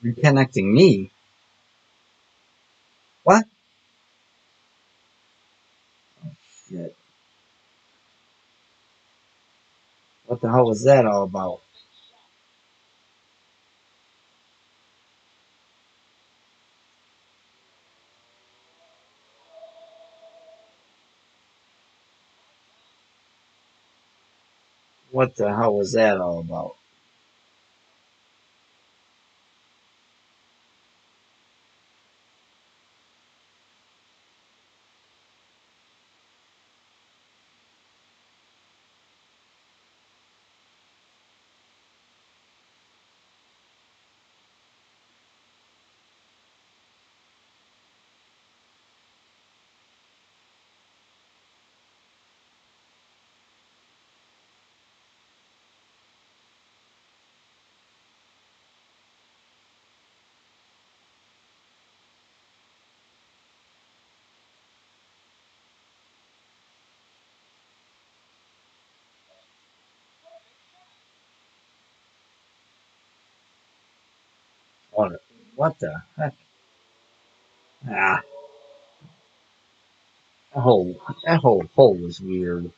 Reconnecting me? What? Shit. What the hell was that all about? What the hell was that all about? What? What the heck? Ah, that whole hole was weird.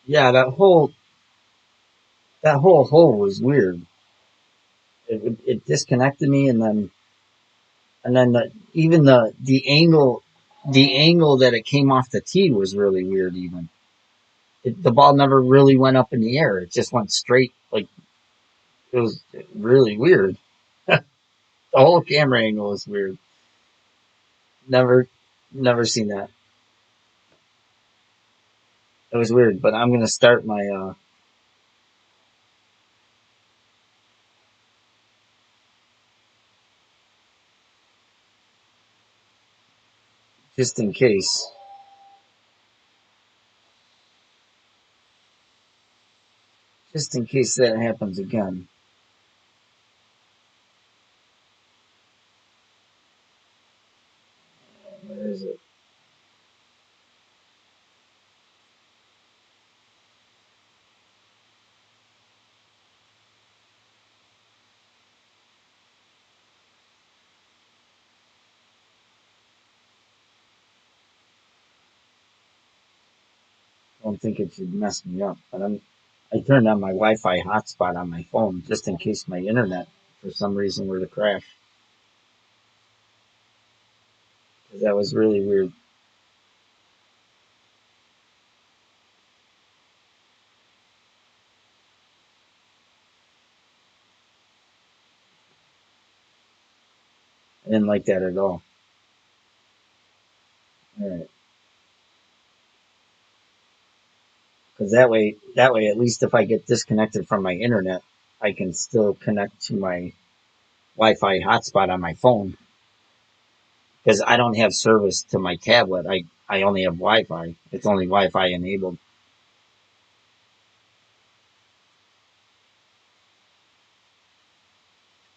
Yeah, that whole hole was weird. It disconnected me, and then even the angle that it came off the tee was really weird. Even the ball never really went up in the air; it just went straight. Like it was really weird. The whole camera angle was weird. Never, never seen that. It was weird. But I'm gonna start my just in case, just in case that happens again. Where is it? I don't think it should mess me up. But I turned on my Wi-Fi hotspot on my phone just in case my internet for some reason were to crash. Because that was really weird. I didn't like that at all. All right. Because that way, at least if I get disconnected from my internet, I can still connect to my Wi-Fi hotspot on my phone. Because I don't have service to my tablet. I only have Wi-Fi. It's only Wi-Fi enabled.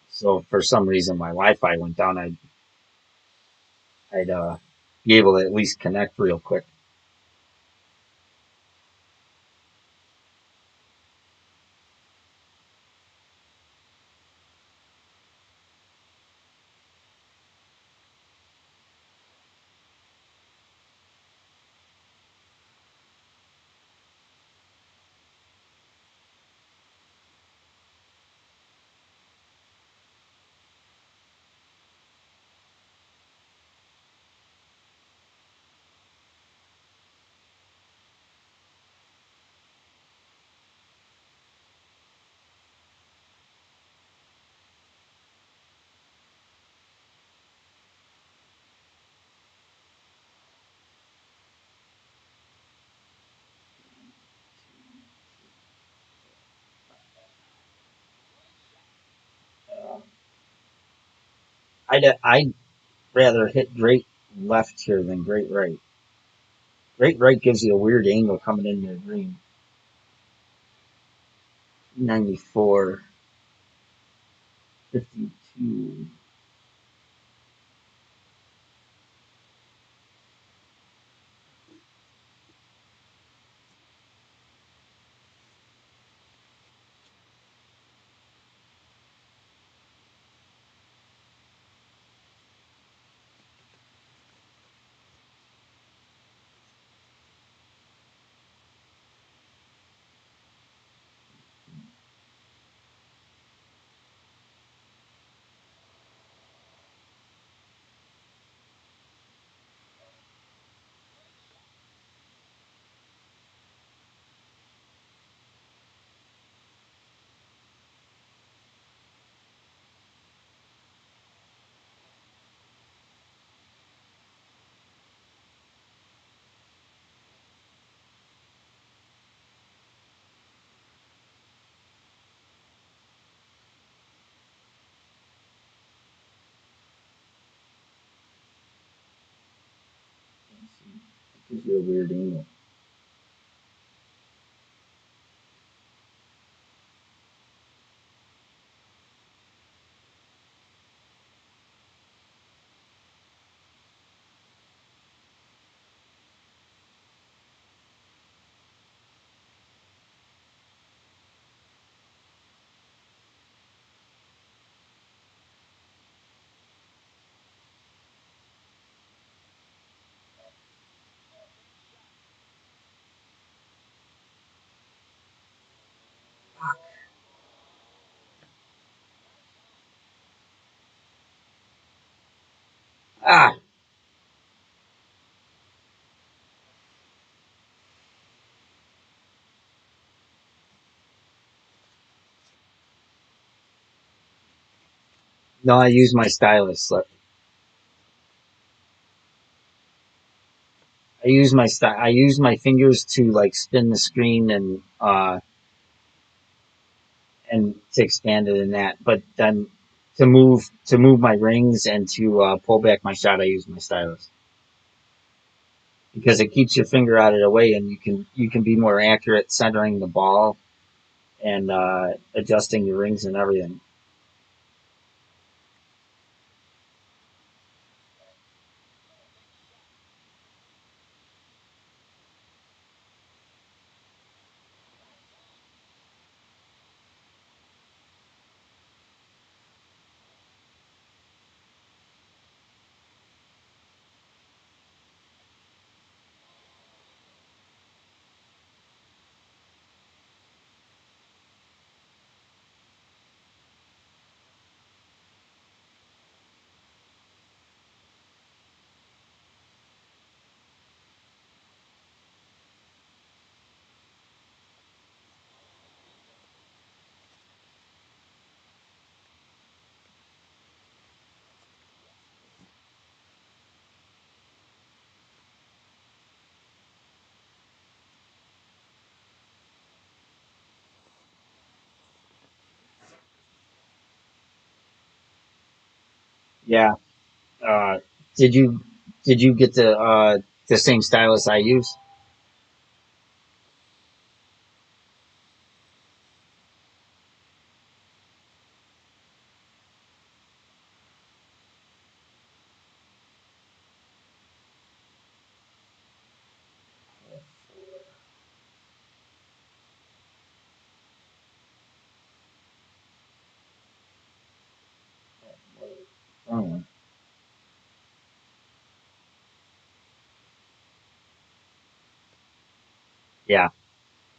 So if for some reason my Wi-Fi went down, I'd be able to at least connect real quick. I'd rather hit great left here than great right. Great right gives you a weird angle coming into the green. 94, 52. Gives you a weird angle. Ah, no, I use my stylus. I use my fingers to like spin the screen and to expand it in that. But then to move my rings and to pull back my shot, I use my stylus because it keeps your finger out of the way, and you can be more accurate centering the ball and adjusting your rings and everything. Yeah. Uh, did you get the same stylus I use? Oh, yeah.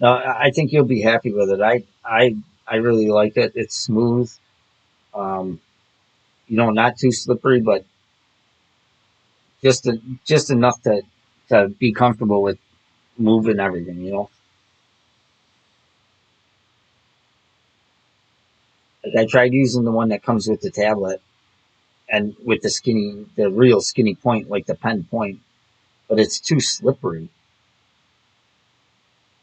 No, I think you'll be happy with it. I really like it. It's smooth. Um, not too slippery, but just enough to be comfortable with moving everything. Like I tried using the one that comes with the tablet and with the real skinny point, like the pen point, but it's too slippery.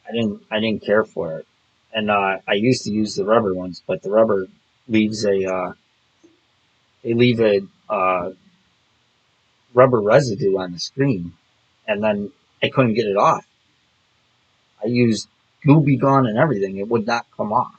I didn't care for it, and I used to use the rubber ones, but the rubber leaves a they leave a rubber residue on the screen, and then I couldn't get it off. I used Gooby Gone and everything; it would not come off.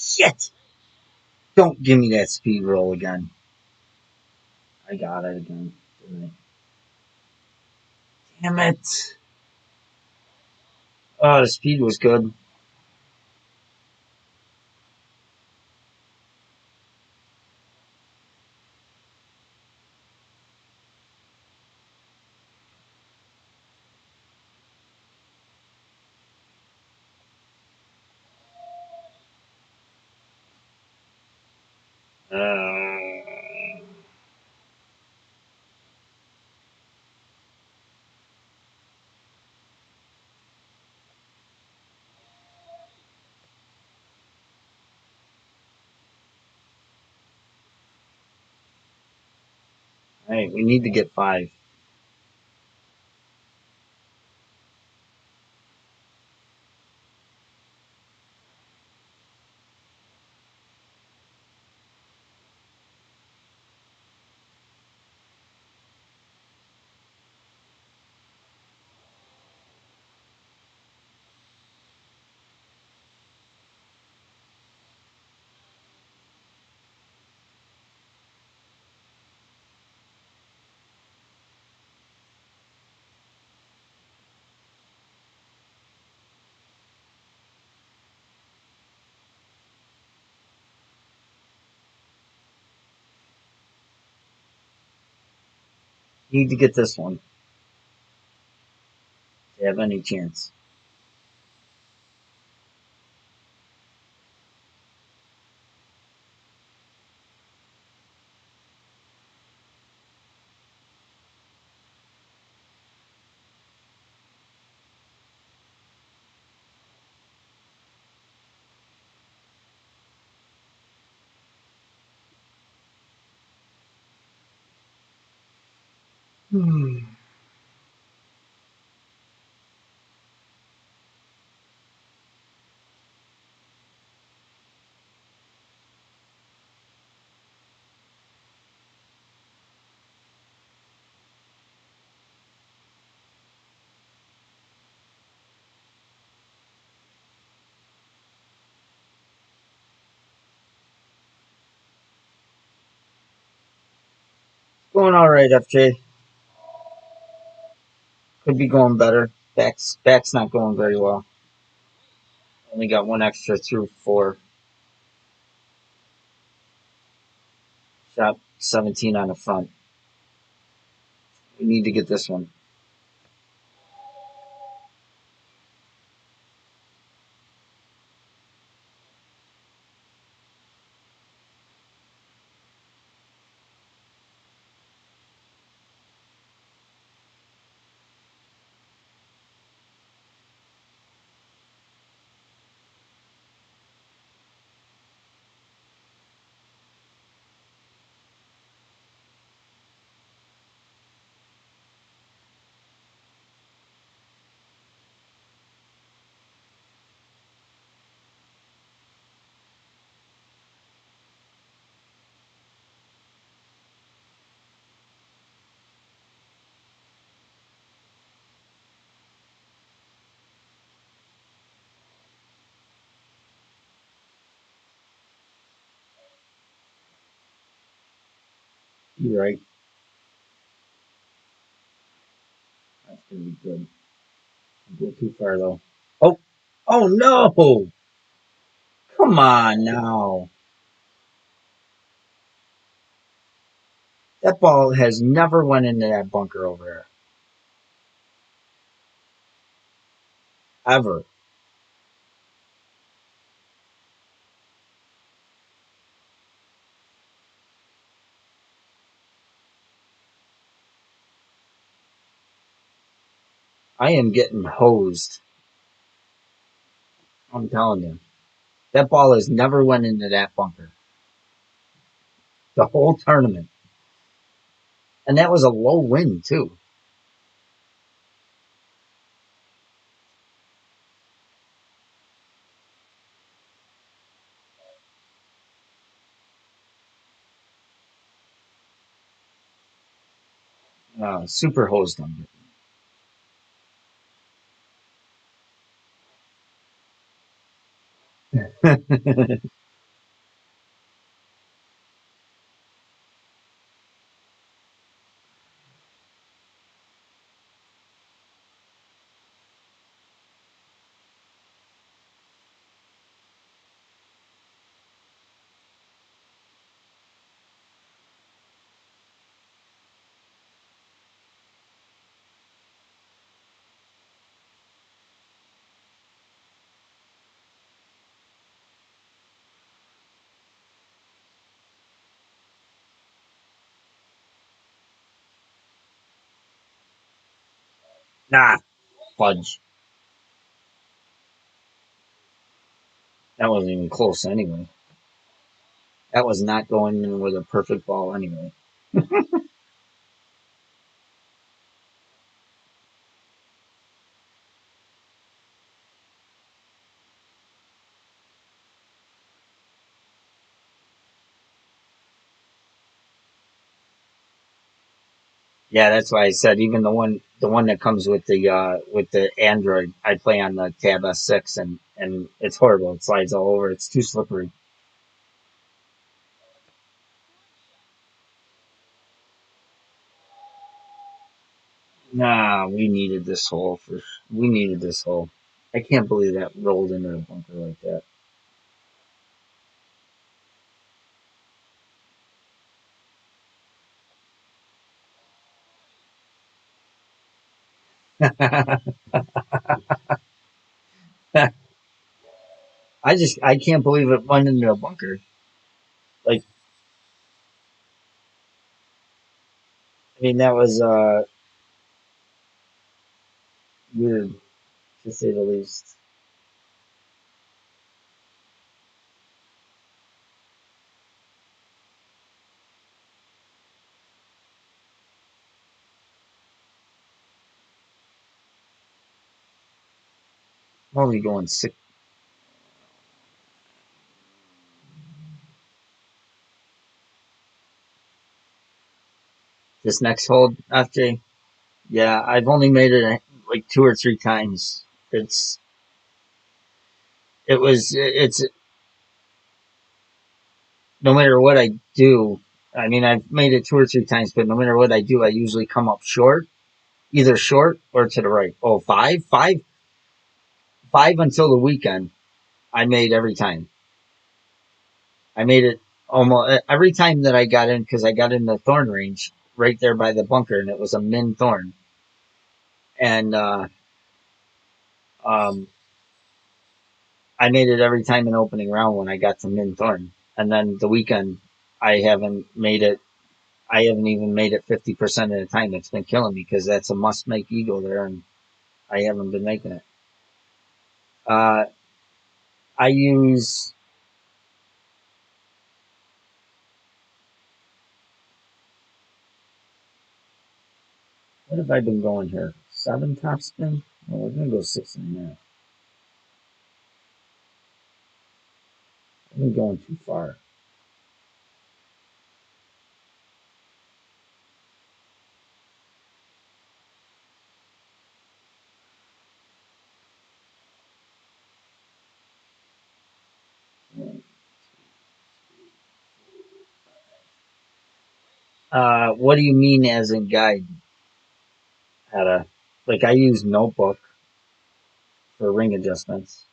Shit! Don't give me that speed roll again. I got it again. Damn it! Oh, the speed was good. Uh, hey, we need to get five. Need to get this one to have any chance. Hmm. Going all right, FJ. Could be going better. Back's not going very well. Only got one extra through four. Shot 17 on the front. We need to get this one. You're right. That's gonna be good. Don't go too far though. Oh, oh no! Come on now. That ball has never went into that bunker over there. Ever. I am getting hosed. I'm telling you. That ball has never went into that bunker. The whole tournament. And that was a low wind too. Super hosed on it. Nah, fudge. That wasn't even close anyway. That was not going in with a perfect ball anyway. Yeah, that's why I said even the one that comes with the Android, I play on the Tab S6 and it's horrible. It slides all over. It's too slippery. Nah, we needed this hole. I can't believe that rolled into the bunker like that. I can't believe it went into a bunker. Like I mean that was weird to say the least. I'm only going six. This next hole, FJ. Yeah, I've only made it like two or three times. It's it's no matter what I do. I mean, I've made it two or three times, but no matter what I do, I usually come up short, either short or to the right. Oh, five until the weekend. I made every time. I made it almost every time that I got in because I got in the thorn range right there by the bunker, and it was a min thorn. And um, I made it every time in opening round when I got to min thorn. And then the weekend, I haven't made it. I haven't even made it 50% of the time. It's been killing me because that's a must make eagle there, and I haven't been making it. Uh, I use what have I been going here? Seven top spin. Well, we're gonna go six and a half. I've been going too far. What do you mean as in guide? How to like I use notebook for ring adjustments.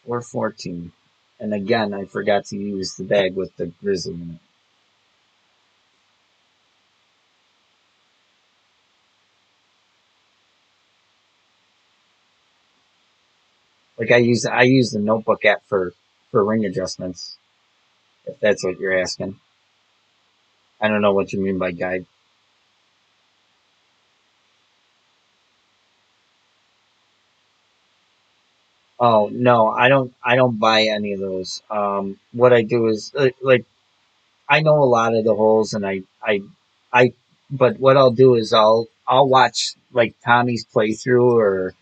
414. And again, I forgot to use the bag with the grizzly in it. Like I use the notebook app for ring adjustments. If that's what you're asking, I don't know what you mean by guide. Oh no, I don't buy any of those. What I do is like I know a lot of the holes, and I. But what I'll do is I'll watch like Tommy's playthrough or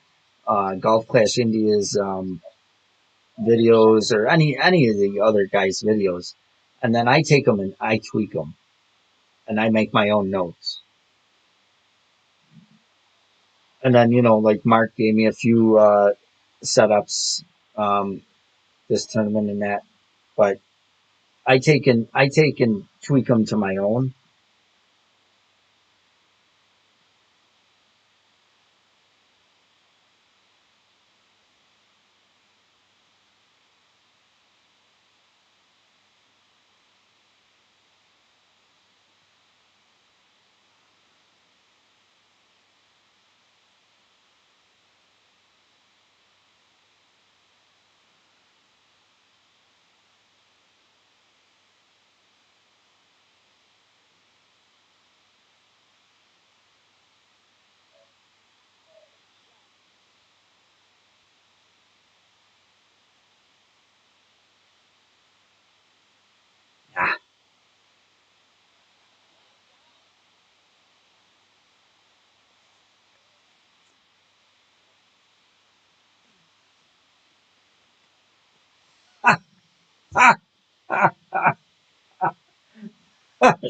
Golf Clash India's videos or any of the other guys' videos, and then I take them and I tweak them and I make my own notes. And then like Mark gave me a few setups um, this tournament and that, but I take and tweak them to my own.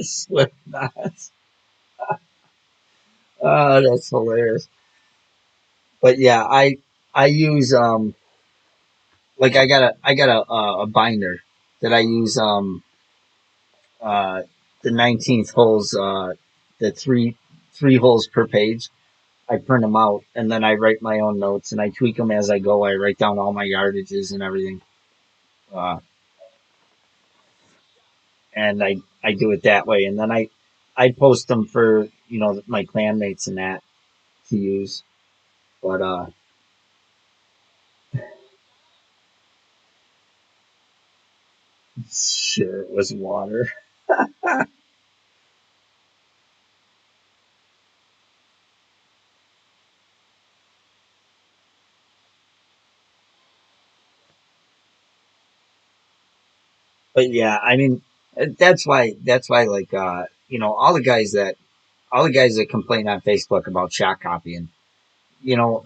Slipknot. Oh, that's hilarious. But yeah, I use like I got a binder that I use uh the 19th holes the three holes per page. I print them out and then I write my own notes and I tweak them as I go. I write down all my yardages and everything. Uh, and I do it that way and then I post them for my clanmates and that to use. But sure it was water. But yeah, I mean that's why like all the guys that complain on Facebook about shot copying, you know,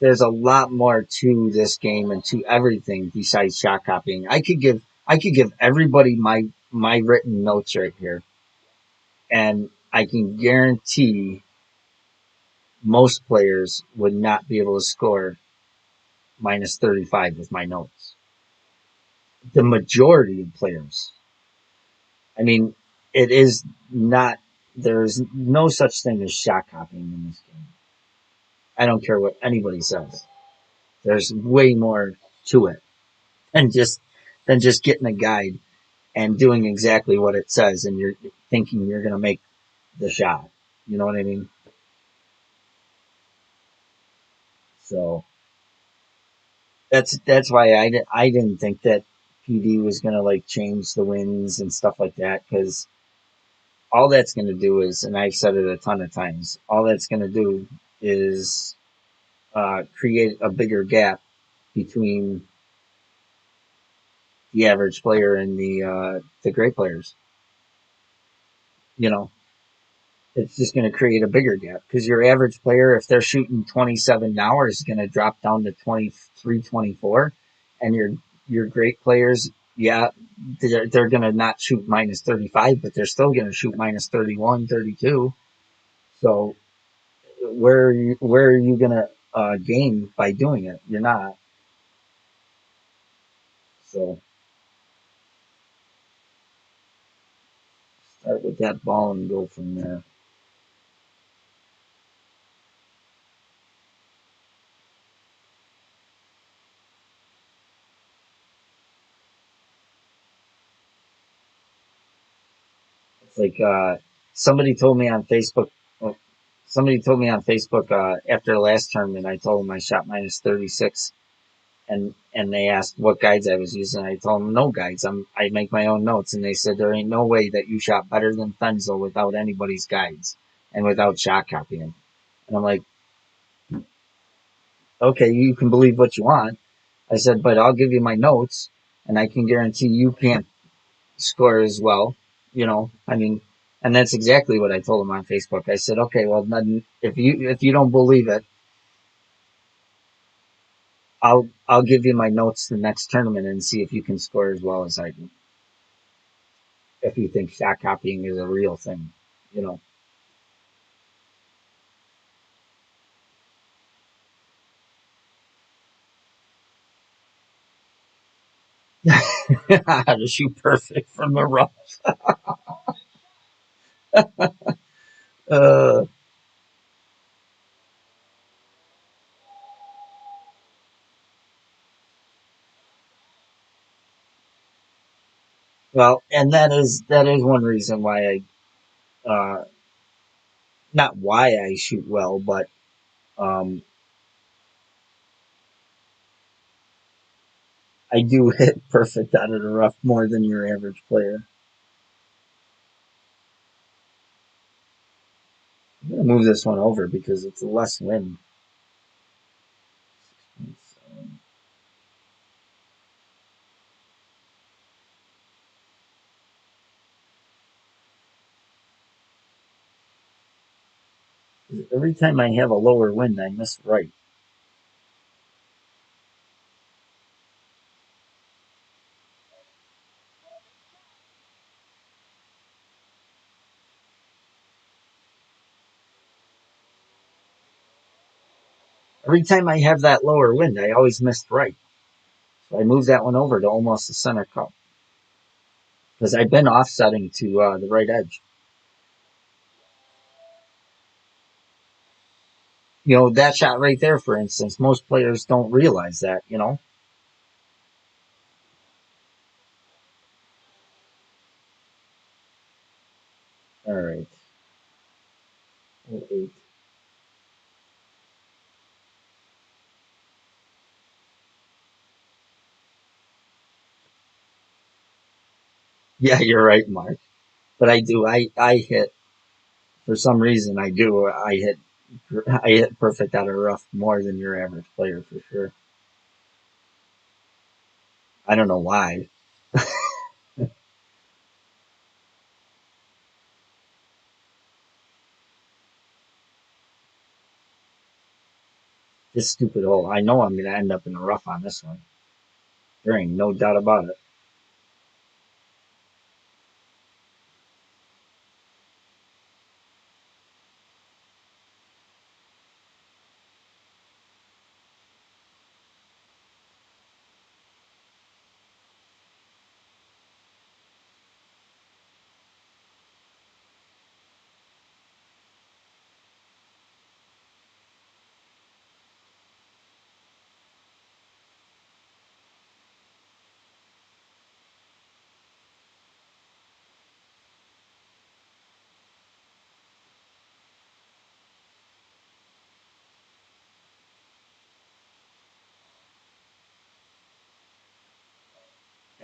there's a lot more to this game and to everything besides shot copying. I could give everybody my written notes right here, and I can guarantee most players would not be able to score minus 35 with my notes. The majority of players. I mean, it is not. There's no such thing as shot copying in this game. I don't care what anybody says. There's way more to it than just getting a guide and doing exactly what it says, and you're thinking you're going to make the shot. You know what I mean? So that's why I didn't think that PD was going to like change the wins and stuff like that because all that's going to do is, and I've said it a ton of times, all that's going to do is create a bigger gap between the average player and the great players. You know, it's just going to create a bigger gap because your average player, if they're shooting 27 now, is going to drop down to 23, 24, and your great players, yeah, they're going to not shoot minus 35, but they're still going to shoot minus 31, 32. So where are you going to gain by doing it? You're not. So start with that ball and go from there. It's like somebody told me on Facebook. well, Somebody told me on Facebook after the last tournament. I told them I shot minus 36, and they asked what guides I was using. I told them no guides. I make my own notes, and they said there ain't no way that you shot better than Fenzel without anybody's guides and without shot copying. And I'm like, okay, you can believe what you want. I said, but I'll give you my notes, and I can guarantee you can't score as well. I mean, and that's exactly what I told him on Facebook. I said, okay, well, then if you don't believe it, I'll give you my notes the next tournament and see if you can score as well as I do. If you think shot copying is a real thing, you know. How to shoot perfect from the rough. Uh, well, and that is one reason why not why I shoot well, but um, I do hit perfect out of the rough more than your average player. I'm gonna move this one over because it's less wind. Every time I have a lower wind, I miss right. Every time I have that lower wind, I always missed right. So I moved that one over to almost the center cup because I've been offsetting to the right edge. That shot right there, for instance, most players don't realize that. All right. Oh, eight. Yeah, you're right, Mark. But I do. I hit for some reason. I do. I hit perfect out of rough more than your average player for sure. I don't know why. This stupid hole. I know I'm gonna end up in the rough on this one. There ain't no doubt about it.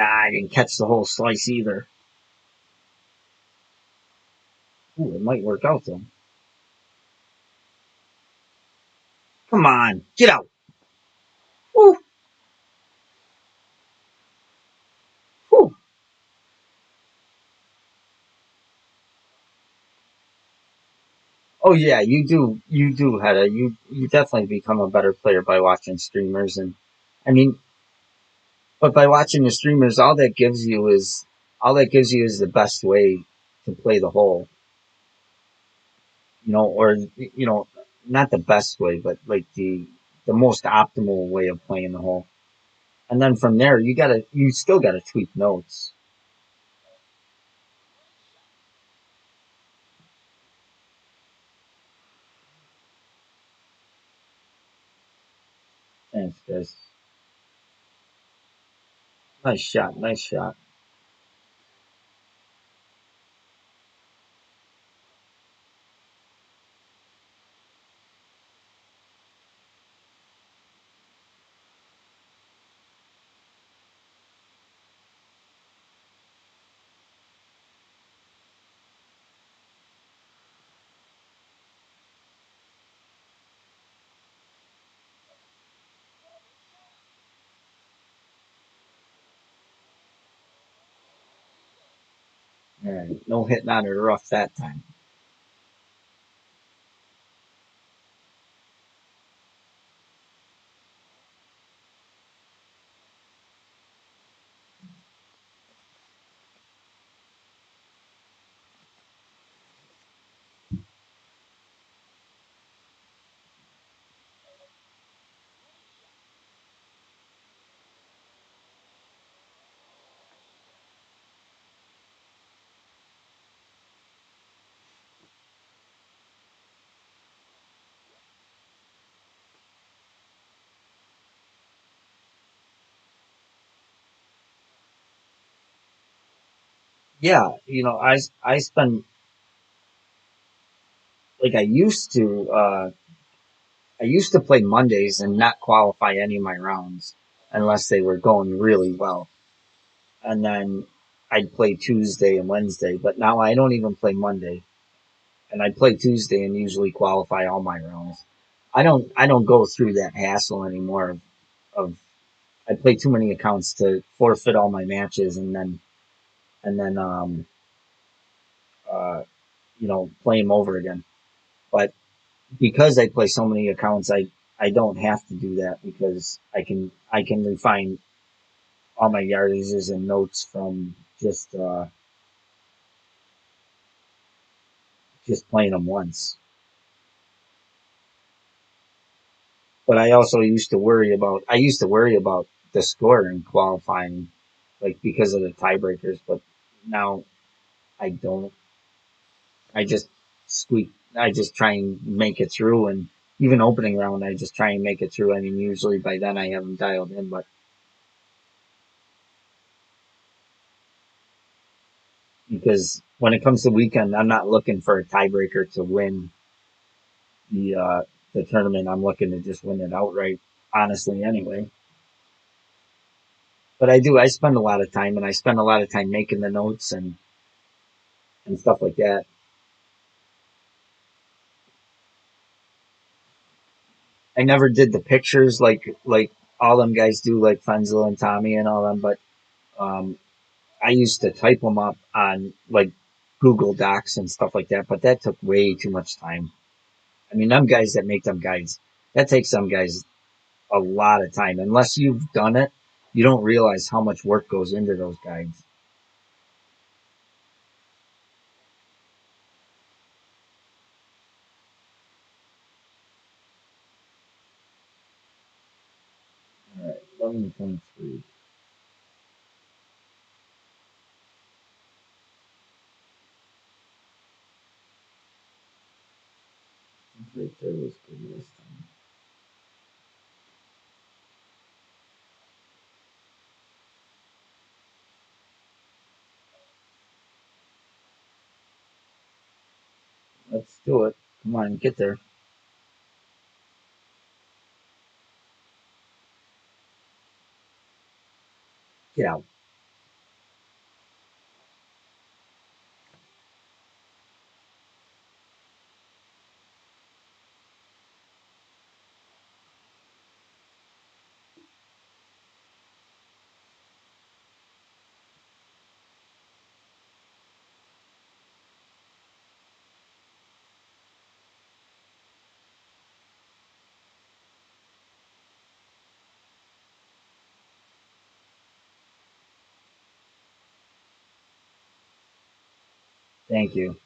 I didn't catch the whole slice either. Ooh, it might work out though. Come on, get out. Woo, woo. Oh yeah, you do Hedda. You definitely become a better player by watching streamers, and I mean, but by watching the streamers, all that gives you is the best way to play the hole. Or not the best way, but like the most optimal way of playing the hole. And then from there, you still gotta tweak notes. Thanks, guys. Nice shot, nice shot. All right, no hitting out of the rough that time. Yeah, I spend like I used to play Mondays and not qualify any of my rounds unless they were going really well. And then I'd play Tuesday and Wednesday, but now I don't even play Monday. And I play Tuesday and usually qualify all my rounds. I don't go through that hassle anymore of I play too many accounts to forfeit all my matches and then uh play them over again. But because I play so many accounts, I don't have to do that because I can refine all my yardages and notes from just playing them once. But I used to worry about the score in qualifying, like because of the tiebreakers. But now I don't. I just squeak. I just try and make it through, and even opening round, I just try and make it through. I mean, usually by then I have them dialed in, but because when it comes to weekend, I'm not looking for a tiebreaker to win the uh, the tournament. I'm looking to just win it outright, honestly. Anyway, but I do. I spend a lot of time, and I spend a lot of time making the notes and stuff like that. I never did the pictures like all them guys do, like Fenzel and Tommy and all them, but um, I used to type them up on like Google Docs and stuff like that, but that took way too much time. I mean, them guys that make them guides, that takes some guys a lot of time. Unless you've done it, you don't realize how much work goes into those guides. All right, 11:23. Right there was good this time. Let's do it. Come on, get there. Get out. Thank you.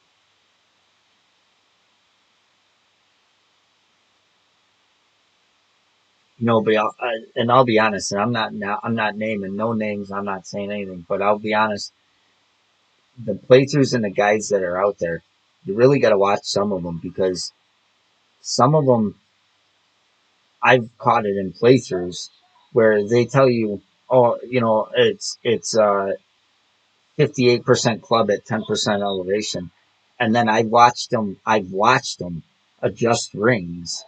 But and I'll be honest, and I'm not naming no names. I'm not saying anything, but I'll be honest. The playthroughs and the guides that are out there, you really got to watch some of them because some of them I've caught it in playthroughs where they tell you, oh, it's 58% club at 10% elevation, and then I've watched them adjust rings,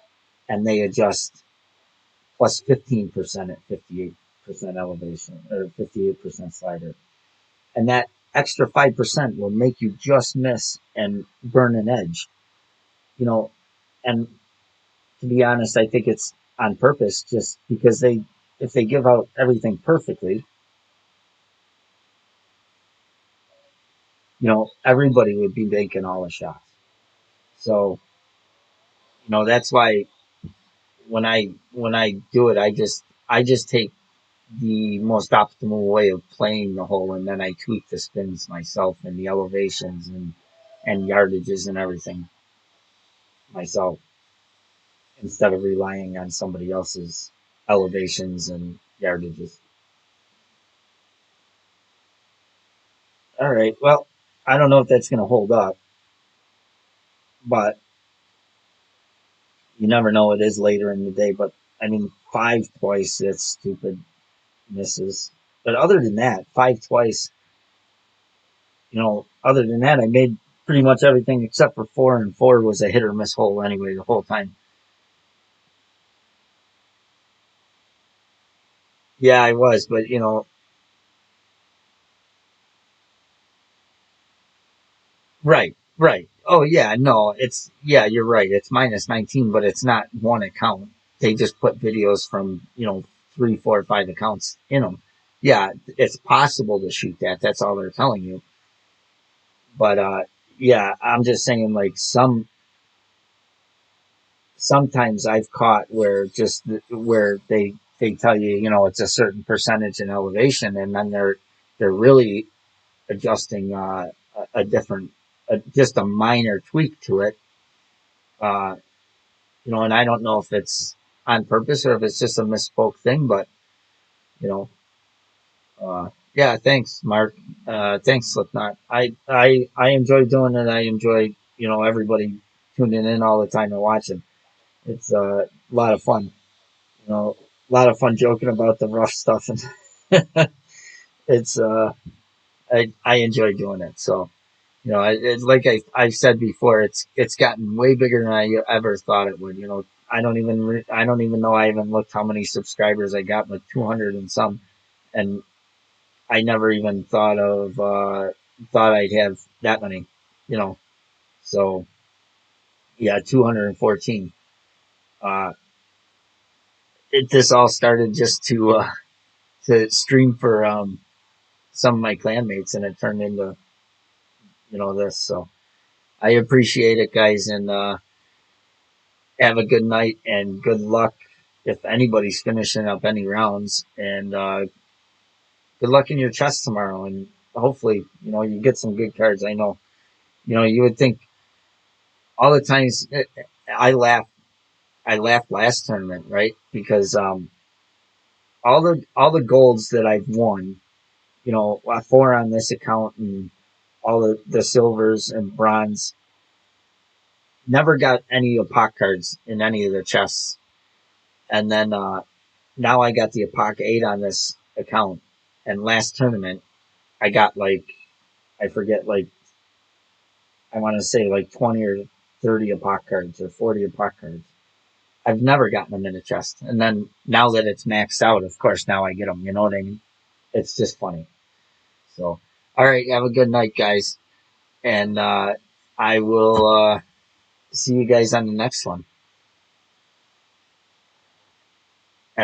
and they adjust plus 15% at 58% elevation or 58% slider, and that extra 5% will make you just miss and burn an edge. You know, and to be honest, I think it's on purpose just because if they give out everything perfectly, everybody would be making all the shots. So, that's why when I do it, I just take the most optimal way of playing the hole, and then I tweak the spins myself and the elevations and yardages and everything myself instead of relying on somebody else's elevations and yardages. All right. Well, I don't know if that's going to hold up, but you never know. It is later in the day, but I mean, five twice, that's stupid misses. But other than that, five twice, other than that, I made pretty much everything except for four, and four was a hit or miss hole anyway the whole time. Yeah, I was, but right, right. Oh yeah, no, yeah, you're right. It's minus 19, but it's not one account. They just put videos from three, four, five accounts in them. Yeah, it's possible to shoot that. That's all they're telling you. But yeah, I'm just saying like sometimes I've caught where they tell you it's a certain percentage in elevation, and then they're really adjusting a different just a minor tweak to it. uh, and I don't know if it's on purpose or if it's just a misspoke thing. But you know, yeah. Thanks, Mark. Thanks, Slipknot. I enjoy doing it. I enjoy everybody tuning in all the time and watching. It's a lot of fun. A lot of fun joking about the rough stuff, and it's I enjoy doing it. So it's like I said before, it's gotten way bigger than I ever thought it would. I don't even know I even looked how many subscribers I got, but 200 and some, and I never even thought I'd have that many. You know, so yeah, 214. Uh, this all started just to stream for some of my clanmates, and it turned into this. So I appreciate it, guys, and have a good night and good luck if anybody's finishing up any rounds. And good luck in your chest tomorrow. And hopefully, you get some good cards. I know, you would think all the times I laughed. I laughed last tournament, right? Because all the golds that I've won, four on this account and all the silvers and bronze, never got any Apoc cards in any of the chests. And then now I got the Apoc 8 on this account. And last tournament, I got I forget, I want to say 20 or 30 Apoc cards or 40 Apoc cards. I've never gotten them in a chest. And then now that it's maxed out, of course, now I get them. You know what I mean? It's just funny. So, all right. Have a good night, guys. And I will see you guys on the next one.